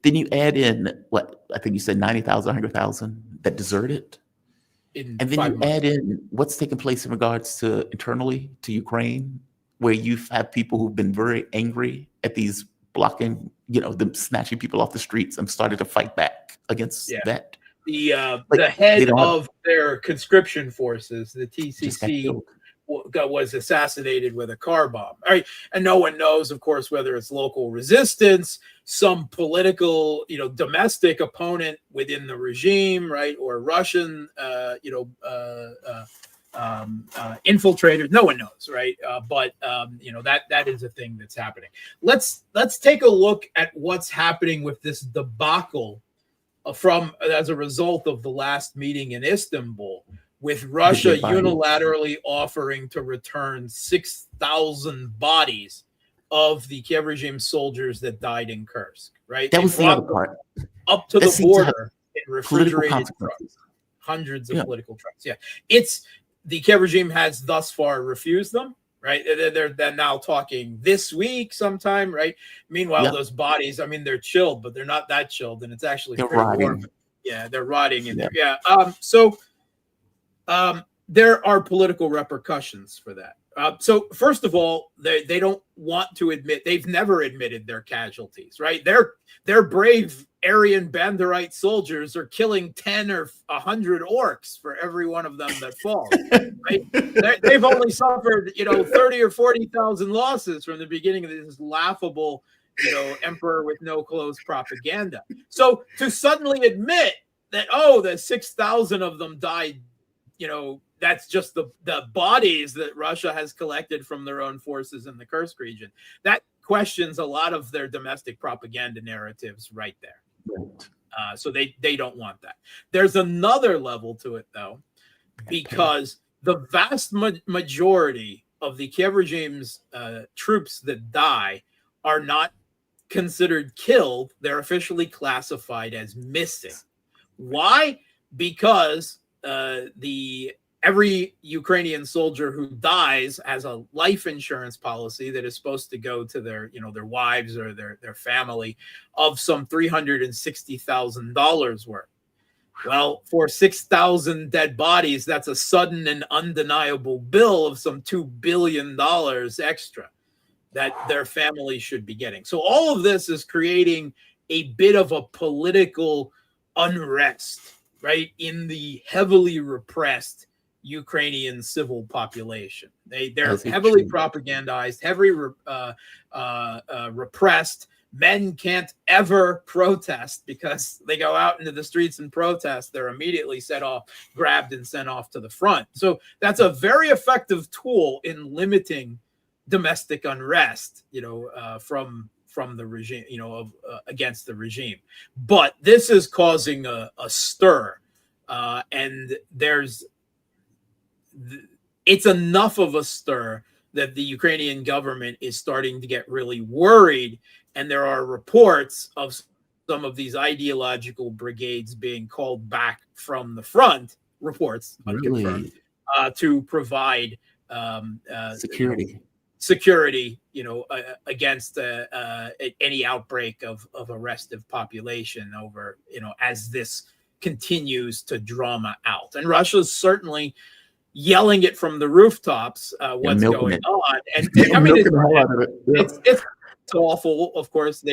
Speaker 1: Then you add in what? I think you said 90,000, 100,000 that deserted. And then you add in what's taking place in regards to internally to Ukraine, where you have people who've been very angry at these blocking, them snatching people off the streets and started to fight back against that.
Speaker 7: The head of their conscription forces, the TCC, was assassinated with a car bomb. All right, and no one knows, of course, whether it's local resistance, some political, domestic opponent within the regime, right, or Russian, infiltrators. No one knows, right? But that is a thing that's happening. Let's take a look at what's happening with this debacle as a result of the last meeting in Istanbul, with Russia unilaterally offering to return 6,000 bodies of the Kiev regime soldiers that died in Kursk. Right,
Speaker 1: that was the other part.
Speaker 7: Up to the border in refrigerated trucks, hundreds of political trucks. Yeah, the Kiev regime has thus far refused them, right? They're now talking this week sometime, right? Meanwhile, those bodies, I mean, they're chilled, but they're not that chilled, and it's actually pretty warm. Yeah, they're rotting in there. Yeah. So there are political repercussions for that. So first of all, they don't want to admit, they've never admitted their casualties, right? They're brave Aryan Banderite soldiers are killing 10 or 100 orcs for every one of them that falls. Right? They've only suffered, 30 or 40,000 losses from the beginning of this laughable, emperor with no clothes propaganda. So to suddenly admit that, the 6,000 of them died, that's just the bodies that Russia has collected from their own forces in the Kursk region. That questions a lot of their domestic propaganda narratives right there. Right. So they don't want that. There's another level to it, though, because the vast majority of the Kiev regime's troops that die are not considered killed. They're officially classified as missing. Why? Because every Ukrainian soldier who dies has a life insurance policy that is supposed to go to their wives or their family of some $360,000 worth. Well, for 6,000 dead bodies, that's a sudden and undeniable bill of some $2 billion extra that their family should be getting. So all of this is creating a bit of a political unrest, right, in the heavily repressed Ukrainian civil population. They're heavily propagandized, heavily repressed. Men can't ever protest because they go out into the streets and protest. They're immediately grabbed and sent off to the front. So that's a very effective tool in limiting domestic unrest, from the regime, against the regime. But this is causing a stir, and it's enough of a stir that the Ukrainian government is starting to get really worried, and there are reports of some of these ideological brigades being called back from the front, reports unconfirmed, to provide security, against any outbreak of a restive population over, as this continues to drama out. And Russia's certainly yelling it from the rooftops, what's going on. And I mean, it's awful. Of course,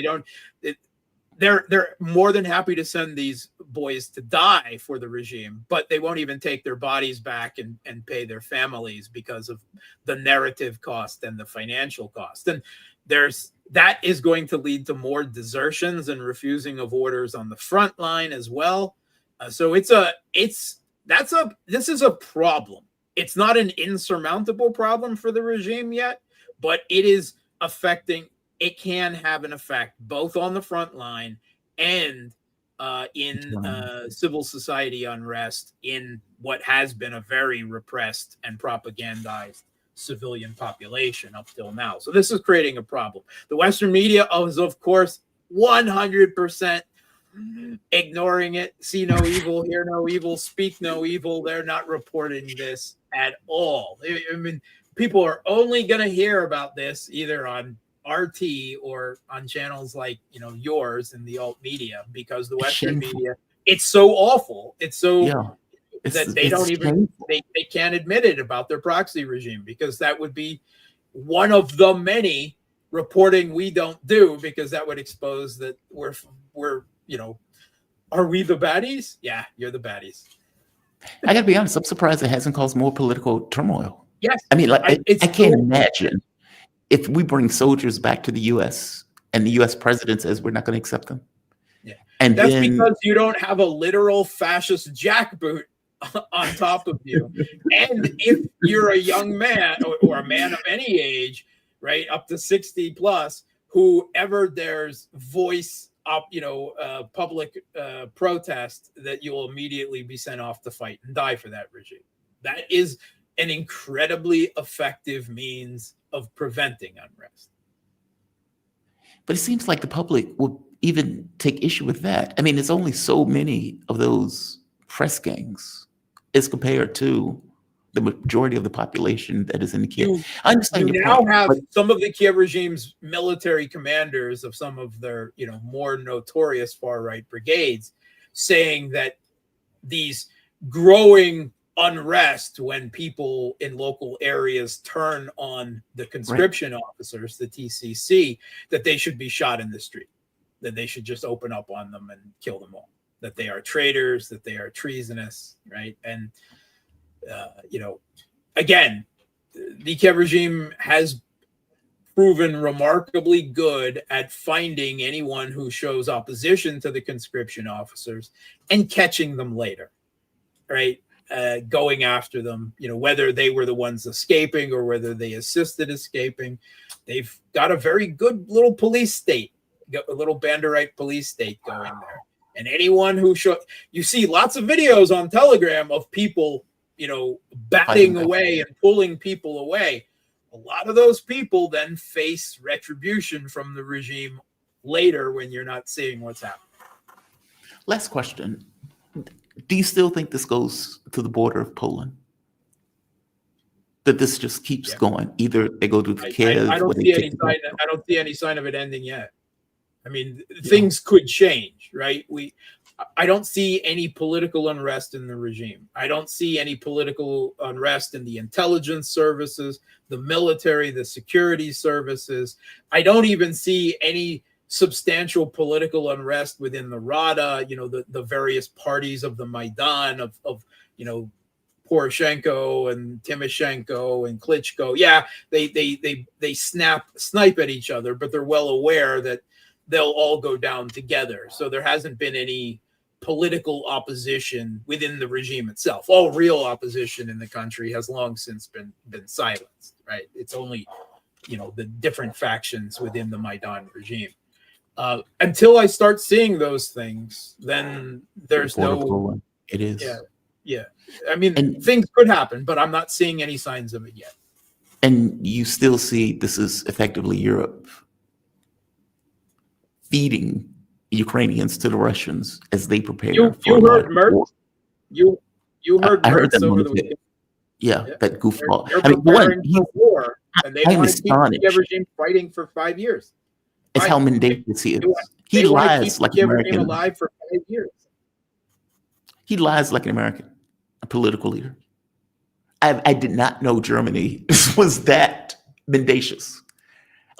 Speaker 7: they're more than happy to send these boys to die for the regime, but they won't even take their bodies back and pay their families because of the narrative cost and the financial cost. And that is going to lead to more desertions and refusing of orders on the front line as well. So this is a problem. It's not an insurmountable problem for the regime yet, but it is affecting. It can have an effect both on the front line and in civil society unrest in what has been a very repressed and propagandized civilian population up till now. So this is creating a problem. The Western media is, of course, 100% ignoring it. See no evil, hear no evil, speak no evil. They're not reporting this at all. I mean, people are only going to hear about this either on RT or on channels like yours in the alt media, because the Western media, it's so awful. It's so that they don't even they can't admit it about their proxy regime, because that would be one of the many reporting we don't do, because that would expose that we're are we the baddies? Yeah, you're the baddies.
Speaker 1: I gotta be honest, I'm surprised it hasn't caused more political turmoil.
Speaker 7: Yes.
Speaker 1: I mean, I can't imagine if we bring soldiers back to the U.S. and the U.S. president says we're not going to accept them.
Speaker 7: Yeah.
Speaker 1: And
Speaker 7: that's because you don't have a literal fascist jackboot on top of you. And if you're a young man or a man of any age, right, up to 60 plus, whoever there's voice up, public protest, that you'll immediately be sent off to fight and die for that regime. That is an incredibly effective means of preventing unrest.
Speaker 1: But it seems like the public will even take issue with that. I mean, there's only so many of those press gangs as compared to the majority of the population that is in Kiev. I understand
Speaker 7: you
Speaker 1: your
Speaker 7: now
Speaker 1: point,
Speaker 7: have
Speaker 1: but
Speaker 7: some of the Kiev regime's military commanders of some of their, more notorious far-right brigades saying that these growing unrest when people in local areas turn on the conscription officers, the TCC, that they should be shot in the street. that they should just open up on them and kill them all, that they are traitors, that they are treasonous, right? And, again, the Kiev regime has proven remarkably good at finding anyone who shows opposition to the conscription officers and catching them later, right? Going after them, whether they were the ones escaping or whether they assisted escaping. They've got a very good little police state, a little Banderite police state going there. And anyone who you see lots of videos on Telegram of people, batting away and pulling people away. A lot of those people then face retribution from the regime later when you're not seeing what's happening.
Speaker 1: Last question. Do you still think this goes to the border of Poland? That this just keeps going? Either they go to the Kiev.
Speaker 7: I don't see any sign of it ending yet. I mean, things could change, right? I don't see any political unrest in the regime. I don't see any political unrest in the intelligence services, the military, the security services. I don't even see any substantial political unrest within the Rada, the various parties of the Maidan, of Poroshenko and Timoshenko and Klitschko. Yeah, they snipe at each other, but they're well aware that they'll all go down together. So there hasn't been any political opposition within the regime itself. All real opposition in the country has long since been silenced, right? It's only, the different factions within the Maidan regime. Until I start seeing those things, then there's no...
Speaker 1: It is.
Speaker 7: Yeah. I mean, things could happen, but I'm not seeing any signs of it yet.
Speaker 1: And you still see this is effectively Europe feeding Ukrainians to the Russians as they prepare.
Speaker 7: You heard Mertz? You heard Mertz over the weekend?
Speaker 1: Yeah, that goofball.
Speaker 7: They're preparing for war, and they want to keep the Kiev regime fighting for 5 years.
Speaker 1: It's how mendacious he is. He lies like an American.
Speaker 7: Alive for 5 years.
Speaker 1: He lies like an American, a political leader. I did not know Germany was that mendacious.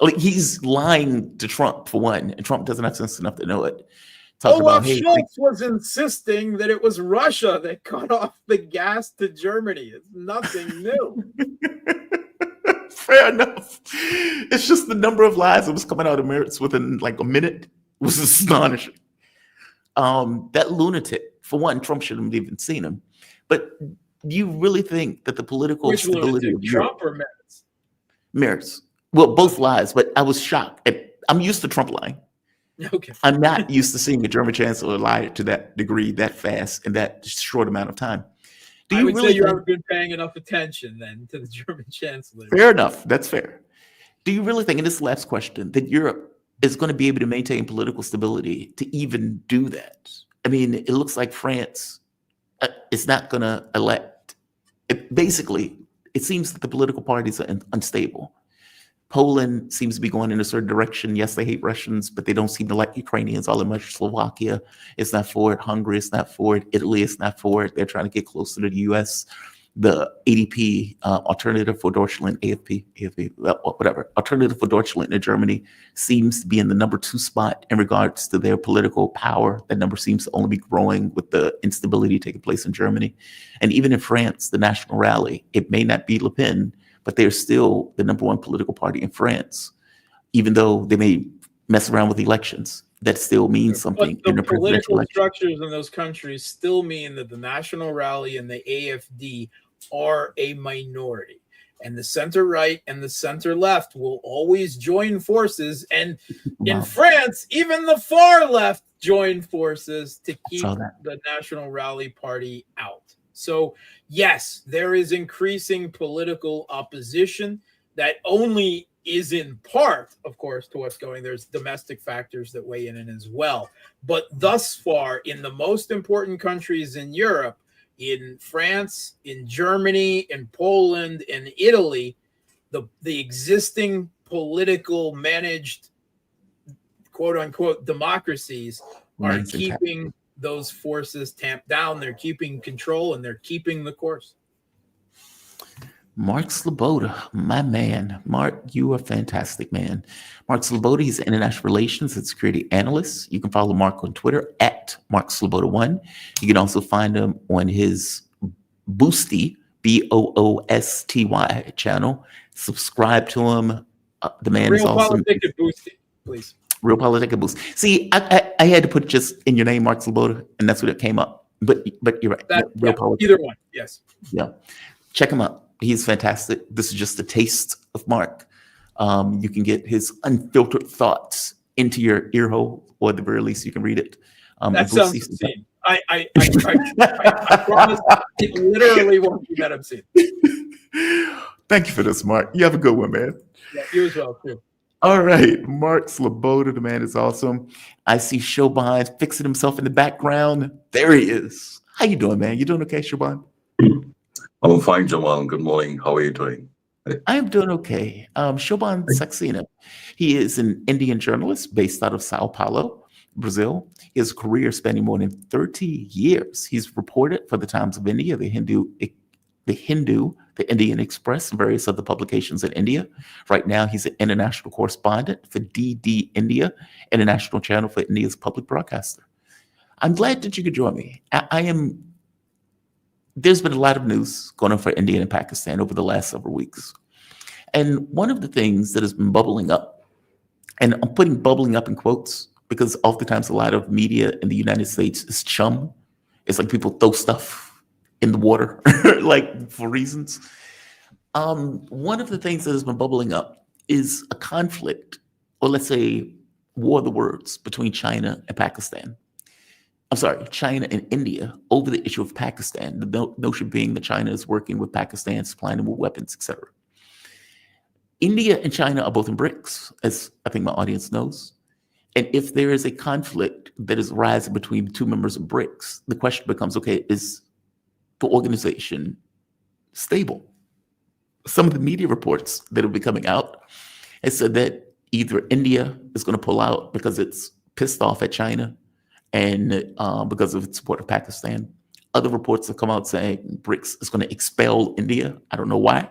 Speaker 1: Like, he's lying to Trump, for one, and Trump doesn't have sense enough to know it.
Speaker 7: Schultz was insisting that it was Russia that cut off the gas to Germany. It's nothing new.
Speaker 1: Fair enough. It's just the number of lies that was coming out of Mertz within like a minute was astonishing. That lunatic, for one, Trump shouldn't have even seen him. But do you really think that the political stability of
Speaker 7: Trump or Mertz?
Speaker 1: Mertz. Well, both lies, but I was shocked. I'm used to Trump lying.
Speaker 7: Okay.
Speaker 1: I'm not used to seeing a German chancellor lie to that degree, that fast, in that short amount of time.
Speaker 7: I would say you haven't been paying enough attention then to the German chancellor.
Speaker 1: Fair enough. That's fair. Do you really think, and this last question, that Europe is going to be able to maintain political stability to even do that? I mean, it looks like France is not going to elect. Basically, it seems that the political parties are unstable. Poland seems to be going in a certain direction. Yes, they hate Russians, but they don't seem to like Ukrainians all that much. Slovakia is not for it. Hungary is not for it. Italy is not for it. They're trying to get closer to the U.S. The ADP, Alternative for Deutschland, AFP, whatever, Alternative for Deutschland in Germany seems to be in the number 2 spot in regards to their political power. That number seems to only be growing with the instability taking place in Germany. And even in France, the National Rally, it may not be Le Pen, but they're still the number 1 political party in France, even though they may mess around with elections. That still means something in the
Speaker 7: political structures in those countries still mean that the National Rally and the AFD are a minority. And the center right and the center left will always join forces. And in France, even the far left join forces to keep the National Rally Party out. So, yes, there is increasing political opposition that only is in part, of course, to what's going. There's domestic factors that weigh in as well. But thus far, in the most important countries in Europe, in France, in Germany, in Poland, in Italy, the existing political managed, quote unquote, democracies are keeping those forces tamped down. They're keeping control and they're keeping the course.
Speaker 1: Mark Sleboda, my man. Mark, you are fantastic, man. Mark Sleboda, he's an international relations and security analyst. You can follow Mark on Twitter at Mark Sleboda1. You can also find him on his Boosty, Boosty channel. Subscribe to him. The man is
Speaker 7: Real
Speaker 1: awesome.
Speaker 7: Politic and Boosty, please.
Speaker 1: Real Politic Boost. See, I had to put just in your name, Mark Sleboda, and that's what it came up. But you're right. Real Politic.
Speaker 7: Either one, yes.
Speaker 1: Yeah. Check him out. He's fantastic. This is just a taste of Mark. You can get his unfiltered thoughts into your ear hole, or at the very least, you can read it.
Speaker 7: That sounds obscene. I promise it literally won't be that obscene.
Speaker 1: Thank you for this, Mark. You have a good one, man.
Speaker 7: Yeah, you as well, too.
Speaker 1: All right. Mark Sleboda, the man is awesome. I see Shobhan fixing himself in the background. There he is. How you doing, man? You doing okay, Shobhan?
Speaker 8: I'm fine, Jamal. Good morning. How are you doing?
Speaker 1: I am doing okay. Shobhan Saxena, he is an Indian journalist based out of Sao Paulo, Brazil. His career spanning more than 30 years. He's reported for the Times of India, the Indian Express, and various other publications in India. Right now, he's an international correspondent for DD India, international channel for India's public broadcaster. I'm glad that you could join me. There's been a lot of news going on for India and Pakistan over the last several weeks. And one of the things that has been bubbling up, and I'm putting bubbling up in quotes because oftentimes a lot of media in the United States is chum. It's like people throw stuff in the water, like for reasons. One of the things that has been bubbling up is a conflict, or let's say war of the words, between China and Pakistan. I'm sorry, China and India over the issue of Pakistan, the notion being that China is working with Pakistan, supplying them with weapons, etc. India and China are both in BRICS, as I think my audience knows. And if there is a conflict that is rising between the two members of BRICS, the question becomes, okay, is the organization stable? Some of the media reports that have been coming out have said that either India is going to pull out because it's pissed off at China, and because of its support of Pakistan. Other reports have come out saying BRICS is going to expel India. I don't know why,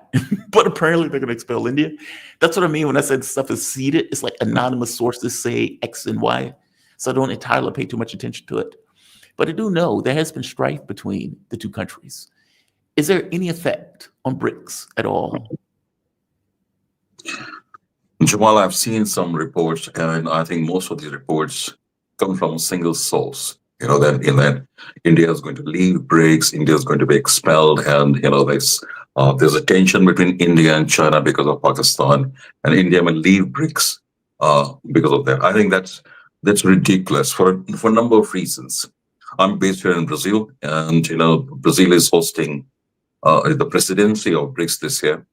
Speaker 1: but apparently they're going to expel India. That's what I mean when I said stuff is seeded. It's like anonymous sources say X and Y, so I don't entirely pay too much attention to it. But I do know there has been strife between the two countries. Is there any effect on BRICS at all?
Speaker 8: Jamal, I've seen some reports, and I think most of these reports come from a single source. That India is going to leave BRICS, India is going to be expelled, and there's a tension between India and China because of Pakistan, and India will leave BRICS because of that. I think that's ridiculous for a number of reasons. I'm based here in Brazil, and Brazil is hosting the presidency of BRICS this year.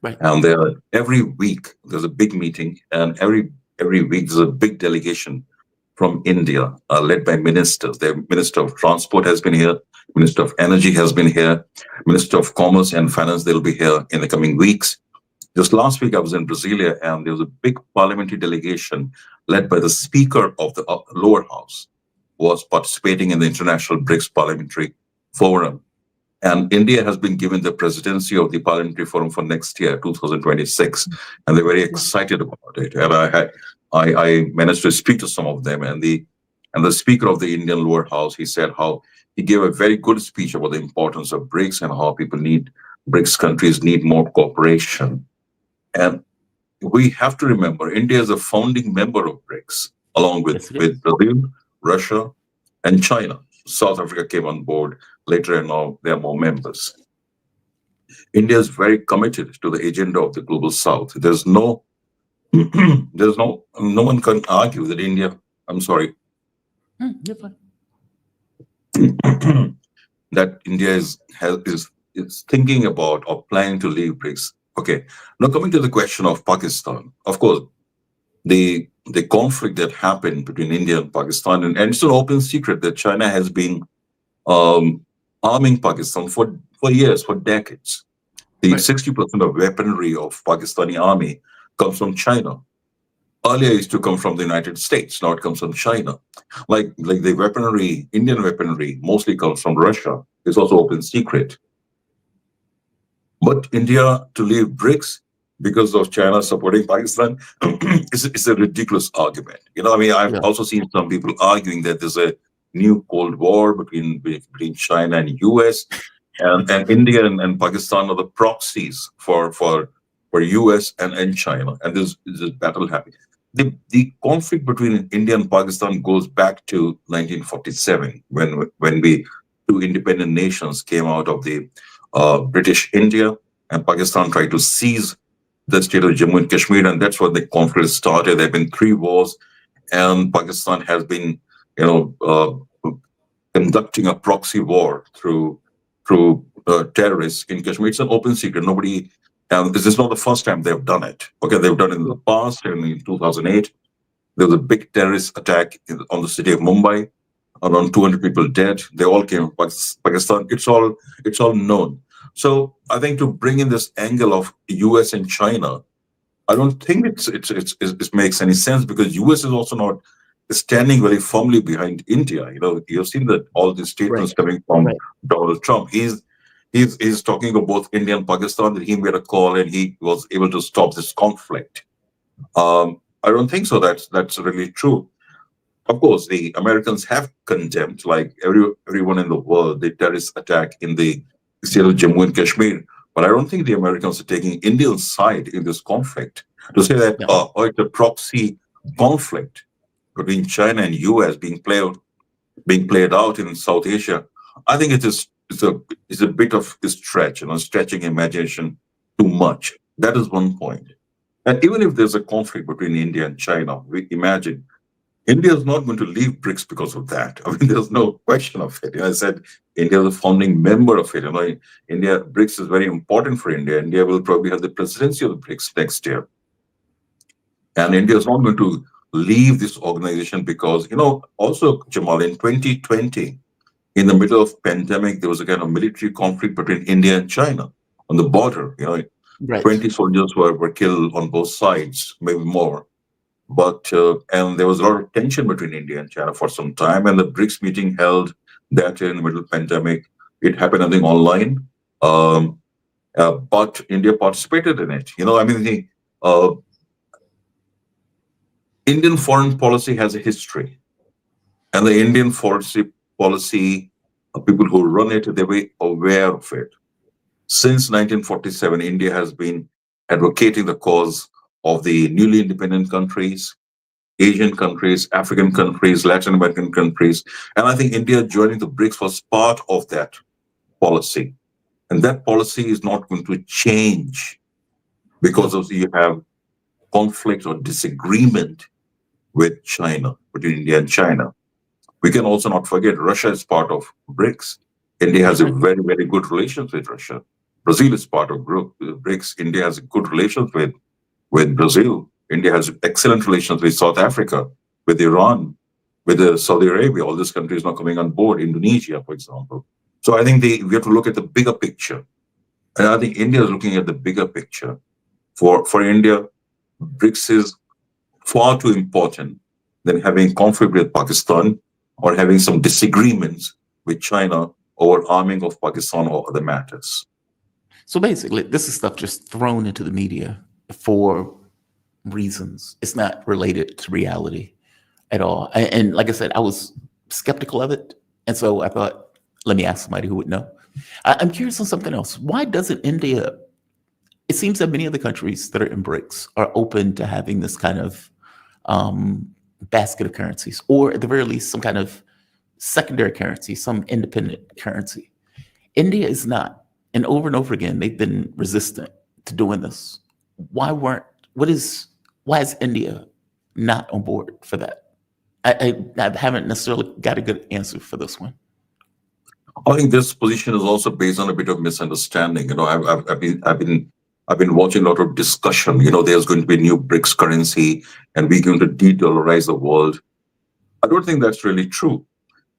Speaker 1: Right.
Speaker 8: And every week there's a big meeting, and every week there's a big delegation from India, led by ministers. The Minister of Transport has been here, Minister of Energy has been here, Minister of Commerce and Finance, they'll be here in the coming weeks. Just last week I was in Brasilia, and there was a big parliamentary delegation led by the Speaker of the lower house, who was participating in the International BRICS Parliamentary Forum. And India has been given the presidency of the Parliamentary Forum for next year, 2026, and they're very excited about it. And I managed to speak to some of them, and the Speaker of the Indian lower house, he said how he gave a very good speech about the importance of BRICS and how BRICS countries need more cooperation. And we have to remember, India is a founding member of BRICS, along with Brazil, Russia, and China. South Africa came on board later, and now there are more members. India is very committed to the agenda of the global South. No one can argue that India. I'm sorry.
Speaker 1: You're fine.
Speaker 8: That India is thinking about or planning to leave BRICS. Okay. Now coming to the question of Pakistan, of course, the conflict that happened between India and Pakistan, and it's an open secret that China has been arming Pakistan for years, for decades. The 60% of weaponry of Pakistani army comes from China. Earlier it used to come from the United States. Now it comes from China. Like the weaponry, Indian weaponry, mostly comes from Russia. It's also open secret. But India to leave BRICS because of China supporting Pakistan is a ridiculous argument. I mean, I've also seen some people arguing that there's a new Cold War between China and US, and India and Pakistan are the proxies for US and China, and there's a battle happening. The conflict between India and Pakistan goes back to 1947 when we two independent nations came out of the British India, and Pakistan tried to seize the state of Jammu and Kashmir, and that's when the conflict started. There have been 3 wars, and Pakistan has been, conducting a proxy war through terrorists in Kashmir. It's an open secret. Nobody, and this is not the first time they've done it. Okay, they've done it in the past. And in 2008, there was a big terrorist attack on the city of Mumbai. Around 200 people dead. They all came from Pakistan. It's all known. So I think to bring in this angle of US and China, I don't think it makes any sense, because US is also not standing very firmly behind India. You've seen that all these statements coming from Donald Trump. He's talking about both India and Pakistan, that he made a call and he was able to stop this conflict. I don't think so. That's really true. Of course, the Americans have condemned, like everyone in the world, the terrorist attack in the state of Jammu and Kashmir. But I don't think the Americans are taking India's side in this conflict. To say that it's a proxy conflict between China and US being played out in South Asia, I think it's a bit of a stretch, stretching imagination too much. That is one point. And even if there's a conflict between India and China, we imagine India is not going to leave BRICS because of that. I mean, there's no question of it. I said India is a founding member of it. BRICS is very important for India. India will probably have the presidency of the BRICS next year. And India is not going to leave this organization because, also, Jamal, in 2020, in the middle of pandemic, there was a kind of military conflict between India and China on the border. 20 soldiers were killed on both sides, maybe more. But and there was a lot of tension between India and China for some time, and the BRICS meeting held that in the middle of pandemic. It happened, I think, online, but India participated in it. The Indian foreign policy has a history, and the Indian foreign policy, people who run it, they're very aware of it. Since 1947, India has been advocating the cause of the newly independent countries, Asian countries, African countries, Latin American countries. And I think India joining the BRICS was part of that policy. And that policy is not going to change because you have conflict or disagreement with China, between India and China. We can also not forget Russia is part of BRICS. India has a very, very good relations with Russia. Brazil is part of BRICS. India has good relations with Brazil. India has excellent relations with South Africa, with Iran, with Saudi Arabia. All these countries now coming on board, Indonesia, for example. So I think we have to look at the bigger picture. And I think India is looking at the bigger picture. For India, BRICS is far too important than having conflict with Pakistan or having some disagreements with China over arming of Pakistan or other matters.
Speaker 1: So basically, this is stuff just thrown into the media for reasons. It's not related to reality at all. And like I said, I was skeptical of it. And so I thought, let me ask somebody who would know. I'm curious on something else. Why doesn't India, it seems that many of the countries that are in BRICS are open to having this kind of basket of currencies, or at the very least, some kind of secondary currency, some independent currency. India is not. And over again, they've been resistant to doing this. Why is India not on board for that? I haven't necessarily got a good answer for this one.
Speaker 8: I think this position is also based on a bit of misunderstanding. I've been watching a lot of discussion. There's going to be a new BRICS currency, and we're going to de-dollarize the world. I don't think that's really true.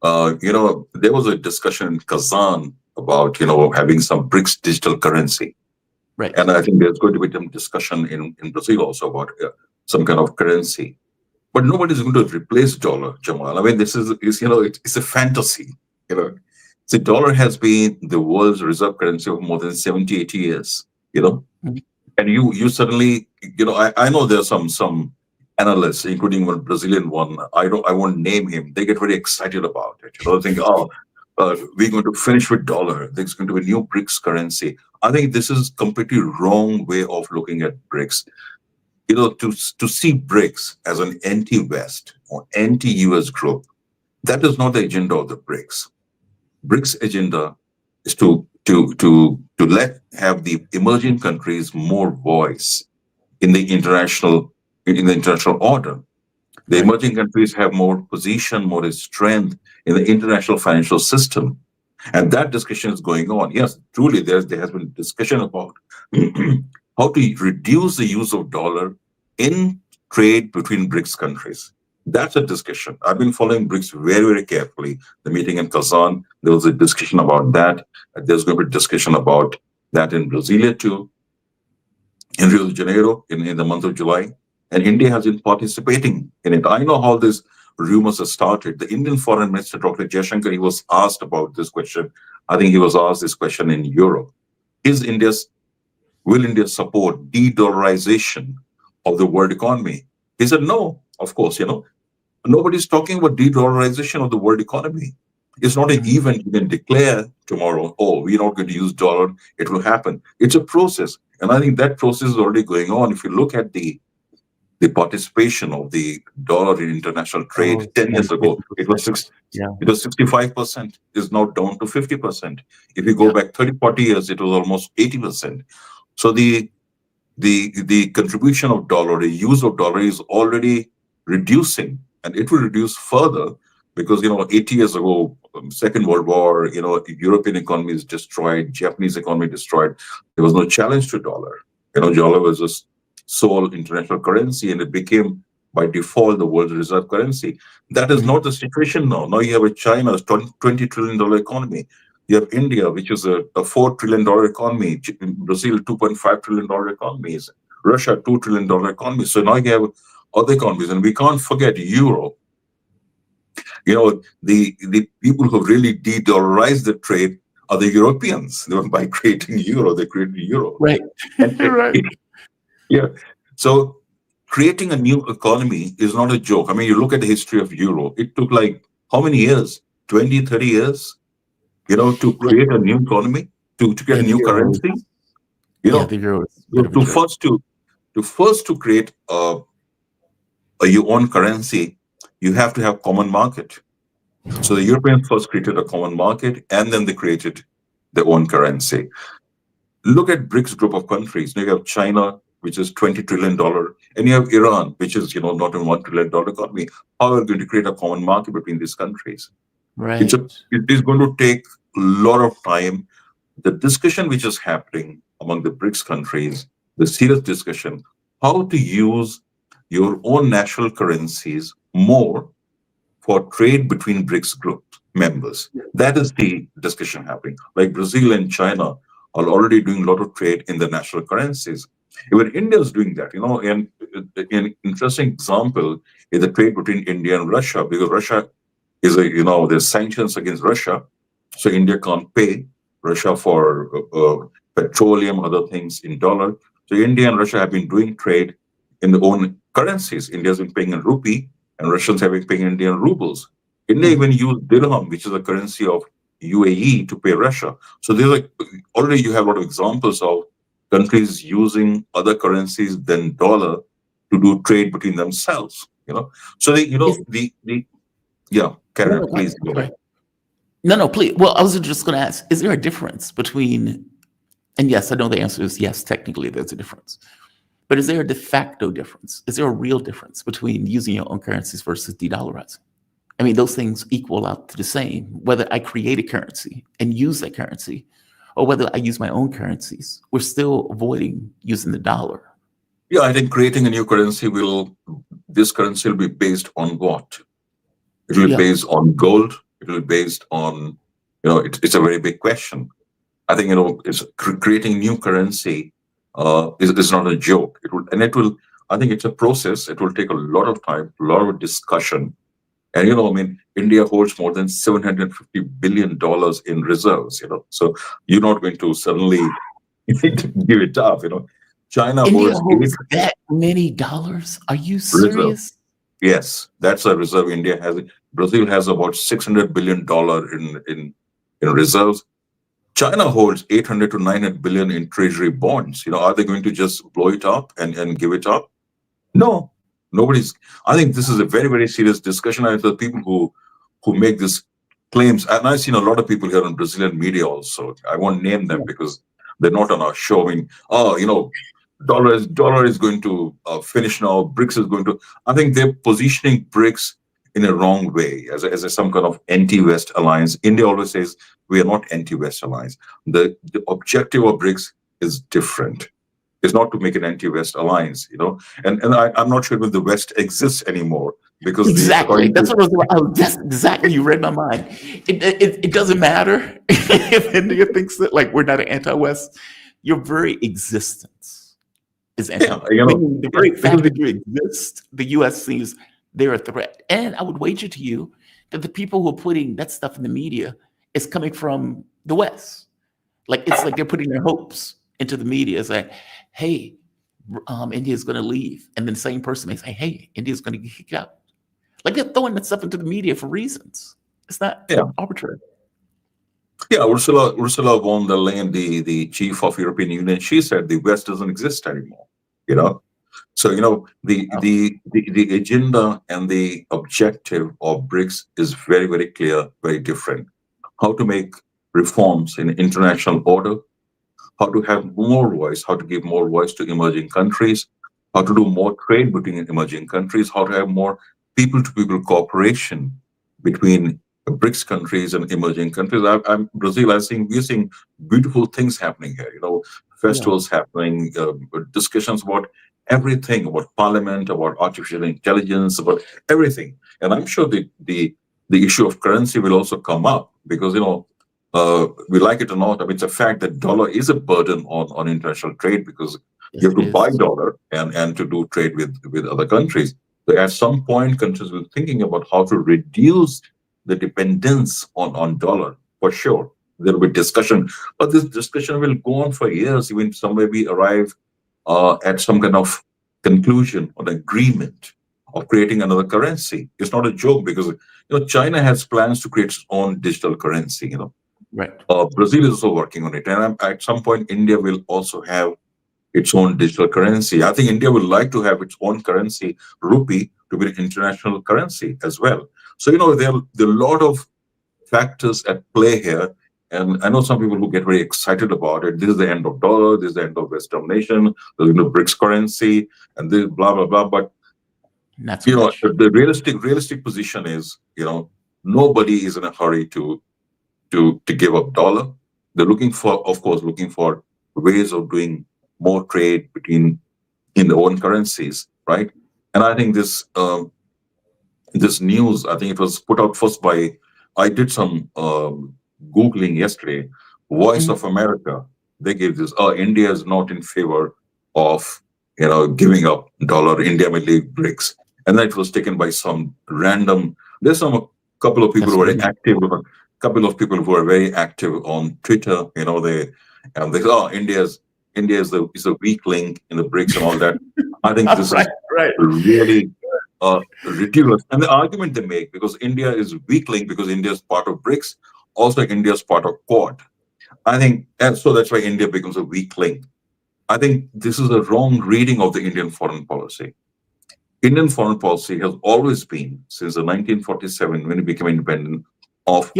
Speaker 8: There was a discussion in Kazan about having some BRICS digital currency.
Speaker 1: Right.
Speaker 8: And I think there's going to be some discussion in Brazil also about some kind of currency. But nobody's going to replace dollar, Jamal. I mean, it's a fantasy. The dollar has been the world's reserve currency for more than 70, 80 years, and you suddenly, I know there's some analysts, including one Brazilian one, I won't name him, they get very excited about it. They think, we're going to finish with dollar, there's going to be a new BRICS currency. I think this is completely wrong way of looking at BRICS. To see BRICS as an anti-West or anti-US group, that is not the agenda of the BRICS. BRICS agenda is to have the emerging countries more voice in the international order. The emerging countries have more position, more strength in the international financial system, and that discussion is going on. Yes, truly, there has been discussion about how to reduce the use of dollar in trade between BRICS countries. That's a discussion. I've been following BRICS very, very carefully. The meeting in Kazan, there was a discussion about that. There's going to be a discussion about that in Brasilia too, in Rio de Janeiro in the month of July. And India has been participating in it. I know how these rumors have started. The Indian Foreign Minister, Dr. Jaishankar, he was asked about this question. I think he was asked this question in Europe. Will India support de-dollarization of the world economy? He said, no, of course, nobody's talking about de-dollarization of the world economy. It's not an event you can declare tomorrow, we're not going to use dollar, it will happen. It's a process. And I think that process is already going on. If you look at the participation of the dollar in international trade 10 years ago, it was 65%. It's now down to 50%. If you go back 30, 40 years, it was almost 80%. So the contribution of dollar, the use of dollar is already reducing, and it will reduce further because 80 years ago, Second World War, European economy is destroyed, Japanese economy destroyed. There was no challenge to dollar. Dollar was a sole international currency, and it became by default the world's reserve currency. That is not the situation now. Now you have China's $20 trillion economy. You have India, which is a $4 trillion economy. Brazil, $2.5 trillion economies. Russia, $2 trillion economy. So now you have other economies, and we can't forget Europe. The people who really de-dollarized the trade are the Europeans. By creating euro, they created euro.
Speaker 1: Right.
Speaker 8: Right. Yeah. So creating a new economy is not a joke. I mean, you look at the history of euro. It took like how many years? 20, 30 years? To create a new economy, to get a new currency.
Speaker 1: The euro is
Speaker 8: to create your own currency, you have to have common market. So the Europeans first created a common market, and then they created their own currency. Look at BRICS group of countries. You have China, which is $20 trillion, and you have Iran, which is not a $1 trillion economy. How are we going to create a common market between these countries?
Speaker 1: Right.
Speaker 8: It is going to take a lot of time. The discussion which is happening among the BRICS countries, the serious discussion, how to use your own national currencies more for trade between BRICS group members. That is the discussion happening. Like Brazil and China are already doing a lot of trade in the national currencies. Even India is doing that, and an interesting example is the trade between India and Russia, because Russia is there's sanctions against Russia. So India can't pay Russia for petroleum, other things in dollar. So India and Russia have been doing trade in their own currencies. India's been paying in rupee, and Russians have been paying Indian rubles. India even used dirham, which is a currency of UAE, to pay Russia. So there's already you have a lot of examples of countries using other currencies than dollar to do trade between themselves. So Karen, please go ahead.
Speaker 1: No, please. Well, I was just going to ask, is there a difference between, and yes, I know the answer is yes, technically there's a difference, but is there a de facto difference? Is there a real difference between using your own currencies versus de-dollarizing? I mean, those things equal out to the same, whether I create a currency and use that currency, or whether I use my own currencies, we're still avoiding using the dollar.
Speaker 8: Yeah, I think creating a new currency this currency will be based on what? It will be based on gold. It will be based on, it's a very big question. I think, it's creating new currency is not a joke. I think it's a process. It will take a lot of time, a lot of discussion. And, I mean, India holds more than $750 billion in reserves, so you're not going to suddenly give it up, China
Speaker 1: India
Speaker 8: holds
Speaker 1: holds that many dollars? Are you
Speaker 8: reserve.
Speaker 1: serious?
Speaker 8: Yes, that's a reserve India has. Brazil has about $600 billion in reserves. China holds 800 to 900 billion in treasury bonds. Are they going to just blow it up and give it up? No, nobody's. I think this is a very, very serious discussion. I the people who make these claims, and I've seen a lot of people here on Brazilian media also. I won't name them because they're not on our show. I mean, dollar is going to finish now. BRICS is going to. I think they're positioning BRICS in a wrong way as some kind of anti-West alliance. India always says we are not anti-West alliance. The objective of BRICS is different. It's not to make an anti-West alliance, and I'm not sure if the West exists anymore because
Speaker 1: exactly that's what I was that's exactly, you read my mind. It doesn't matter if India thinks that like we're not an anti-West. Your very existence is anti-West. The very fact that you exist, the U.S. sees they're a threat. And I would wager to you that the people who are putting that stuff in the media is coming from the West. Like it's like they're putting their hopes into the media. It's like, hey, India's going to leave, and then the same person may say, hey, India's going to get kicked out. Like they're throwing that stuff into the media for reasons. It's not arbitrary.
Speaker 8: Yeah, Ursula von der Leyen, the chief of European Union, she said the West doesn't exist anymore. So the agenda and the objective of BRICS is very, very clear, very different. How to make reforms in international order, how to have more voice, how to give more voice to emerging countries, how to do more trade between emerging countries, how to have more people-to-people cooperation between BRICS countries and emerging countries. Brazil, we're seeing beautiful things happening here. Festivals happening, discussions about everything, about parliament, about artificial intelligence, about everything. And I'm sure the issue of currency will also come up because we like it or not. I mean, it's a fact that dollar is a burden on international trade because you have to buy dollar and to do trade with other countries. So at some point, countries will be thinking about how to reduce the dependence on dollar, for sure. There will be discussion, but this discussion will go on for years. Even somewhere we arrive at some kind of conclusion or agreement of creating another currency. It's not a joke because China has plans to create its own digital currency.
Speaker 1: Right.
Speaker 8: Brazil is also working on it, and at some point, India will also have its own digital currency. I think India would like to have its own currency, rupee, to be an international currency as well. So, there are a lot of factors at play here. And I know some people who get very excited about it. This is the end of dollar. This is the end of West domination. There's BRICS currency and this blah, blah, blah. But,
Speaker 1: not so much.
Speaker 8: The realistic position is, nobody is in a hurry to give up dollar. They're looking for ways of doing more trade in their own currencies, right? And I think this news, I think it was put out first by, I did some Googling yesterday, Voice of America. They gave this, India is not in favor of, giving up dollar. India may leave BRICS. And then it was taken by some random, there's a couple of people who are active, a couple of people who are very active on Twitter, they India is a weak link in the BRICS and all that. I think this is really ridiculous. And the argument they make, because India is weak link because India is part of BRICS, also India is part of Quad. I think, and so that's why India becomes a weak link. I think this is a wrong reading of the Indian foreign policy. Indian foreign policy has always been, since the 1947, when it became independent, of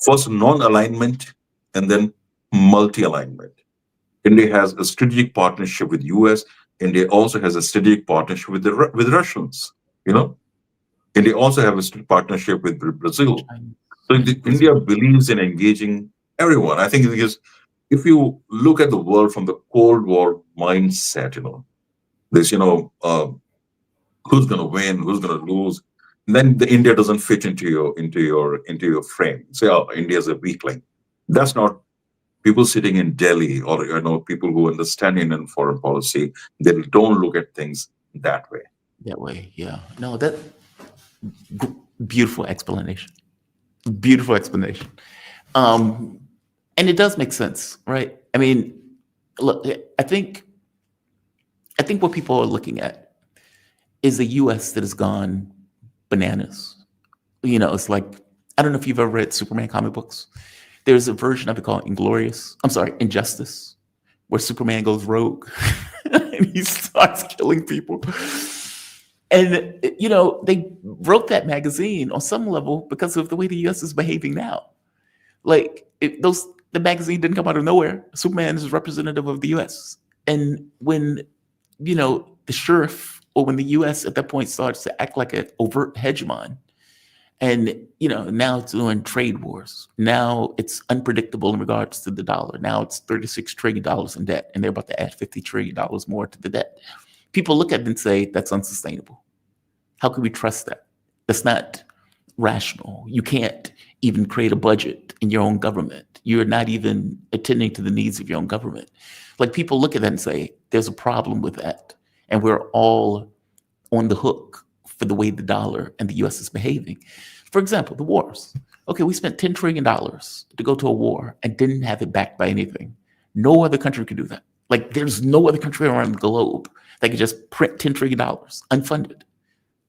Speaker 8: first non-alignment and then multi-alignment. India has a strategic partnership with US. India also has a strategic partnership with Russians. India also has a strategic partnership with Brazil. So India believes in engaging everyone. I think because if you look at the world from the Cold War mindset, there's who's going to win, who's going to lose, and then the India doesn't fit into your frame. Say, India is a weak link. That's not. People sitting in Delhi or people who understand Indian foreign policy, they don't look at things that way.
Speaker 1: No, Beautiful explanation. Beautiful explanation. And it does make sense, right? I mean, look, I think what people are looking at is a U.S. that has gone bananas. You know, it's like, I don't know if you've ever read Superman comic books. There's a version of it called Injustice, where Superman goes rogue and he starts killing people. And, you know, they wrote that magazine on some level because of the way the U.S. is behaving now. Like, the magazine didn't come out of nowhere. Superman is representative of the U.S. And when, you know, the sheriff, or when the U.S. at that point starts to act like an overt hegemon, and, you know, now it's doing trade wars. Now it's unpredictable in regards to the dollar. Now it's $36 trillion in debt, and they're about to add $50 trillion more to the debt. People look at it and say, that's unsustainable. How can we trust that? That's not rational. You can't even create a budget in your own government. You're not even attending to the needs of your own government. Like, people look at that and say, there's a problem with that. And we're all on the hook for the way the dollar and the U.S. is behaving. For example, the wars. Okay, we spent $10 trillion to go to a war and didn't have it backed by anything. No other country could do that. Like, there's no other country around the globe that could just print $10 trillion unfunded.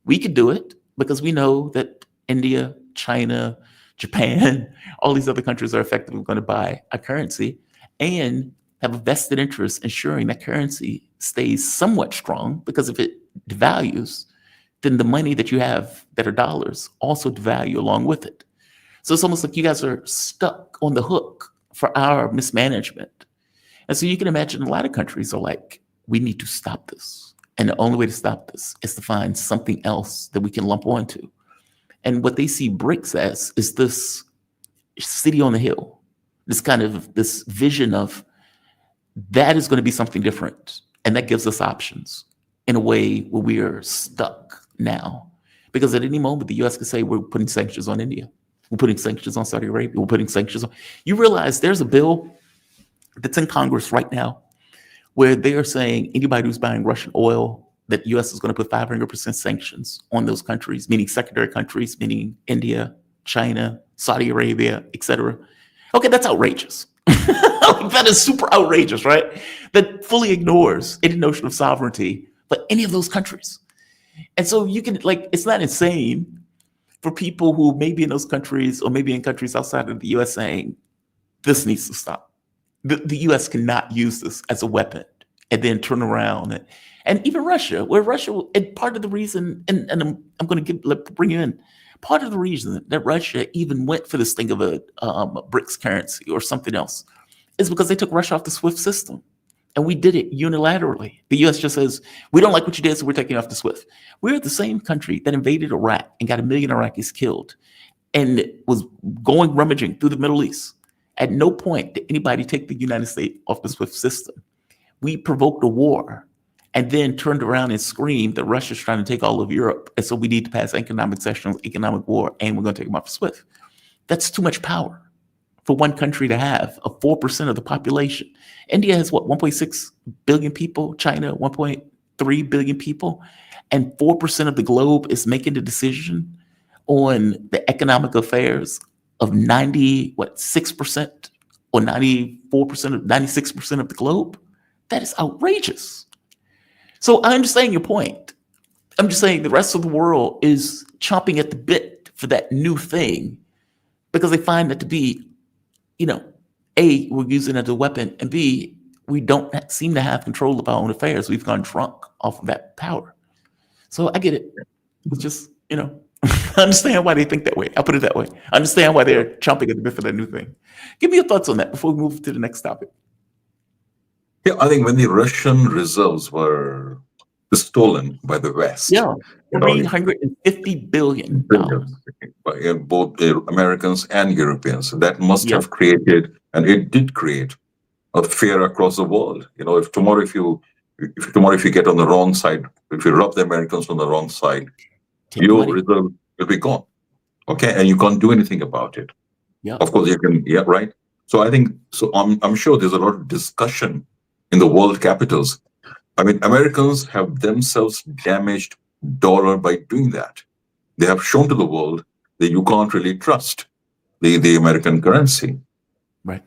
Speaker 1: We could do it because we know that India, China, Japan, all these other countries are effectively going to buy a currency and have a vested interest ensuring that currency stays somewhat strong, because if it devalues, then the money that you have that are dollars also devalue along with it. So it's almost like you guys are stuck on the hook for our mismanagement. And so you can imagine a lot of countries are like, we need to stop this. And the only way to stop this is to find something else that we can lump onto. And what they see BRICS as is this city on the hill, this vision of that is going to be something different. And that gives us options in a way where we are stuck now. Because at any moment, the U.S. could say, we're putting sanctions on India. We're putting sanctions on Saudi Arabia. We're putting sanctions on. You realize there's a bill that's in Congress right now where they are saying anybody who's buying Russian oil, that U.S. is going to put 500% sanctions on those countries, meaning secondary countries, meaning India, China, Saudi Arabia, etc. Okay, that's outrageous. That is super outrageous, right? That fully ignores any notion of sovereignty for any of those countries. And so you can, like, it's not insane for people who may be in those countries or maybe in countries outside of the U.S. saying, this needs to stop. The U.S. cannot use this as a weapon and then turn around. And even Russia, and part of the reason, and I'm going to bring you in, part of the reason that Russia even went for this thing of a BRICS currency or something else is because they took Russia off the SWIFT system. And we did it unilaterally. The U.S. just says, we don't like what you did, so we're taking you off the SWIFT. We're the same country that invaded Iraq and got 1 million Iraqis killed and was going rummaging through the Middle East. At no point did anybody take the United States off the SWIFT system. We provoked a war and then turned around and screamed that Russia's trying to take all of Europe. And so we need to pass economic sanctions, economic war, and we're going to take them off the SWIFT. That's too much power for one country to have, of 4% of the population. India has what, 1.6 billion people, China 1.3 billion people, and 4% of the globe is making the decision on the economic affairs of 6% or 96% of the globe. That is outrageous. So I understand your point. I'm just saying the rest of the world is chomping at the bit for that new thing because they find that to be, A, we're using it as a weapon, and B, we don't seem to have control of our own affairs. We've gone drunk off of that power. So I get it. It's just, I understand why they think that way. I'll put it that way. I understand why they're chomping at the bit for that new thing. Give me your thoughts on that before we move to the next topic.
Speaker 8: Yeah, I think when the Russian reserves were stolen by the West.
Speaker 1: Yeah, $350 billion.
Speaker 8: By both the Americans and Europeans. That must have created, and it did create, a fear across the world. If tomorrow you get on the wrong side, if you rub the Americans on the wrong side, your reserve will be gone. Okay, and you can't do anything about it.
Speaker 1: Yeah.
Speaker 8: Of course you can. Yeah, right. So I'm sure there's a lot of discussion in the world capitals. I mean, Americans have themselves damaged dollar by doing that. They have shown to the world that you can't really trust the American currency.
Speaker 1: Right.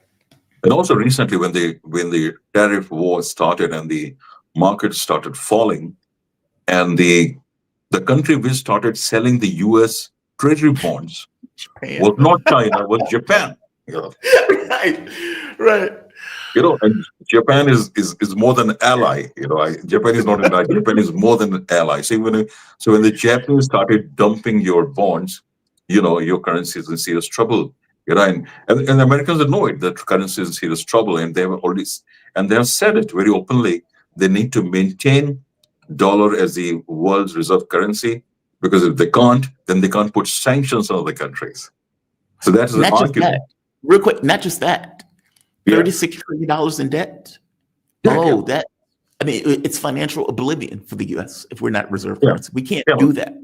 Speaker 8: And also recently, when the tariff war started and the market started falling, and the country which started selling the U.S. Treasury bonds
Speaker 1: Japan.
Speaker 8: was not China, was Japan. You know,
Speaker 1: Right. Right.
Speaker 8: And Japan is more than an ally. Japan is not an ally. Japan is more than an ally. So when the Japanese started dumping your bonds, your currency is in serious trouble. And the Americans know it, that currency is in serious trouble, and they have said it very openly. They need to maintain dollar as the world's reserve currency, because if they can't, then they can't put sanctions on other countries. So that is the argument.
Speaker 1: Real quick, not just that. $36 trillion in debt. It's financial oblivion for the U.S. if we're not reserve currency. We can't do that.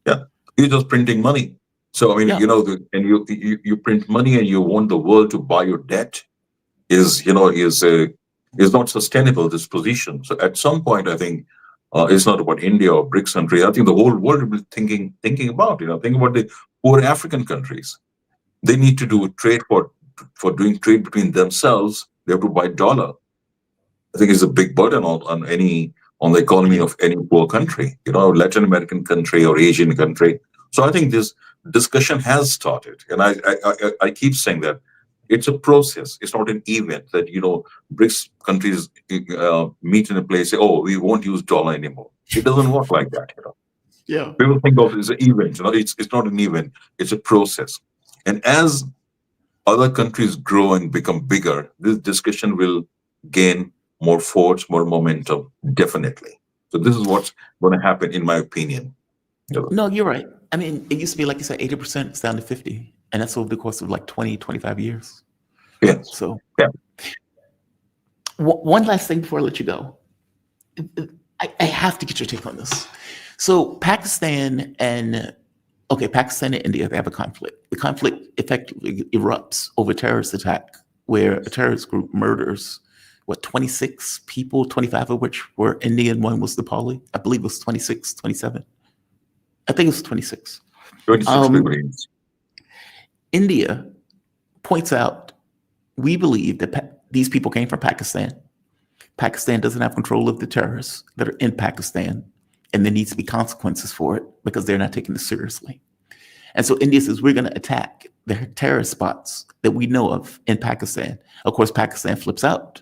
Speaker 8: Yeah, you're just printing money. So and you print money, and you want the world to buy your debt is not sustainable, this position. So at some point, I think it's not about India or BRICS countries. I think the whole world will be thinking about the poor African countries. They need to do trade for doing trade between themselves. They have to buy dollar. I think it's a big burden on the economy of any poor country, Latin American country or Asian country. So I think this discussion has started, and I keep saying that it's a process. It's not an event that BRICS countries meet in a place, say, "Oh, we won't use dollar anymore." It doesn't work like that.
Speaker 1: Yeah.
Speaker 8: People think of it as an event. It's not an event. It's a process. And as other countries grow and become bigger, this discussion will gain more force, more momentum, definitely. So this is what's going to happen, in my opinion.
Speaker 1: No, you're right. It used to be, like you said, 80%, it's down to 50. And that's over the course of like 20, 25 years.
Speaker 8: Yeah.
Speaker 1: So
Speaker 8: yeah.
Speaker 1: One last thing before I let you go. I have to get your take on this. So Pakistan and India, they have a conflict. The conflict effectively erupts over a terrorist attack where a terrorist group murders, 26 people, 25 of which were Indian, one was Nepali. I believe it was 26, 27. I think it was 26.
Speaker 8: 26
Speaker 1: India points out, we believe that these people came from Pakistan. Pakistan doesn't have control of the terrorists that are in Pakistan, and there needs to be consequences for it because they're not taking this seriously. And so India says, we're going to attack the terrorist spots that we know of in Pakistan. Of course, Pakistan flips out,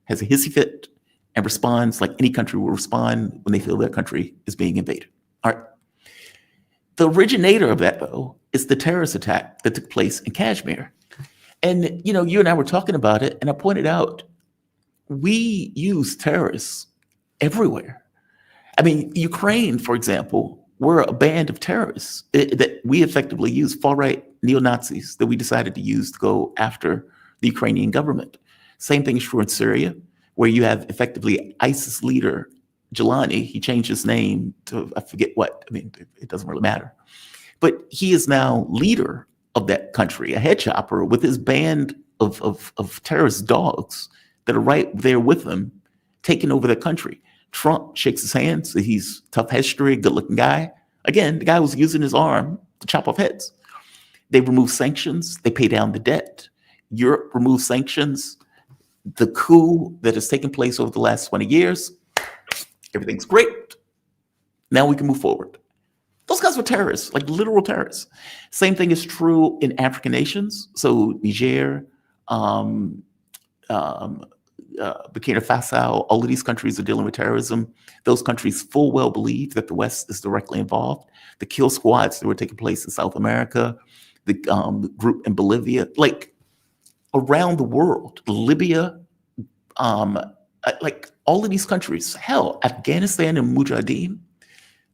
Speaker 1: has a hissy fit, and responds like any country will respond when they feel their country is being invaded. All right. The originator of that, though, is the terrorist attack that took place in Kashmir. And, you and I were talking about it, and I pointed out, we use terrorists everywhere. Ukraine, for example, were a band of terrorists that we effectively use, far-right neo-Nazis that we decided to use to go after the Ukrainian government. Same thing is true in Syria, where you have effectively ISIS leader Jelani. He changed his name to, I forget what, it doesn't really matter. But he is now leader of that country, a head chopper with his band of terrorist dogs that are right there with them, taking over the country. Trump shakes his hand, so he's tough history, good-looking guy. Again, the guy was using his arm to chop off heads. They remove sanctions. They pay down the debt. Europe removes sanctions. The coup that has taken place over the last 20 years, everything's great. Now we can move forward. Those guys were terrorists, like literal terrorists. Same thing is true in African nations. So Niger, Burkina Faso, all of these countries are dealing with terrorism. Those countries full well believe that the West is directly involved. The kill squads that were taking place in South America, the group in Bolivia, like around the world, Libya, like all of these countries, hell, Afghanistan and Mujahideen,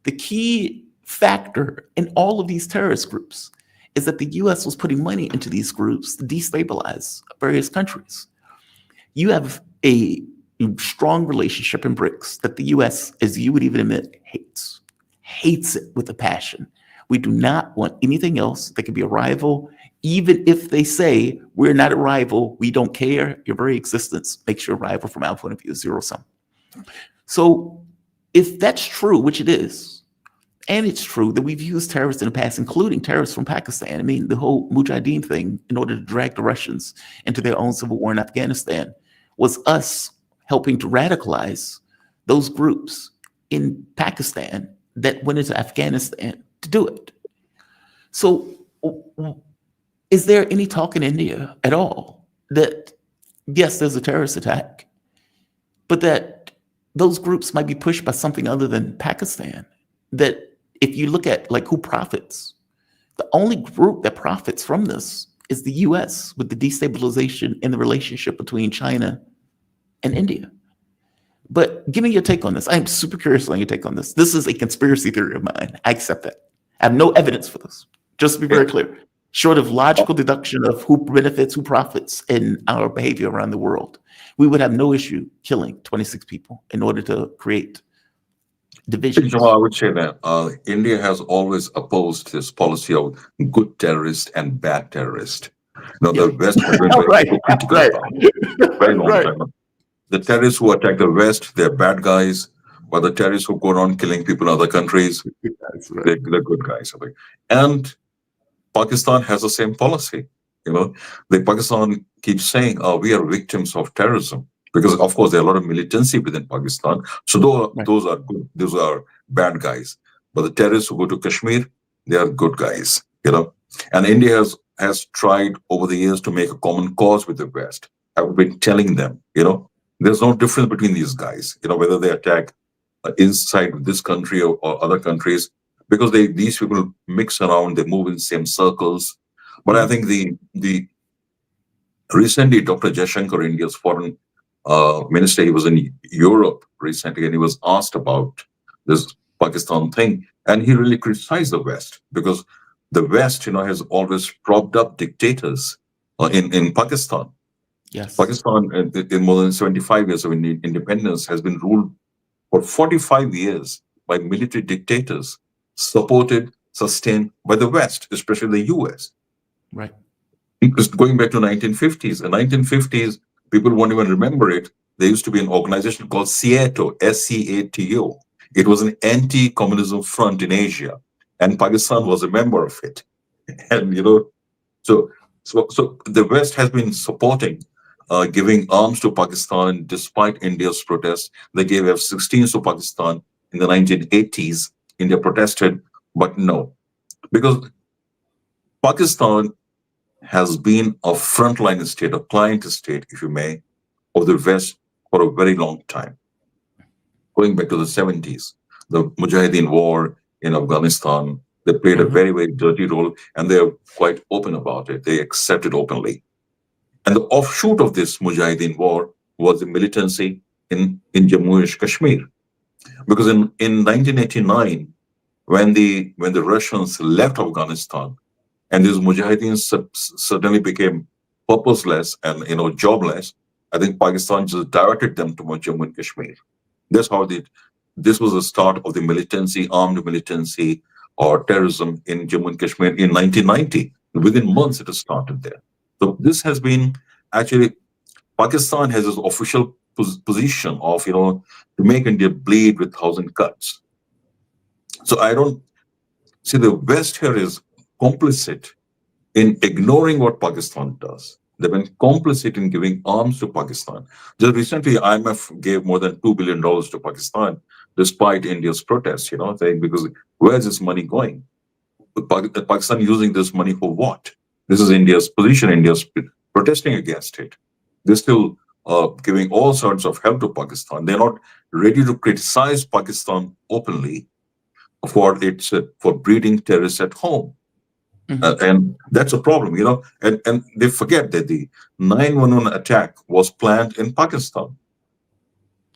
Speaker 1: the key factor in all of these terrorist groups is that the U.S. was putting money into these groups to destabilize various countries. You have a strong relationship in BRICS that the U.S., as you would even admit, hates it with a passion. We do not want anything else that could be a rival, even if they say we're not a rival, we don't care. Your very existence makes you a rival from our point of view, zero sum. So if that's true, which it is, And it's true that we've used terrorists in the past, including terrorists from Pakistan. I mean, the whole Mujahideen thing, in order to drag the Russians into their own civil war in Afghanistan, was us helping to radicalize those groups in Pakistan that went into Afghanistan to do it. So is there any talk in India at all that, yes, there's a terrorist attack, but that those groups might be pushed by something other than Pakistan? That if you look at like who profits, the only group that profits from this is the US, with the destabilization in the relationship between China and India. But give me your take on this. I'm super curious on your take on this. This is a conspiracy theory of mine. I accept that. I have no evidence for this. Just to be very clear, short of logical deduction of who benefits, who profits in our behavior around the world, we would have no issue killing 26 people in order to create divisions.
Speaker 8: I would say that India has always opposed this policy of good terrorist and bad terrorist. The West has been very critical about it. Very long time. The terrorists who attack the West, they're bad guys, but the terrorists who go around killing people in other countries, they're good guys. And Pakistan has the same policy. The Pakistan keeps saying, we are victims of terrorism. Because, of course, there are a lot of militancy within Pakistan. So those are good. Those are bad guys. But the terrorists who go to Kashmir, they are good guys. And India has tried over the years to make a common cause with the West. I've been telling them, there's no difference between these guys, whether they attack inside this country or other countries, because these people mix around, they move in same circles. But I think the recently Dr. Jaishankar, India's foreign minister, he was in Europe recently, and he was asked about this Pakistan thing, and he really criticized the West, because the West, has always propped up dictators in Pakistan.
Speaker 1: Yes.
Speaker 8: Pakistan, in more than 75 years of independence, has been ruled for 45 years by military dictators, supported, sustained by the West, especially the US.
Speaker 1: Right.
Speaker 8: It's going back to 1950s. In 1950s, people won't even remember it. There used to be an organization called SEATO, SCATO. It was an anti-communism front in Asia, and Pakistan was a member of it. And so the West has been supporting, giving arms to Pakistan despite India's protests. They gave F-16s to Pakistan in the 1980s. India protested, but no, because Pakistan has been a frontline state, a client state, if you may, of the West for a very long time. Going back to the 70s, the Mujahideen war in Afghanistan, they played a very, very dirty role, and they're quite open about it. They accept it openly. And the offshoot of this Mujahideen war was the militancy in Jammu and Kashmir. Because in 1989, when the Russians left Afghanistan, and these Mujahideens suddenly became purposeless and jobless, I think Pakistan just directed them to Jammu and Kashmir. That's how this was the start of the militancy, armed militancy or terrorism in Jammu and Kashmir in 1990. Within months, it has started there. So this has been actually, Pakistan has its official position of, to make India bleed with 1,000 cuts. So I don't see the West here is complicit in ignoring what Pakistan does. They've been complicit in giving arms to Pakistan. Just recently, IMF gave more than $2 billion to Pakistan, despite India's protests, saying, because where's this money going? Pakistan using this money for what? This is India's position. India's protesting against it. They're still giving all sorts of help to Pakistan. They're not ready to criticize Pakistan openly for breeding terrorists at home. And that's a problem, and they forget that the 9/11 attack was planned in Pakistan.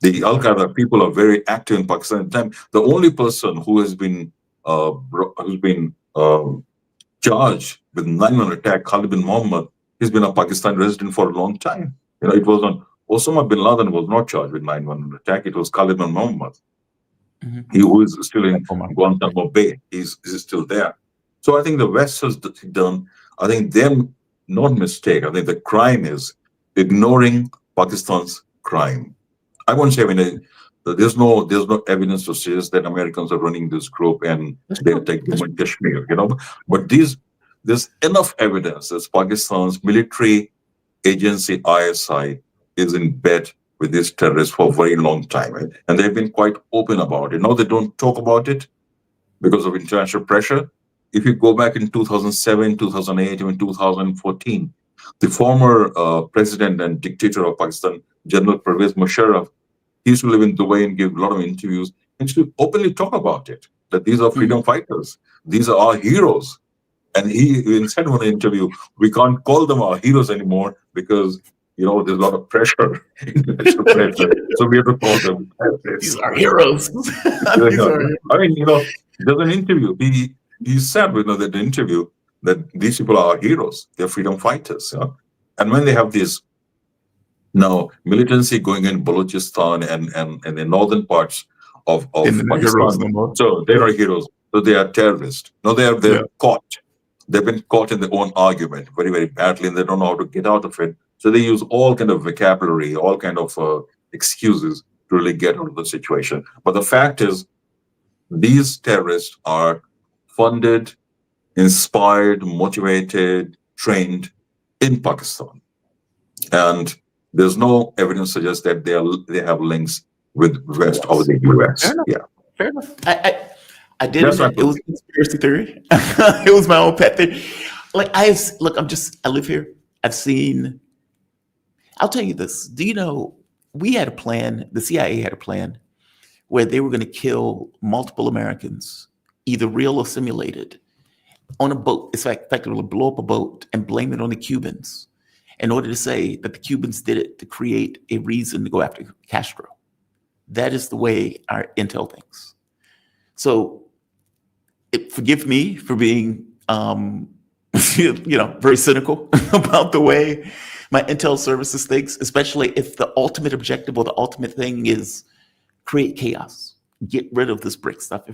Speaker 8: The Al-Qaeda people are very active in Pakistan at the time. The only person who has been charged with 9/11 attack, Khalid bin Mohammed, he's been a Pakistan resident for a long time. It wasn't Osama bin Laden was not charged with 9/11 attack. It was Khalid bin Mohammed. He who is still in Guantanamo Bay. He's still there. So I think the West has done, I think them not mistake. I think the crime is ignoring Pakistan's crime. I won't say, there's no evidence to suggest that Americans are running this group and they're taking them in Kashmir, But there's enough evidence that Pakistan's military agency ISI is in bed with these terrorists for a very long time, right? And they've been quite open about it. Now they don't talk about it because of international pressure. If you go back in 2007, 2008, even 2014, the former president and dictator of Pakistan, General Pervez Musharraf, he used to live in Dubai and give a lot of interviews and used to openly talk about it, that these are freedom fighters. These are our heroes. And he said in an interview, we can't call them our heroes anymore because, there's a lot of pressure, international pressure. So we have to call them terrorists.
Speaker 1: These are heroes.
Speaker 8: I mean, there's an interview. He said within the interview that these people are heroes. They're freedom fighters. And when they have this now militancy going in Balochistan and the northern parts of Pakistan, so they are heroes. So they are terrorists. No, they're caught. They've been caught in their own argument very, very badly, and they don't know how to get out of it. So they use all kind of vocabulary, all kind of excuses to really get out of the situation. But the fact is, these terrorists are funded, inspired, motivated, trained in Pakistan, and there's no evidence to suggest that they have links with rest of the US.
Speaker 1: Fair enough. I did admit it was a conspiracy theory. It was my own pet theory. I live here. I'll tell you this. Do you know, we had a plan, the CIA had a plan where they were going to kill multiple Americans, either real or simulated, on a boat. It's like effectively blow up a boat and blame it on the Cubans in order to say that the Cubans did it to create a reason to go after Castro. That is the way our intel thinks. So forgive me for being, very cynical about the way my intel services thinks, especially if the ultimate objective or the ultimate thing is create chaos, get rid of this BRICS stuff,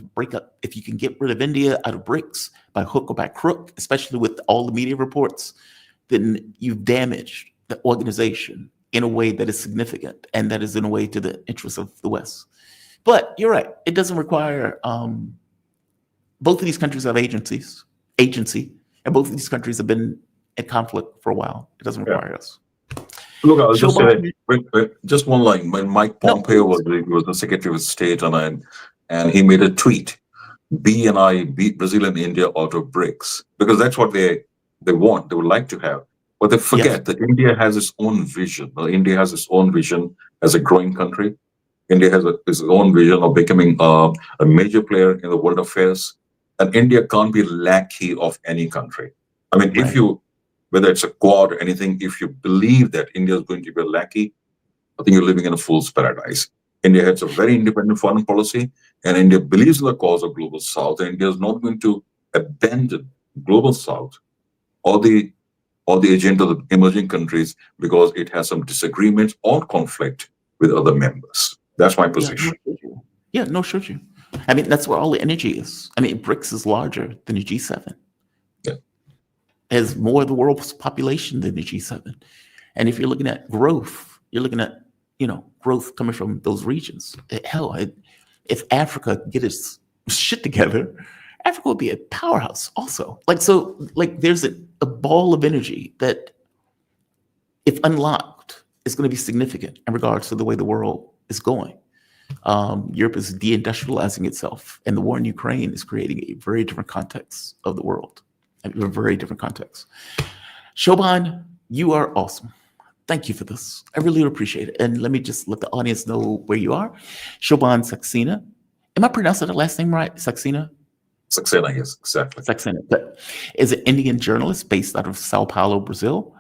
Speaker 1: if you can get rid of India out of BRICS by hook or by crook, especially with all the media reports, then you've damaged the organization in a way that is significant and that is in a way to the interests of the West. But you're right, it doesn't require, both of these countries have agency, and both of these countries have been in conflict for a while. It doesn't require us.
Speaker 8: Look, I'll just say, just one line. When Mike Pompeo was the Secretary of State, and he made a tweet, beat Brazil and India out of BRICS, because that's what they want, they would like to have. But they forget that India has its own vision. India has its own vision as a growing country. India has its own vision of becoming a major player in the world affairs. And India can't be lackey of any country. I mean, if you, whether it's a Quad or anything, if you believe that India is going to be a lackey, I think you're living in a fool's paradise. India has a very independent foreign policy, and India believes in the cause of Global South, and India is not going to abandon Global South or the agenda of the emerging countries because it has some disagreements or conflict with other members. That's my position.
Speaker 1: No, should you? I mean, that's where all the energy is. I mean, BRICS is larger than the G7.
Speaker 8: Yeah.
Speaker 1: It has more of the world's population than the G7. And if you're looking at growth, you're looking at, growth coming from those regions. Hell, if Africa could get its shit together, Africa would be a powerhouse also. There's a ball of energy that, if unlocked, is going to be significant in regards to the way the world is going. Europe is deindustrializing itself, and the war in Ukraine is creating a very different context of the world, a very different context. Shobhan, you are awesome. Thank you for this. I really appreciate it. And let me just let the audience know where you are. Shobhan Saxena. Am I pronouncing the last name right? Saxena?
Speaker 8: Saxena, yes, exactly.
Speaker 1: Saxena. But is an Indian journalist based out of Sao Paulo, Brazil.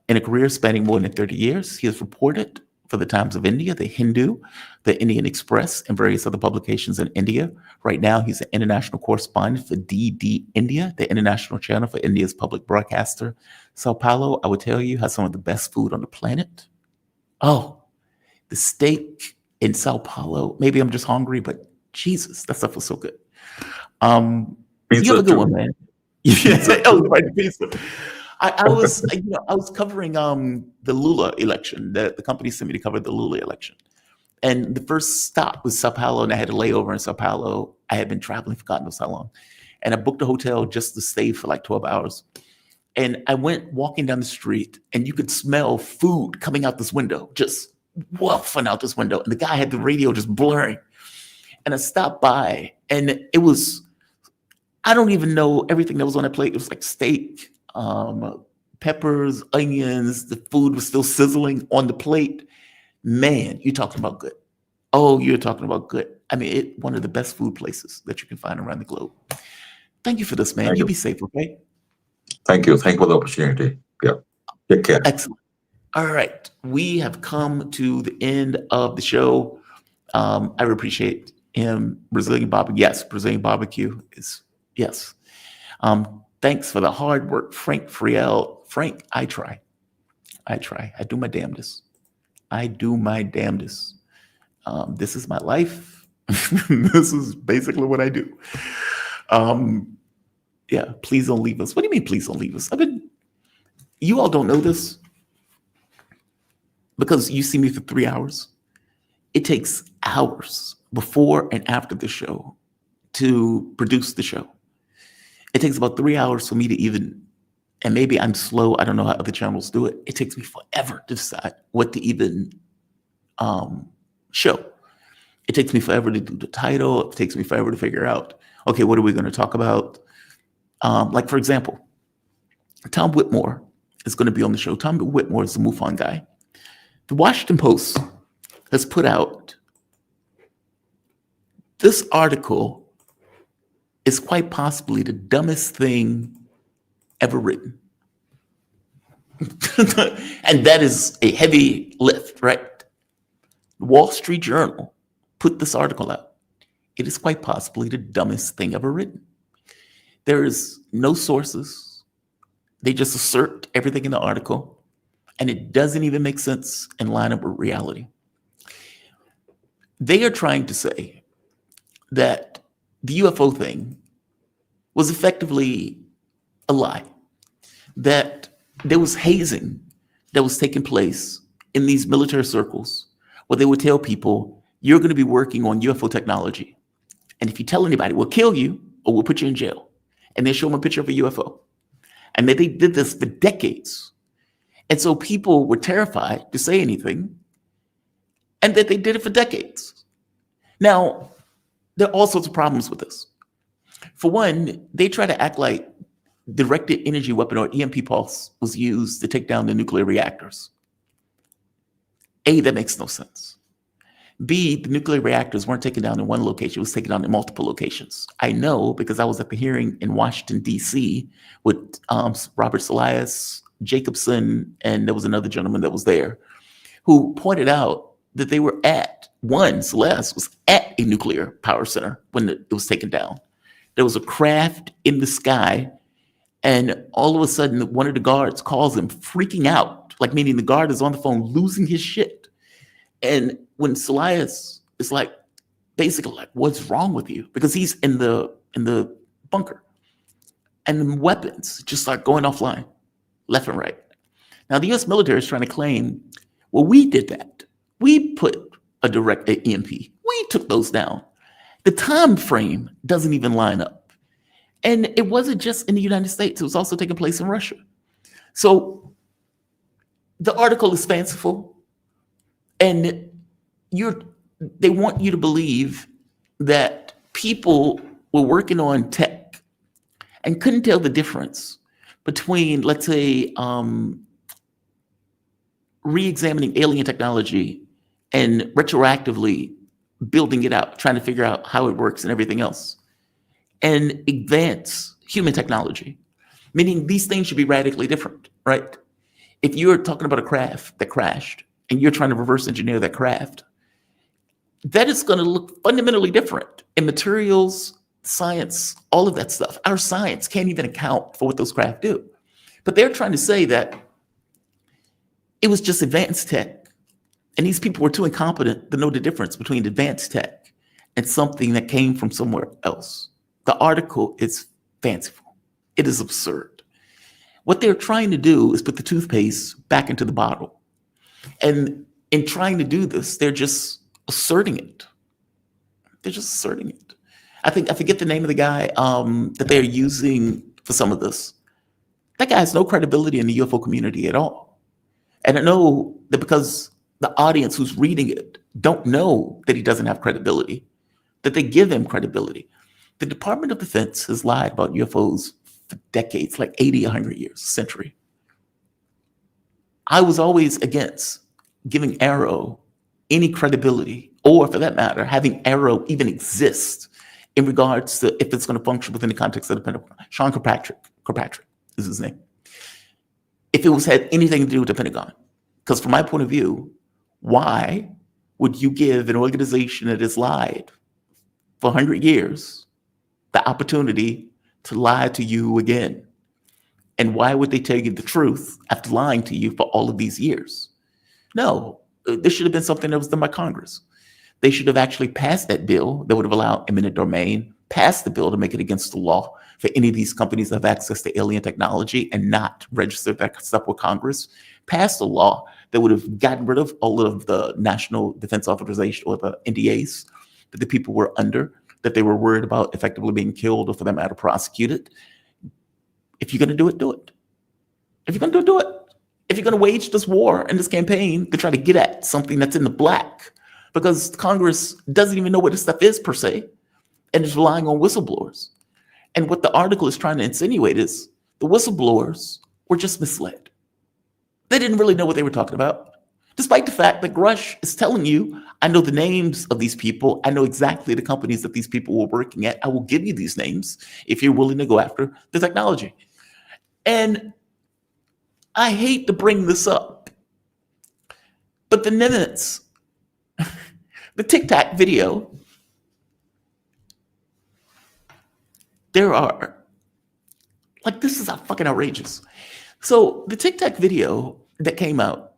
Speaker 1: In a career spanning more than 30 years, he has reported for the Times of India, the Hindu, the Indian Express, and various other publications in India. Right now, he's an international correspondent for DD India, the international channel for India's public broadcaster. Sao Paulo, I would tell you, has some of the best food on the planet. Oh, the steak in Sao Paulo. Maybe I'm just hungry, but Jesus, that stuff was so good. You have a good one, man. Pizza. I was covering the Lula election. The company sent me to cover the Lula election, And the first stop was Sao Paulo, and I had a layover in Sao Paulo. I had been traveling for God knows how long. And I booked a hotel just to stay for like 12 hours. And I went walking down the street, and you could smell food coming out this window, just wafting out this window. And the guy had the radio just blaring. And I stopped by, and it was, I don't even know everything that was on that plate. It was like steak, peppers, onions. The food was still sizzling on the plate. Man, you're talking about good. Oh, you're talking about good. I mean, one of the best food places that you can find around the globe. Thank you for this, man. You be safe, okay?
Speaker 8: Thank you. Thank you for the opportunity. Yeah. Take care.
Speaker 1: Excellent. All right. We have come to the end of the show. I appreciate him. Brazilian barbecue. Yes, Brazilian barbecue is, yes. Thanks for the hard work, Frank Friel. Frank, I try. I do my damnedest. This is my life. This is basically what I do. Yeah, please don't leave us. What do you mean, please don't leave us? You all don't know this because you see me for 3 hours. It takes hours before and after the show to produce the show. It takes about 3 hours for me to even, and maybe I'm slow, I don't know how other channels do it. It takes me forever to decide what to even show. It takes me forever to do the title. It takes me forever to figure out, okay, what are we going to talk about? Like, for example, Tom Whitmore is going to be on the show. Tom Whitmore is the MUFON guy. The Washington Post has put out this article is quite possibly the dumbest thing ever written. And that is a heavy lift, right? The Wall Street Journal put this article out. It is quite possibly the dumbest thing ever written. There is no sources. They just assert everything in the article, and it doesn't even make sense and line up with reality. They are trying to say that the UFO thing was effectively a lie, that there was hazing that was taking place in these military circles where they would tell people, you're going to be working on UFO technology. And if you tell anybody, we'll kill you or we'll put you in jail. And they show them a picture of a UFO. And they did this for decades. And so people were terrified to say anything, and that they did it for decades. Now, there are all sorts of problems with this. For one, they try to act like directed energy weapon or EMP pulse was used to take down the nuclear reactors. A, that makes no sense. B, the nuclear reactors weren't taken down in one location, it was taken down in multiple locations. I know because I was at the hearing in Washington, D.C. with Robert Elias, Jacobson, and there was another gentleman that was there who pointed out that they were Celeste was at a nuclear power center when it was taken down. There was a craft in the sky, and all of a sudden one of the guards calls him freaking out, like meaning the guard is on the phone losing his shit. And when Elias is like, basically like, what's wrong with you? Because he's in the bunker. And the weapons just start going offline, left and right. Now the US military is trying to claim, well, we did that. We put a direct EMP. We took those down. The time frame doesn't even line up. And it wasn't just in the United States, it was also taking place in Russia. So the article is fanciful, and they want you to believe that people were working on tech and couldn't tell the difference between, let's say, re-examining alien technology and retroactively building it out, trying to figure out how it works and everything else, and advance human technology, meaning these things should be radically different, right? If you're talking about a craft that crashed and you're trying to reverse engineer that craft, that is going to look fundamentally different in materials, science, all of that stuff. Our science can't even account for what those craft do. But they're trying to say that it was just advanced tech, and these people were too incompetent to know the difference between advanced tech and something that came from somewhere else. The article is fanciful. It is absurd. What they're trying to do is put the toothpaste back into the bottle. And in trying to do this, they're just asserting it. They're just asserting it. I forget the name of the guy that they're using for some of this. That guy has no credibility in the UFO community at all. And I know that because the audience who's reading it don't know that he doesn't have credibility, that they give him credibility. The Department of Defense has lied about UFOs for decades, like 80, 100 years, a century. I was always against giving Arrow any credibility, or for that matter, having Arrow even exist in regards to if it's going to function within the context of the Pentagon. Sean Kirkpatrick is his name. If it had anything to do with the Pentagon. Because from my point of view, why would you give an organization that has lied for 100 years the opportunity to lie to you again? And why would they tell you the truth after lying to you for all of these years? No, this should have been something that was done by Congress. They should have actually passed that bill that would have allowed eminent domain, passed the bill to make it against the law for any of these companies that have access to alien technology and not register that stuff with Congress, passed a law that would have gotten rid of all of the National Defense Authorization or the NDAs that the people were under, that they were worried about effectively being killed or for that matter prosecuted. If you're going to do it, do it. If you're going to do it, do it. If you're going to wage this war and this campaign to try to get at something that's in the black, because Congress doesn't even know what this stuff is per se, and is relying on whistleblowers. And what the article is trying to insinuate is the whistleblowers were just misled. They didn't really know what they were talking about, despite the fact that Grush is telling you, I know the names of these people. I know exactly the companies that these people were working at. I will give you these names if you're willing to go after the technology. And I hate to bring this up, but the Nimitz, the Tic Tac video, there are, like, this is fucking outrageous. So the Tic Tac video that came out,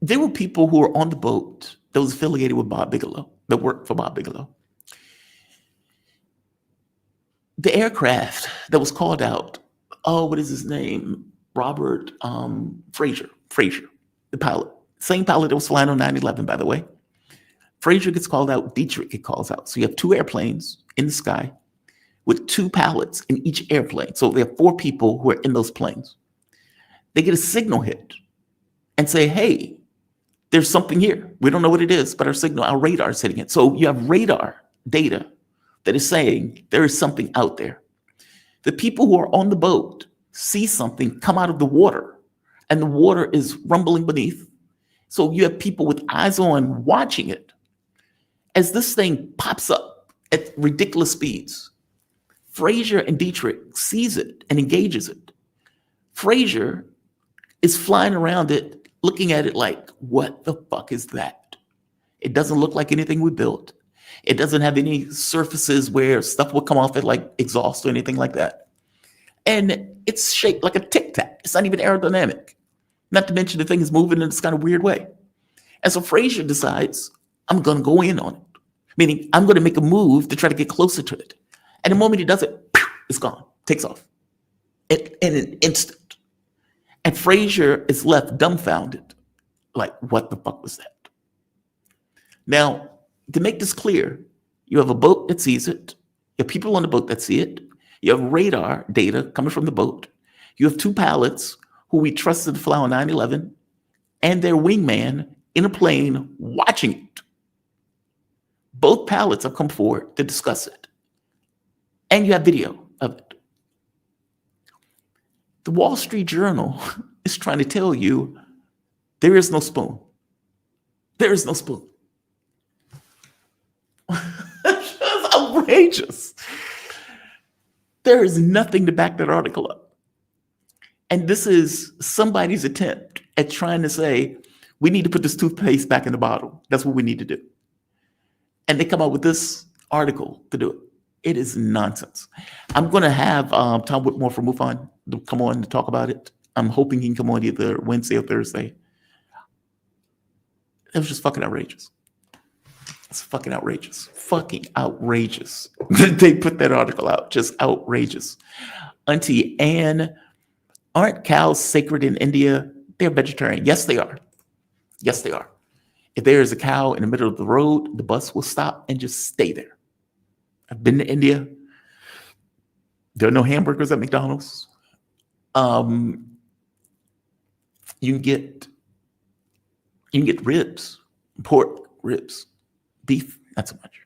Speaker 1: there were people who were on the boat that was affiliated with Bob Bigelow, that worked for Bob Bigelow. The aircraft that was called out, what is his name? Robert Frazier, the pilot. Same pilot that was flying on 9/11, by the way. Frazier gets called out, Dietrich gets called out. So you have two airplanes in the sky with two pilots in each airplane. So there are four people who are in those planes. They get a signal hit and say, hey, there's something here. We don't know what it is, but our radar is hitting it. So you have radar data that is saying there is something out there. The people who are on the boat see something come out of the water, and the water is rumbling beneath. So you have people with eyes on watching it as this thing pops up at ridiculous speeds. Frazier and Dietrich sees it and engages it. Frazier is flying around it, looking at it like, what the fuck is that? It doesn't look like anything we built. It doesn't have any surfaces where stuff will come off it like exhaust or anything like that. And it's shaped like a Tic Tac. It's not even aerodynamic. Not to mention the thing is moving in this kind of weird way. And so Frazier decides, I'm going to go in on it. Meaning, I'm going to make a move to try to get closer to it. And the moment he does it, it's gone, takes off in an instant. And Frazier is left dumbfounded, like, what the fuck was that? Now, to make this clear, you have a boat that sees it. You have people on the boat that see it. You have radar data coming from the boat. You have two pilots who we trusted to fly on 9/11 and their wingman in a plane watching it. Both pilots have come forward to discuss it. And you have video of it. The Wall Street Journal is trying to tell you there is no spoon. There is no spoon. It's outrageous. There is nothing to back that article up. And this is somebody's attempt at trying to say, we need to put this toothpaste back in the bottle. That's what we need to do. And they come out with this article to do it. It is nonsense. I'm going to have Tom Whitmore from MUFON to come on to talk about it. I'm hoping he can come on either Wednesday or Thursday. It was just fucking outrageous. It's fucking outrageous. Fucking outrageous. They put that article out. Just outrageous. Auntie Anne, aren't cows sacred in India? They're vegetarian. Yes, they are. Yes, they are. If there is a cow in the middle of the road, the bus will stop and just stay there. I've been to India. There are no hamburgers at McDonald's. You can get ribs, pork ribs, beef, not so much.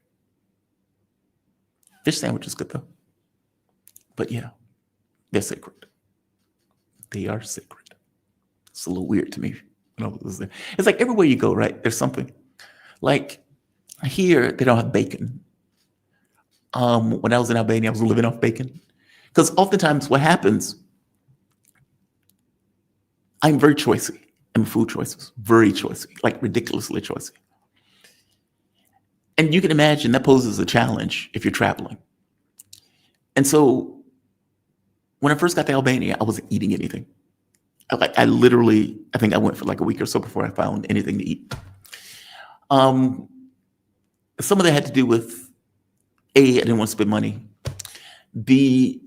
Speaker 1: Fish sandwich is good though. But yeah, they're sacred. They are sacred. It's a little weird to me. It's like everywhere you go, right? There's something. Like here, they don't have bacon. When I was in Albania, I was living off bacon. Because oftentimes what happens, I'm very choicey. I'm food choices, very choicey, like ridiculously choicey. And you can imagine that poses a challenge if you're traveling. And so when I first got to Albania, I wasn't eating anything. I literally, I think I went for like a week or so before I found anything to eat. Some of that had to do with A, I didn't want to spend money. B,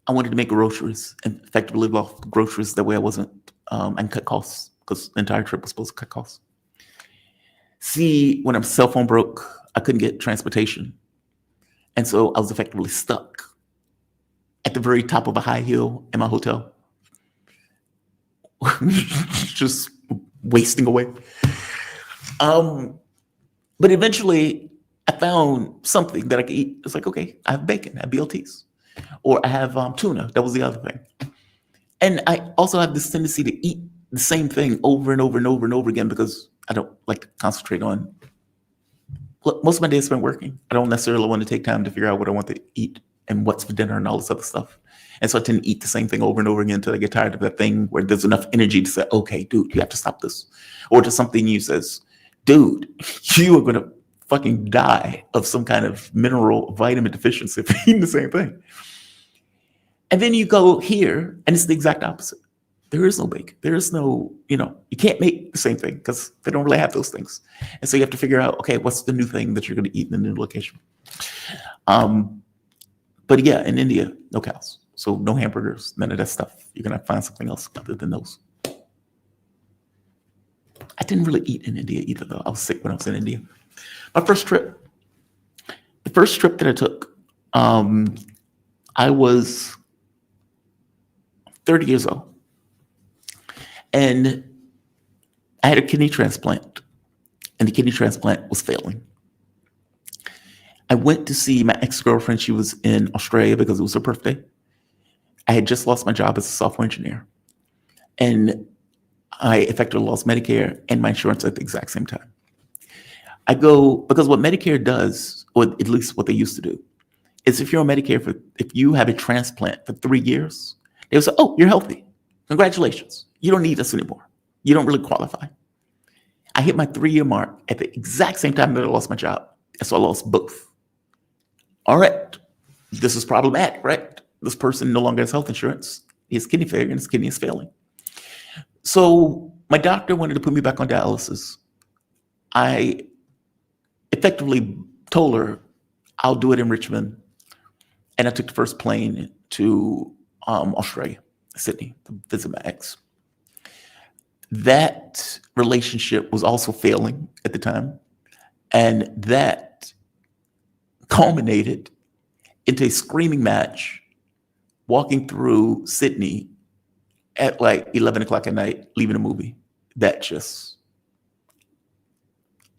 Speaker 1: I wanted to make groceries and effectively live off groceries. That way I wasn't, and cut costs, because the entire trip was supposed to cut costs. C, when I'm cell phone broke, I couldn't get transportation. And so I was effectively stuck at the very top of a high hill in my hotel. Just wasting away. But eventually I found something that I could eat. It's like, okay, I have bacon, I have BLTs, or I have tuna. That was the other thing. And I also have this tendency to eat the same thing over and over and over and over again because I don't like to concentrate on. Look, most of my day is spent working. I don't necessarily want to take time to figure out what I want to eat and what's for dinner and all this other stuff. And so I tend to eat the same thing over and over again until I get tired of that thing where there's enough energy to say, okay, dude, you have to stop this. Or to something you says, dude, you are going to fucking die of some kind of mineral vitamin deficiency if you're eating the same thing. And then you go here and it's the exact opposite. There is no bacon. There is no, you can't make the same thing because they don't really have those things. And so you have to figure out, okay, what's the new thing that you're going to eat in the new location? But yeah, in India, no cows. So no hamburgers, none of that stuff. You're going to find something else other than those. I didn't really eat in India either, though. I was sick when I was in India. The first trip that I took, I was 30 years old. And I had a kidney transplant. And the kidney transplant was failing. I went to see my ex-girlfriend. She was in Australia because it was her birthday. I had just lost my job as a software engineer. And I effectively lost Medicare and my insurance at the exact same time. I go, because what Medicare does, or at least what they used to do, is if you're on Medicare, if you have a transplant for 3 years, they'll say, oh, you're healthy. Congratulations. You don't need us anymore. You don't really qualify. I hit my 3-year mark at the exact same time that I lost my job. And so I lost both. All right. This is problematic, right? This person no longer has health insurance. He has kidney failure and his kidney is failing. So my doctor wanted to put me back on dialysis. I effectively told her, I'll do it in Richmond. And I took the first plane to Australia, Sydney, to visit my ex. That relationship was also failing at the time. And that culminated into a screaming match, walking through Sydney at like 11 o'clock at night, leaving a movie. That just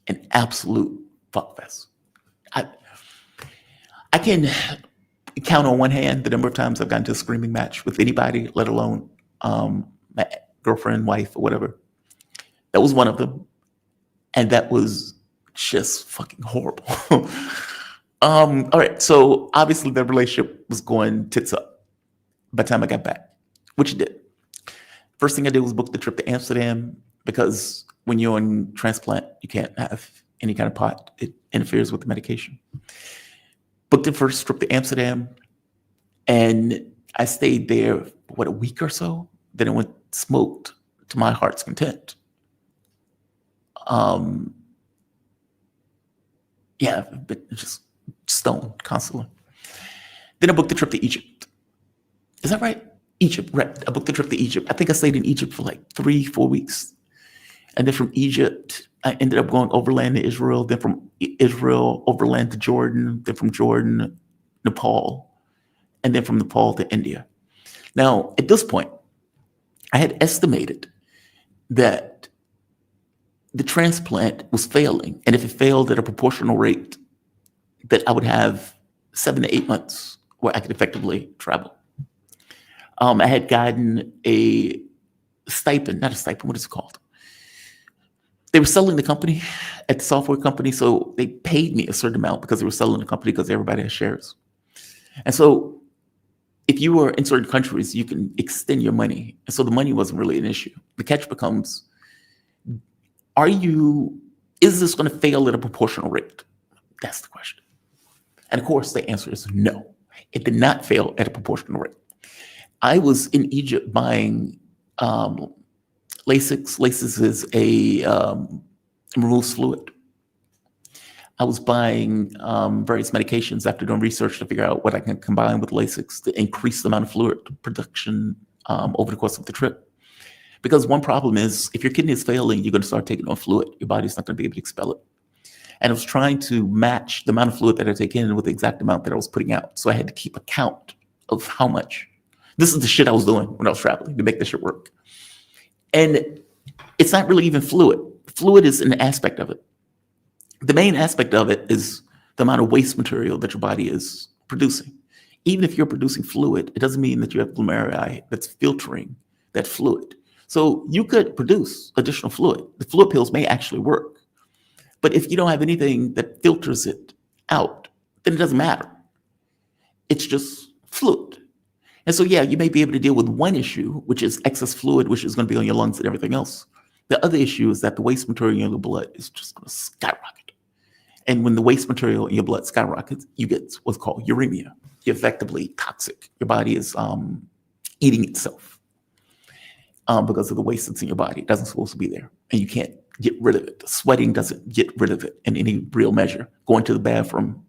Speaker 1: an absolute fuckfest. I can count on one hand the number of times I've gotten to a screaming match with anybody, let alone my girlfriend, wife, or whatever. That was one of them. And that was just fucking horrible. All right, so obviously the relationship was going tits up by the time I got back, which it did. First thing I did was book the trip to Amsterdam because when you're on transplant, you can't have any kind of pot. It interferes with the medication. Booked the first trip to Amsterdam, and I stayed there for, a week or so. Then I went smoked to my heart's content. Yeah, but just stoned constantly. Then I booked the trip to Egypt. Is that right? Egypt, right. I booked the trip to Egypt. I think I stayed in Egypt for like 3-4 weeks. And then from Egypt, I ended up going overland to Israel, then from Israel overland to Jordan, then from Jordan, Nepal, and then from Nepal to India. Now, at this point, I had estimated that the transplant was failing, and if it failed at a proportional rate, that I would have 7 to 8 months where I could effectively travel. I had gotten a stipend, not a stipend, what is it called? They were selling the company at the software company, so they paid me a certain amount because they were selling the company because everybody has shares. And so if you were in certain countries, you can extend your money. And so the money wasn't really an issue. The catch becomes, is this going to fail at a proportional rate? That's the question. And of course, the answer is no. It did not fail at a proportional rate. I was in Egypt buying Lasix. Lasix is a Marouf fluid. I was buying various medications after doing research to figure out what I can combine with Lasix to increase the amount of fluid production over the course of the trip. Because one problem is, if your kidney is failing, you're going to start taking on fluid. Your body's not going to be able to expel it. And I was trying to match the amount of fluid that I take in with the exact amount that I was putting out. So I had to keep account of how much. This is the shit I was doing when I was traveling to make this shit work. And it's not really even fluid. Fluid is an aspect of it. The main aspect of it is the amount of waste material that your body is producing. Even if you're producing fluid, it doesn't mean that you have glomeruli that's filtering that fluid. So you could produce additional fluid. The fluid pills may actually work. But if you don't have anything that filters it out, then it doesn't matter. It's just fluid. And so, yeah, you may be able to deal with one issue, which is excess fluid, which is going to be on your lungs and everything else. The other issue is that the waste material in your blood is just going to skyrocket. And when the waste material in your blood skyrockets, you get what's called uremia. You're effectively toxic. Your body is eating itself because of the waste that's in your body. It doesn't supposed to be there. And you can't get rid of it. Sweating doesn't get rid of it in any real measure. Going to the bathroom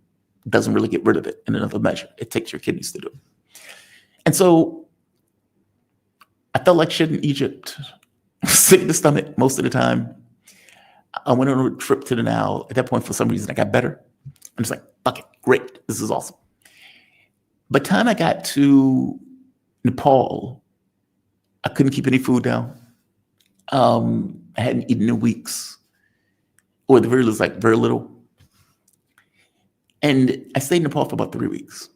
Speaker 1: doesn't really get rid of it in another measure. It takes your kidneys to do it. And so I felt like shit in Egypt, sick in the stomach most of the time. I went on a trip to the Nile. At that point, for some reason, I got better. I'm just like, fuck it, great, this is awesome. By the time I got to Nepal, I couldn't keep any food down. I hadn't eaten in weeks, or at the very least, like very little. And I stayed in Nepal for about 3 weeks.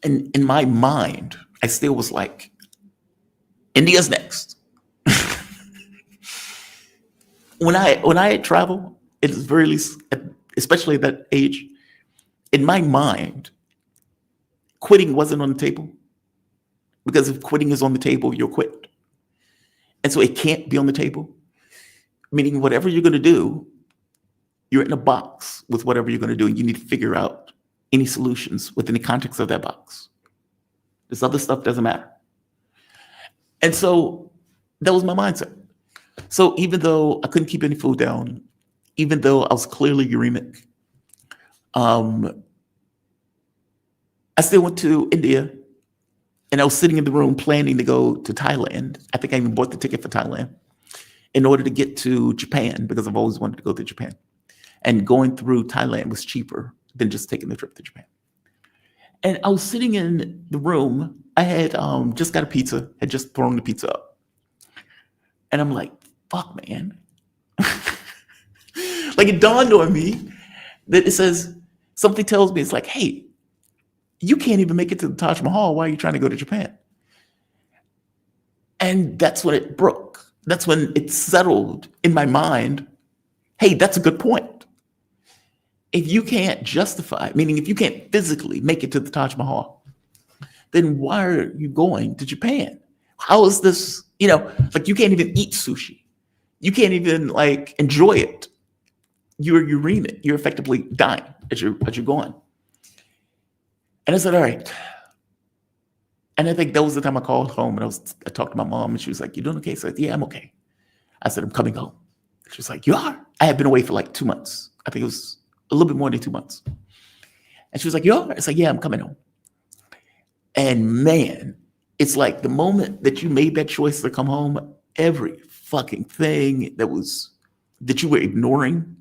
Speaker 1: And in my mind, I still was like, India's next. When I travel, at the very least, especially at that age, in my mind, quitting wasn't on the table. Because if quitting is on the table, you'll quit. And so it can't be on the table. Meaning whatever you're going to do, you're in a box with whatever you're going to do, and you need to figure out any solutions within the context of that box. This other stuff doesn't matter. And so that was my mindset. So even though I couldn't keep any food down, even though I was clearly uremic, I still went to India, and I was sitting in the room planning to go to Thailand. I think I even bought the ticket for Thailand in order to get to Japan, because I've always wanted to go to Japan. And going through Thailand was cheaper than just taking the trip to Japan. And I was sitting in the room. I had just got a pizza, had just thrown the pizza up. And I'm like, fuck, man. Like, it dawned on me that it says, something tells me, it's like, hey, you can't even make it to the Taj Mahal. Why are you trying to go to Japan? And that's when it broke. That's when it settled in my mind. Hey, that's a good point. If you can't justify, meaning if you can't physically make it to the Taj Mahal, then why are you going to Japan? How is this, like, you can't even eat sushi. You can't even like enjoy it. You're uremic. You're effectively dying as you're going. And I said, all right. And I think that was the time I called home, and I talked to my mom, and she was like, you doing okay? I said, yeah, I'm okay. I said, I'm coming home. She was like, you are? I had been away for like 2 months. I think it was a little bit more than 2 months. And she was like, you are? I said, yeah, I'm coming home. And man, it's like the moment that you made that choice to come home, every fucking thing that was that you were ignoring,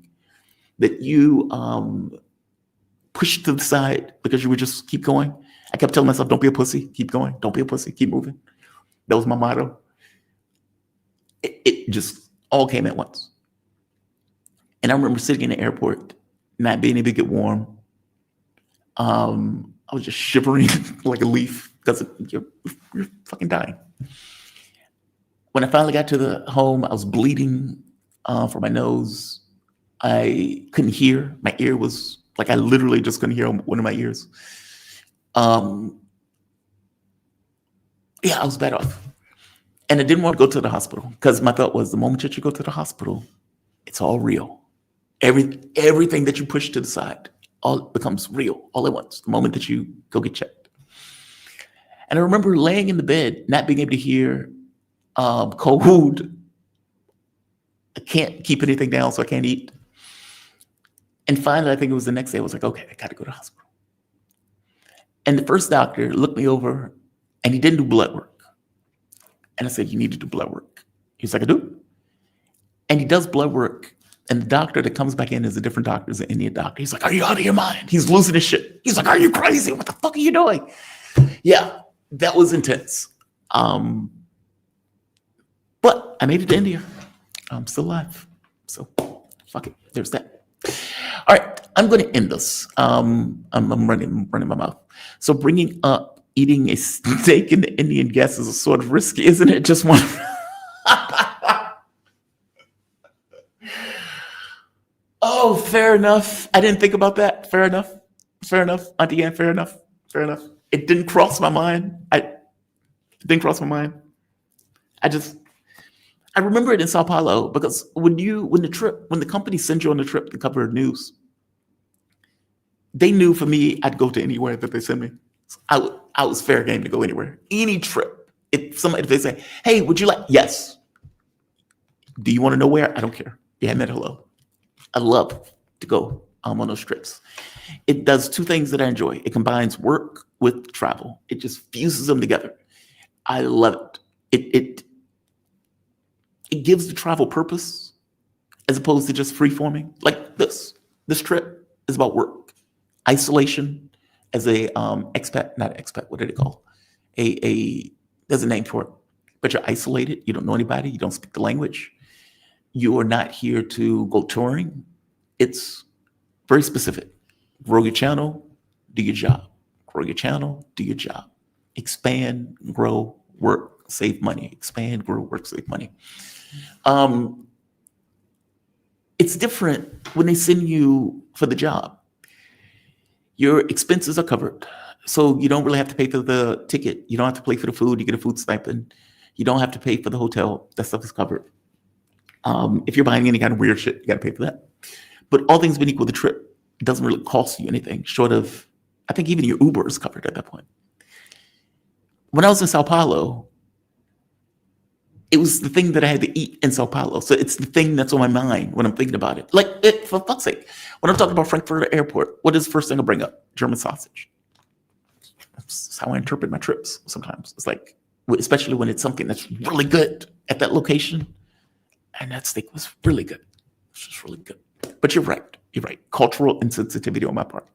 Speaker 1: that you pushed to the side because you would just keep going. I kept telling myself, don't be a pussy, keep going, don't be a pussy, keep moving. That was my motto. It just all came at once. And I remember sitting in the airport, not being able to get warm. I was just shivering like a leaf because you're fucking dying. When I finally got to the home, I was bleeding from my nose. I couldn't hear. My ear was like, I literally just couldn't hear one of my ears. Yeah, I was bad off. And I didn't want to go to the hospital because my thought was the moment that you go to the hospital, it's all real. Everything that you push to the side, all becomes real all at once, the moment that you go get checked. And I remember laying in the bed, not being able to hear cold. I can't keep anything down, so I can't eat. And finally, I think it was the next day, I was like, okay, I got to go to the hospital. And the first doctor looked me over, and he didn't do blood work. And I said, you need to do blood work. He's like, I do. And he does blood work. And the doctor that comes back in is a different doctor, is an Indian doctor. He's like, are you out of your mind? He's losing his shit. He's like, are you crazy? What the fuck are you doing? Yeah, that was intense. But I made it to India. I'm still alive. So fuck it. There's that. All right, I'm going to end this. I'm running my mouth. So bringing up eating a steak in the Indian guest is sort of risky, isn't it? Just one. Oh, fair enough. I didn't think about that. Fair enough. Fair enough. Auntie Ann, fair enough. Fair enough. It didn't cross my mind. It didn't cross my mind. I remember it in Sao Paulo because when the company sends you on the trip to cover news, they knew for me, I'd go to anywhere that they send me. So I was fair game to go anywhere. Any trip. If they say, hey, would you like? Yes. Do you want to know where? I don't care. Yeah, I meant hello. I love to go on those trips. It does two things that I enjoy. It combines work with travel. It just fuses them together. I love it. It gives the travel purpose as opposed to just free-forming. Like this trip is about work. Isolation as a expat, not expat, what did it call? There's a name for it. But you're isolated. You don't know anybody. You don't speak the language. You are not here to go touring. It's very specific. Grow your channel, do your job. Grow your channel, do your job. Expand, grow, work, save money. Expand, grow, work, save money. It's different when they send you for the job. Your expenses are covered. So you don't really have to pay for the ticket. You don't have to pay for the food. You get a food stipend. You don't have to pay for the hotel. That stuff is covered. If you're buying any kind of weird shit, you got to pay for that. But all things being equal, the trip doesn't really cost you anything short of, I think even your Uber is covered at that point. When I was in Sao Paulo, it was the thing that I had to eat in Sao Paulo. So it's the thing that's on my mind when I'm thinking about it. For fuck's sake, when I'm talking about Frankfurt Airport, what is the first thing I bring up? German sausage. That's how I interpret my trips sometimes. It's like, especially when it's something that's really good at that location. And that steak was really good. It's just really good. But you're right. You're right. Cultural insensitivity on my part.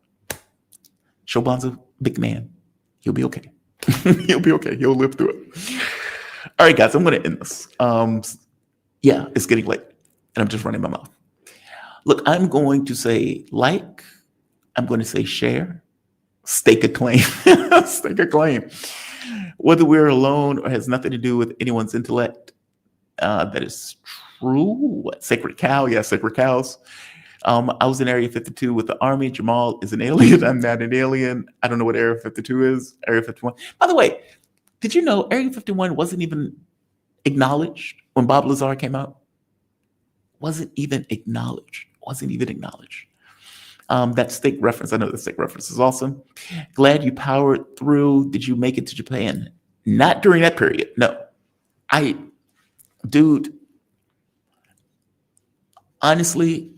Speaker 1: Shobhan's a big man. He'll be okay. He'll be okay. He'll live through it. All right, guys, I'm going to end this. Yeah, it's getting late. And I'm just running my mouth. Look, I'm going to say like. I'm going to say share. Stake a claim. Stake a claim. Whether we're alone or has nothing to do with anyone's intellect, that is true. What? Sacred cow? Yeah, sacred cows. I was in Area 52 with the Army. Jamal is an alien. I'm not an alien. I don't know what Area 52 is. Area 51. By the way, did you know Area 51 wasn't even acknowledged when Bob Lazar came out? Wasn't even acknowledged. That steak reference, I know the steak reference is awesome. Glad you powered through. Did you make it to Japan? Not during that period. No. Dude, honestly,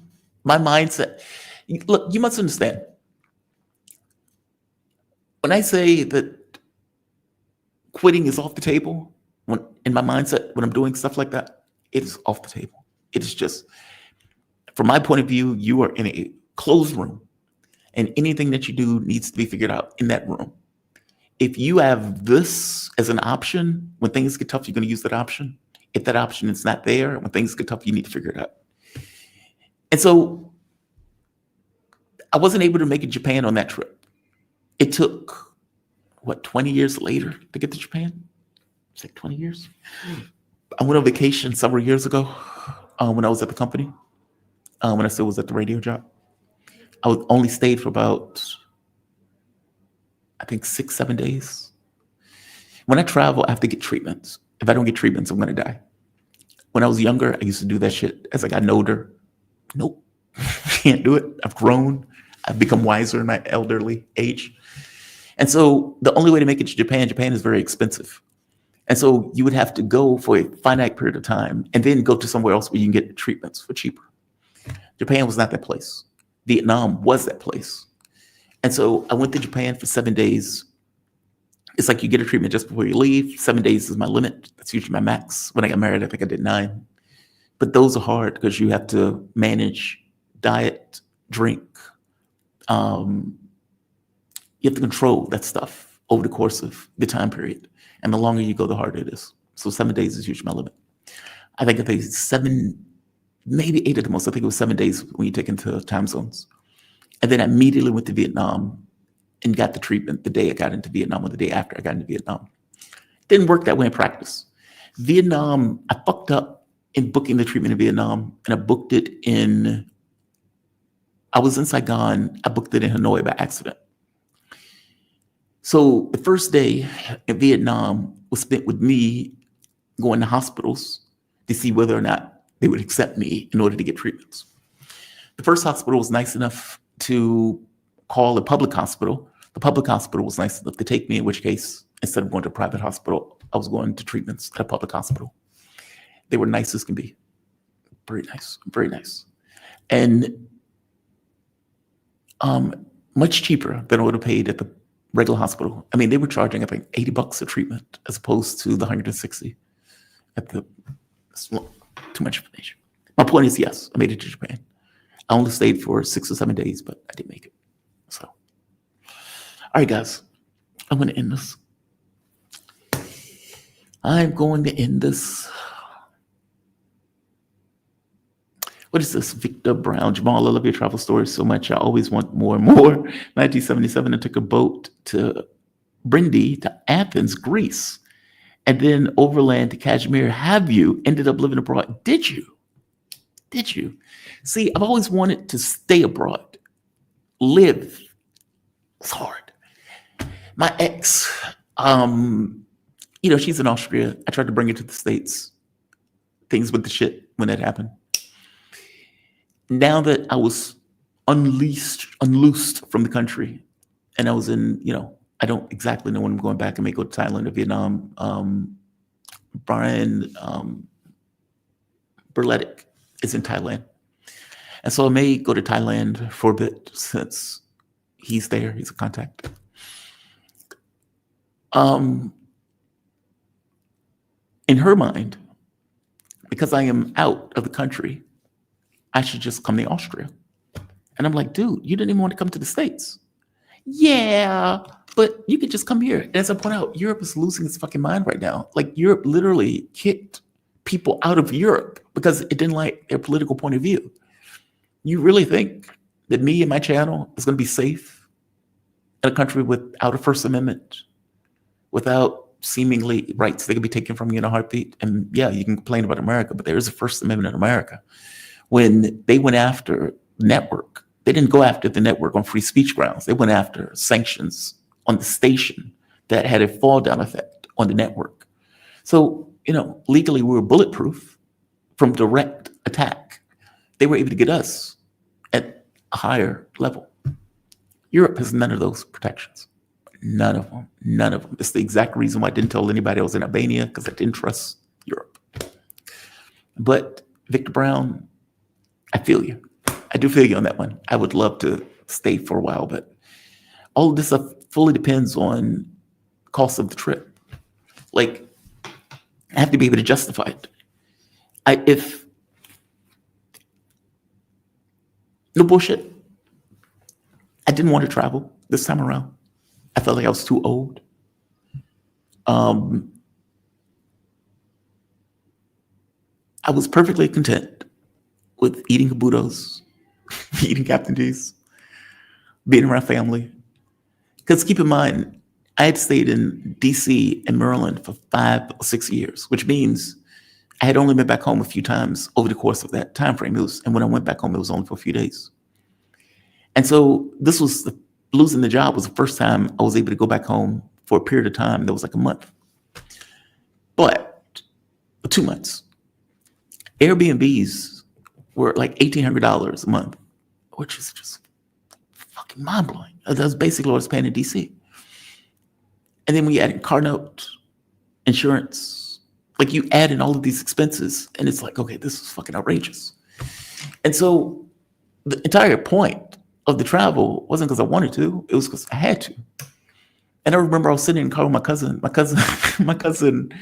Speaker 1: my mindset, look, you must understand. When I say that quitting is off the table, in my mindset, when I'm doing stuff like that, it is off the table. It is just, From my point of view, you are in a closed room, and anything that you do needs to be figured out in that room. If you have this as an option, when things get tough, you're going to use that option. If that option is not there, when things get tough, you need to figure it out. And so I wasn't able to make it to Japan on that trip. It took, 20 years later to get to Japan? It's like 20 years. I went on vacation several years ago when I was at the company, when I still was at the radio job. I only stayed for about, I think, 6-7 days. When I travel, I have to get treatments. If I don't get treatments, I'm going to die. When I was younger, I used to do that shit. As I got older, nope, can't do it. I've grown. I've become wiser in my elderly age. And so the only way to make it to Japan is very expensive. And so you would have to go for a finite period of time and then go to somewhere else where you can get treatments for cheaper. Japan was not that place. Vietnam was that place. And so I went to Japan for 7 days. It's like you get a treatment just before you leave. 7 days is my limit. That's usually my max. When I got married, I think I did 9. But those are hard because you have to manage diet, drink. You have to control that stuff over the course of the time period. And the longer you go, the harder it is. So 7 days is usually my limit. I think 7, maybe 8 at the most. I think it was 7 days when you take into time zones. And then I immediately went to Vietnam and got the treatment the day I got into Vietnam or the day after I got into Vietnam. Didn't work that way in practice. Vietnam, I fucked up in booking the treatment in Vietnam, and I booked it I was in Saigon, I booked it in Hanoi by accident. So the first day in Vietnam was spent with me going to hospitals to see whether or not they would accept me in order to get treatments. The first hospital was nice enough to call a public hospital. The public hospital was nice enough to take me, in which case, instead of going to a private hospital, I was going to treatments at a public hospital. They were nice as can be. Very nice, very nice. And much cheaper than I would have paid at the regular hospital. I mean, they were charging, I think, $80 a treatment as opposed to the 160 at the, too much information. My point is, yes, I made it to Japan. I only stayed for 6 or 7 days, but I did make it. So, all right, guys, I'm going to end this. I'm going to end this. What is this? Victor Brown. Jamal, I love your travel stories so much. I always want more and more. 1977, I took a boat to Brindisi to Athens, Greece, and then overland to Kashmir. Have you ended up living abroad? Did you? Did you? See, I've always wanted to stay abroad, live. It's hard. My ex, she's in Austria. I tried to bring her to the States. Things went to shit when that happened. Now that I was unloosed from the country, and I was in, I don't exactly know when I'm going back. I may go to Thailand or Vietnam. Brian Berletic is in Thailand. And so I may go to Thailand for a bit since he's there. He's a contact. In her mind, because I am out of the country, I should just come to Austria. And I'm like, dude, you didn't even want to come to the States. Yeah, but you could just come here. And as I point out, Europe is losing its fucking mind right now. Like, Europe literally kicked people out of Europe because it didn't like their political point of view. You really think that me and my channel is going to be safe in a country without a First Amendment, without seemingly rights that can be taken from you in a heartbeat? And yeah, you can complain about America, but there is a First Amendment in America. When they went after the network, they didn't go after the network on free speech grounds. They went after sanctions on the station that had a fall down effect on the network. So, legally we were bulletproof from direct attack. They were able to get us at a higher level. Europe has none of those protections. None of them. None of them. It's the exact reason why I didn't tell anybody I was in Albania, because I didn't trust Europe. But Victor Brown, I feel you. I do feel you on that one. I would love to stay for a while, but all of this stuff fully depends on cost of the trip. Like, I have to be able to justify it. If No bullshit. I didn't want to travel this time around. I felt like I was too old. I was perfectly content with eating kabutos, eating Captain D's, being around family. Because keep in mind, I had stayed in DC and Maryland for 5 or 6 years, which means I had only been back home a few times over the course of that time frame. And when I went back home, it was only for a few days. And so this was losing the job was the first time I was able to go back home for a period of time that was like a month. But 2 months. Airbnbs were like $1,800 a month, which is just fucking mind-blowing. That's basically what I was paying in DC. And then we added car note, insurance, like you add in all of these expenses, and it's like, okay, this is fucking outrageous. And so the entire point of the travel wasn't because I wanted to, it was because I had to. And I remember I was sitting in the car with my cousin. My cousin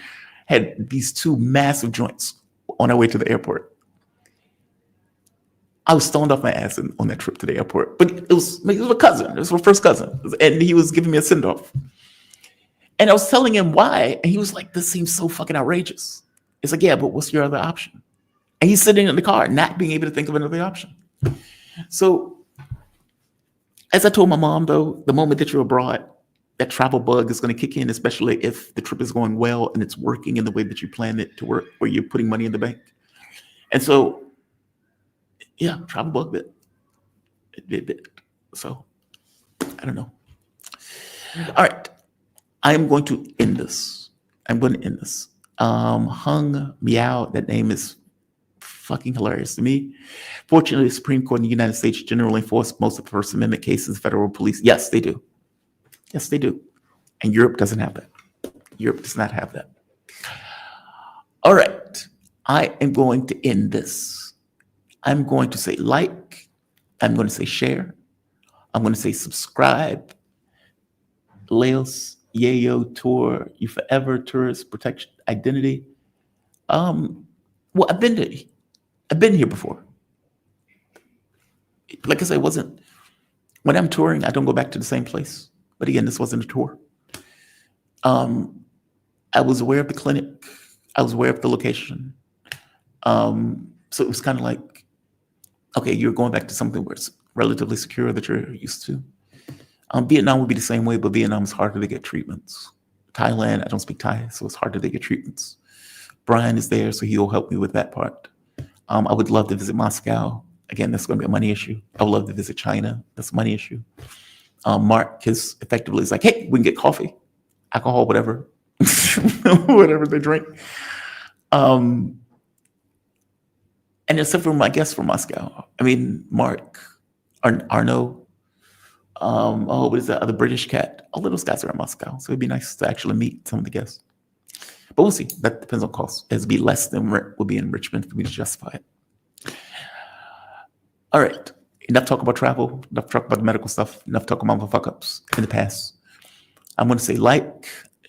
Speaker 1: had these 2 massive joints on our way to the airport. I was stoned off my ass on that trip to the airport, but it was my cousin. It was my first cousin, and he was giving me a send off. And I was telling him why, and he was like, "This seems so fucking outrageous." It's like, "Yeah, but what's your other option?" And he's sitting in the car, not being able to think of another option. So, as I told my mom, though, the moment that you're abroad, that travel bug is going to kick in, especially if the trip is going well and it's working in the way that you planned it to work, where you're putting money in the bank. And so, yeah, travel bug bit. It bit. So, I don't know. All right. I am going to end this. Hung Meow, that name is fucking hilarious to me. Fortunately, the Supreme Court in the United States generally enforce most of the First Amendment cases, federal police. Yes, they do. Yes, they do. And Europe doesn't have that. Europe does not have that. All right. I am going to end this. I'm going to say like. I'm going to say share. I'm going to say subscribe. Laos, Yayo, Tour, You Forever, Tourist, Protection, Identity. Well, I've been here before. Like I said, when I'm touring, I don't go back to the same place. But again, this wasn't a tour. I was aware of the clinic. I was aware of the location. So it was kind of like, okay, you're going back to something where it's relatively secure that you're used to. Vietnam would be the same way, but Vietnam is harder to get treatments. Thailand, I don't speak Thai, so it's harder to get treatments. Brian is there, so he'll help me with that part. I would love to visit Moscow. Again, that's going to be a money issue. I would love to visit China. That's a money issue. Mark is effectively like, hey, we can get coffee, alcohol, whatever, whatever they drink. And except for my guests from Moscow, I mean, Mark, Arnaud, what is that other British cat? All of those guys are in Moscow, so it'd be nice to actually meet some of the guests. But we'll see. That depends on cost. It'd be less than rent will be in Richmond for me to justify it. All right. Enough talk about travel. Enough talk about the medical stuff. Enough talk about my fuck ups in the past. I'm going to say like,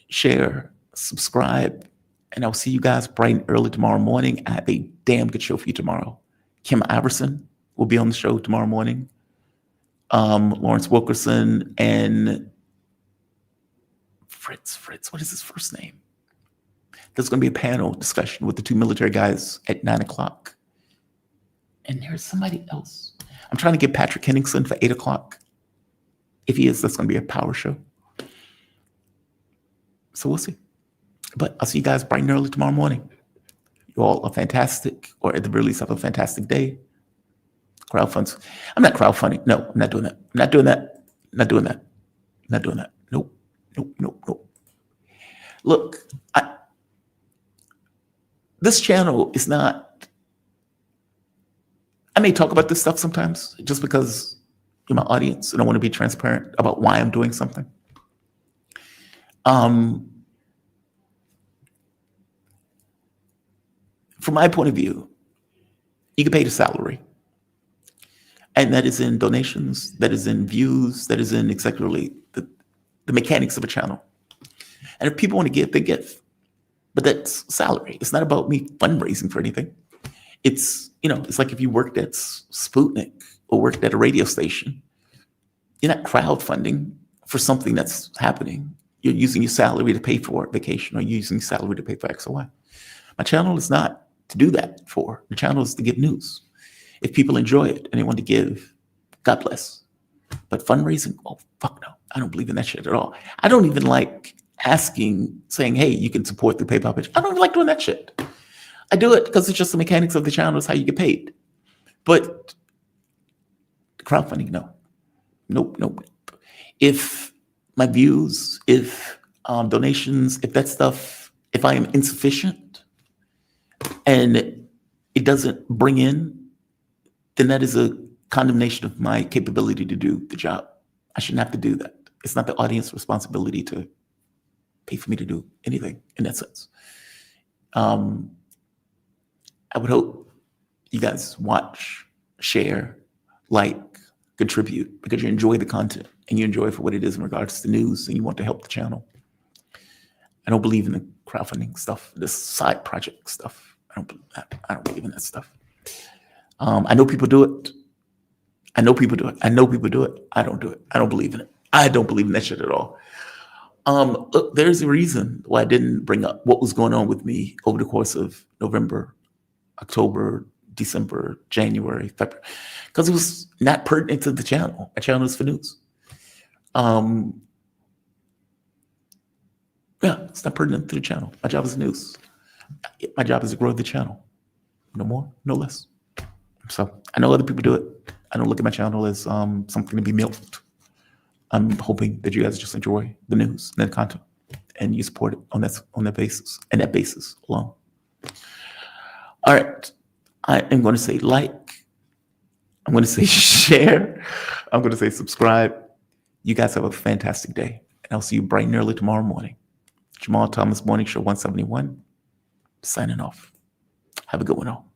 Speaker 1: share, subscribe, and I'll see you guys bright and early tomorrow morning. I have a damn good show for you tomorrow. Kim Iverson will be on the show tomorrow morning. Lawrence Wilkerson and Fritz, what is his first name? There's going to be a panel discussion with the 2 military guys at 9:00. And there's somebody else. I'm trying to get Patrick Henningsen for 8:00. If he is, that's going to be a power show. So we'll see. But I'll see you guys bright and early tomorrow morning. You all are fantastic, or at the very least have a fantastic day. Crowdfunds. I'm not crowdfunding. No, I'm not doing that. I'm not doing that. I'm not doing that. I'm not doing that. Nope. Look, this channel is not, I may talk about this stuff sometimes just because you're my audience and I want to be transparent about why I'm doing something. From my point of view, you get paid a salary. And that is in donations, that is in views, that is in exactly the mechanics of a channel. And if people want to give, they give. But that's salary. It's not about me fundraising for anything. It's, it's like if you worked at Sputnik or worked at a radio station, you're not crowdfunding for something that's happening. You're using your salary to pay for vacation, or you're using your salary to pay for X or Y. My channel is not to do that for. The channel is to give news. If people enjoy it and they want to give, God bless. But fundraising, oh, fuck no. I don't believe in that shit at all. I don't even like saying, hey, you can support through PayPal page. I don't even like doing that shit. I do it because it's just the mechanics of the channel. It's how you get paid. But crowdfunding, no. Nope. If my views, if donations, if that stuff, if I am insufficient and it doesn't bring in, then that is a condemnation of my capability to do the job. I shouldn't have to do that. It's not the audience's responsibility to pay for me to do anything in that sense. I would hope you guys watch, share, like, contribute, because you enjoy the content and you enjoy it for what it is in regards to news and you want to help the channel. I don't believe in the crowdfunding stuff, this side project stuff. I don't believe in that stuff. I know people do it. I know people do it. I don't do it. I don't believe in it. I don't believe in that shit at all. Look, there's a reason why I didn't bring up what was going on with me over the course of November, October, December, January, February, because it was not pertinent to the channel. My channel is for news. Yeah, it's not pertinent to the channel. My job is news. My job is to grow the channel. No more, no less. So I know other people do it. I don't look at my channel as something to be milked. I'm hoping that you guys just enjoy the news and the content, and you support it on that basis and that basis alone. All right, I am going to say like, I'm going to say share, I'm going to say subscribe. You guys have a fantastic day, and I'll see you bright and early tomorrow morning. Jamal Thomas Morning Show 171, signing off. Have a good one all.